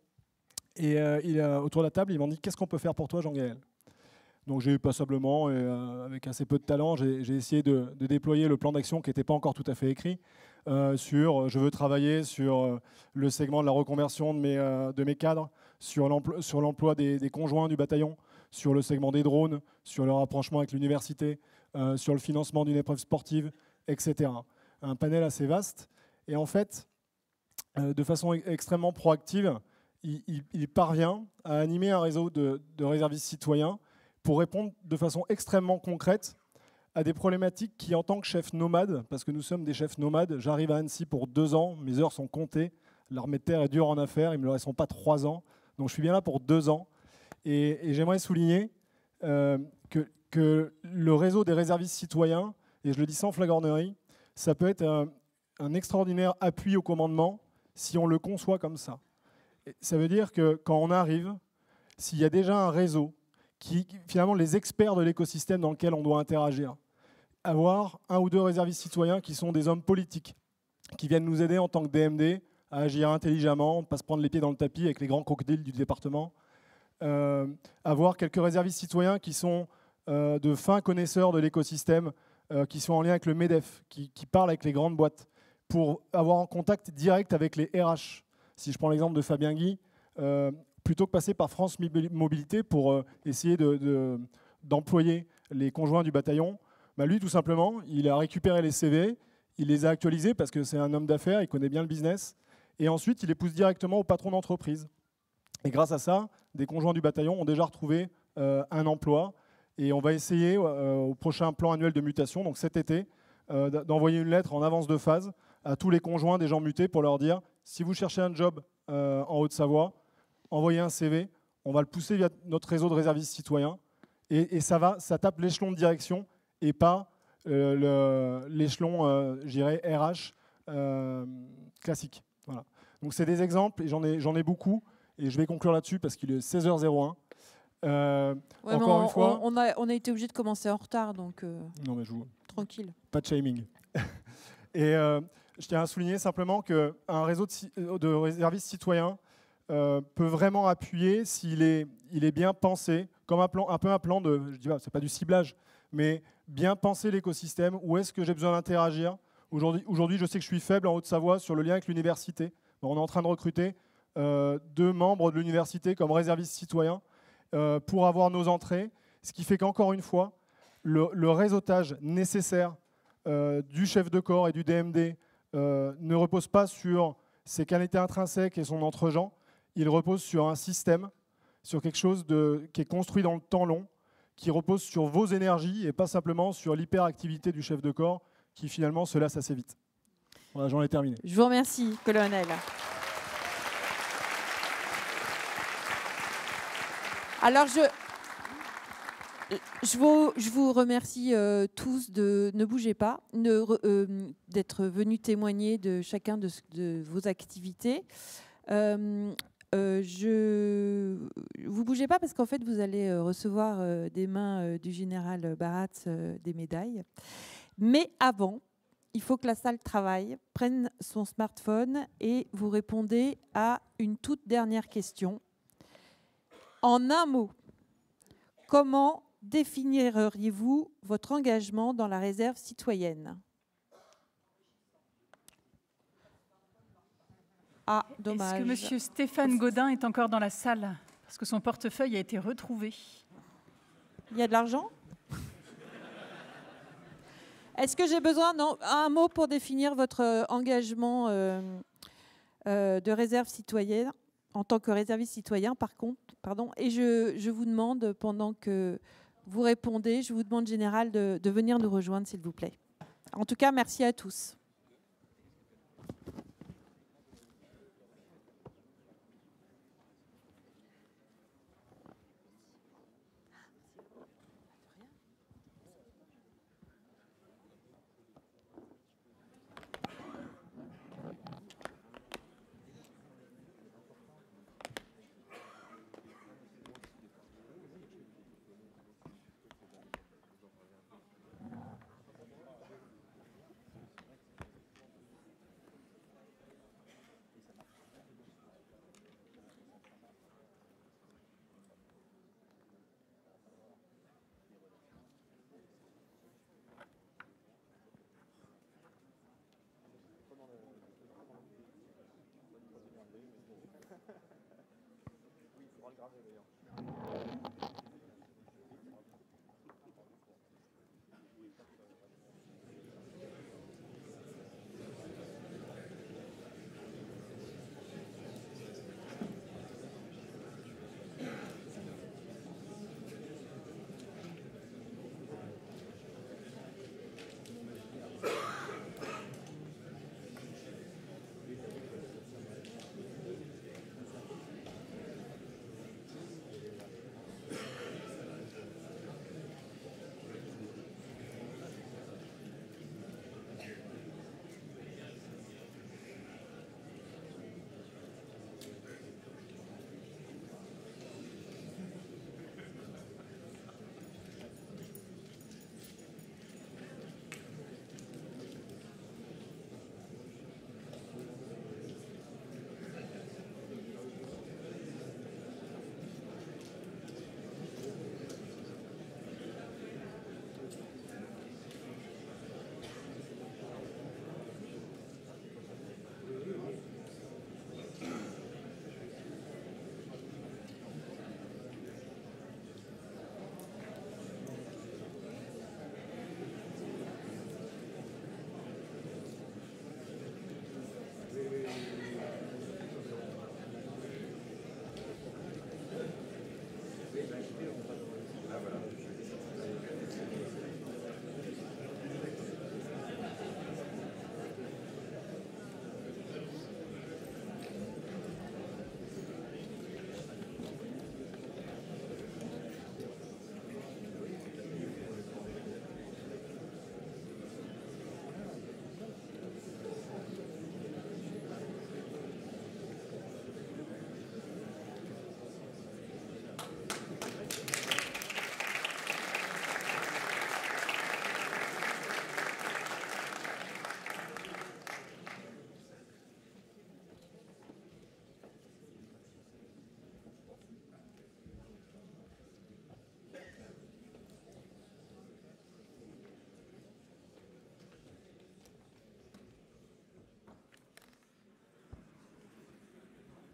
S17: Et autour de la table, ils m'ont dit « Qu'est-ce qu'on peut faire pour toi, Jean-Gaël ?» Donc j'ai eu passablement, et avec assez peu de talent, j'ai essayé de déployer le plan d'action qui n'était pas encore tout à fait écrit. Je veux travailler sur le segment de la reconversion de mes cadres, sur l'emploi des conjoints du bataillon, sur le segment des drones, sur le rapprochement avec l'université, sur le financement d'une épreuve sportive, etc. Un panel assez vaste. Et en fait, de façon extrêmement proactive, il parvient à animer un réseau de réservistes citoyens pour répondre de façon extrêmement concrète à des problématiques qui, en tant que chef nomade, parce que nous sommes des chefs nomades, j'arrive à Annecy pour 2 ans, mes heures sont comptées, l'armée de terre est dure en affaires, ils ne me le resteront pas 3 ans, Donc je suis bien là pour 2 ans. Et j'aimerais souligner que le réseau des réservistes citoyens, et je le dis sans flagornerie, ça peut être un extraordinaire appui au commandement si on le conçoit comme ça. Ça veut dire que quand on arrive, s'il y a déjà un réseau, finalement les experts de l'écosystème dans lequel on doit interagir, avoir 1 ou 2 réservistes citoyens qui sont des hommes politiques, qui viennent nous aider en tant que DMD à agir intelligemment, pas se prendre les pieds dans le tapis avec les grands crocodiles du département, avoir quelques réservistes citoyens qui sont de fins connaisseurs de l'écosystème, qui sont en lien avec le MEDEF, qui parlent avec les grandes boîtes, pour avoir en contact direct avec les RH. Si je prends l'exemple de Fabien Guy, plutôt que passer par France Mobilité pour essayer d'employer les conjoints du bataillon, bah lui, tout simplement, il a récupéré les CV, il les a actualisés parce que c'est un homme d'affaires, il connaît bien le business, et ensuite, il les pousse directement au patron d'entreprise. Et grâce à ça, des conjoints du bataillon ont déjà retrouvé un emploi, et on va essayer au prochain plan annuel de mutation, donc cet été, d'envoyer une lettre en avance de phase à tous les conjoints des gens mutés pour leur dire, si vous cherchez un job en Haute-Savoie, envoyez un CV, on va le pousser via notre réseau de réservistes citoyens, et ça tape l'échelon de direction et pas l'échelon, je dirais, RH classique. Voilà. Donc c'est des exemples, et j'en ai beaucoup, et je vais conclure là-dessus parce qu'il est 16h01.
S9: Encore une fois, on a été obligé de commencer en retard, donc
S17: non, mais
S9: tranquille.
S17: Pas de shaming. Et je tiens à souligner simplement qu'un réseau de réservistes citoyens peut vraiment appuyer s'il est bien pensé, comme un peu un plan de, je dis pas, c'est pas du ciblage, mais bien penser l'écosystème. Où est-ce que j'ai besoin d'interagir? Aujourd'hui, je sais que je suis faible en Haute-Savoie sur le lien avec l'université. On est en train de recruter 2 membres de l'université comme réservistes citoyens pour avoir nos entrées, ce qui fait qu'encore une fois, le réseautage nécessaire du chef de corps et du DMD ne repose pas sur ses qualités intrinsèques et son entre-gens, il repose sur un système, sur quelque chose qui est construit dans le temps long, qui repose sur vos énergies et pas simplement sur l'hyperactivité du chef de corps qui finalement se lasse assez vite. Voilà, j'en ai terminé.
S9: Je vous remercie, colonel. Alors, je vous remercie tous de ne bougez pas, d'être venus témoigner de chacun de vos activités. Vous bougez pas parce qu'en fait, vous allez recevoir des mains du général Barat des médailles. Mais avant, il faut que la salle travaille, prenne son smartphone et vous répondez à une toute dernière question. En un mot, comment définiriez-vous votre engagement dans la réserve citoyenne? Ah, dommage.
S6: Est-ce que Monsieur Stéphane Gaudin est encore dans la salle? Parce que son portefeuille a été retrouvé.
S9: Il y a de l'argent? Est-ce que j'ai besoin d'un mot pour définir votre engagement de réserve citoyenne, en tant que réserviste citoyen, pardon. Et je vous demande, pendant que vous répondez, je vous demande, général, de venir nous rejoindre, s'il vous plaît. En tout cas, merci à tous.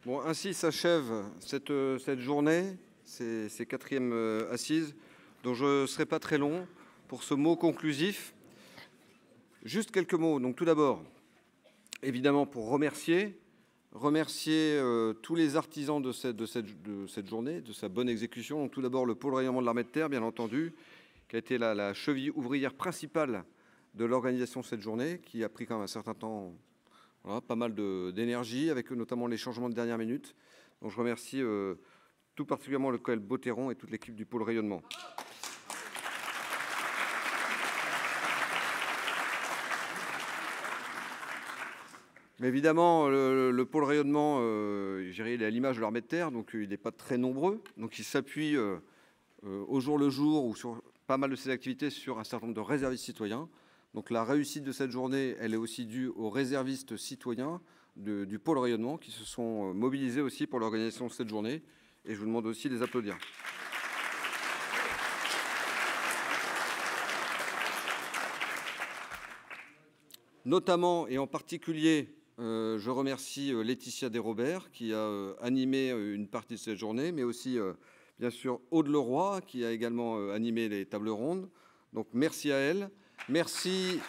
S8: Bon, ainsi s'achève cette journée, ces 4e assises, dont je ne serai pas très long pour ce mot conclusif. Juste quelques mots. Donc tout d'abord, évidemment, pour remercier tous les artisans de cette journée, de sa bonne exécution. Donc tout d'abord, le pôle rayonnement de l'armée de terre, bien entendu, qui a été la cheville ouvrière principale de l'organisation de cette journée, qui a pris quand même un certain temps, voilà, pas mal d'énergie, avec notamment les changements de dernière minute. Donc je remercie tout particulièrement le colonel Botteron et toute l'équipe du pôle rayonnement. Mais évidemment, le pôle rayonnement, il est à l'image de l'armée de terre, donc il n'est pas très nombreux. Donc il s'appuie au jour le jour ou sur pas mal de ses activités sur un certain nombre de réservistes citoyens. Donc la réussite de cette journée, elle est aussi due aux réservistes citoyens du pôle rayonnement qui se sont mobilisés aussi pour l'organisation de cette journée. Et je vous demande aussi de les applaudir. Notamment et en particulier, je remercie Laetitia Desrobert qui a animé une partie de cette journée, mais aussi bien sûr Aude Leroy qui a également animé les tables rondes. Donc merci à elle. Merci.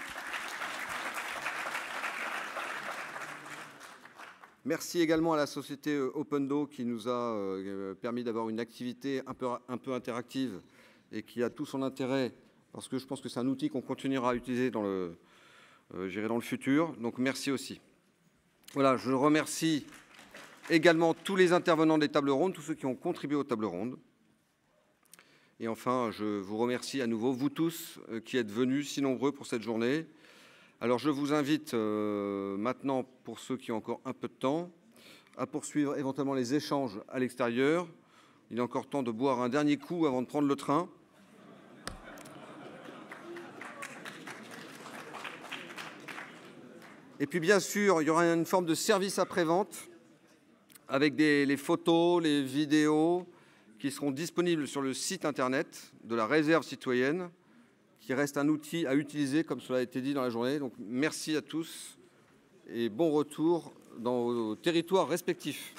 S8: Merci également à la société Opendo qui nous a permis d'avoir une activité un peu interactive et qui a tout son intérêt parce que je pense que c'est un outil qu'on continuera à utiliser dans le futur. Donc merci aussi. Voilà, je remercie également tous les intervenants des tables rondes, tous ceux qui ont contribué aux tables rondes. Et enfin, je vous remercie à nouveau, vous tous qui êtes venus si nombreux pour cette journée. Alors je vous invite maintenant, pour ceux qui ont encore un peu de temps, à poursuivre éventuellement les échanges à l'extérieur. Il est encore temps de boire un dernier coup avant de prendre le train. Et puis bien sûr, il y aura une forme de service après-vente avec les photos, les vidéos qui seront disponibles sur le site internet de la réserve citoyenne, qui reste un outil à utiliser, comme cela a été dit dans la journée. Donc merci à tous et bon retour dans vos territoires respectifs.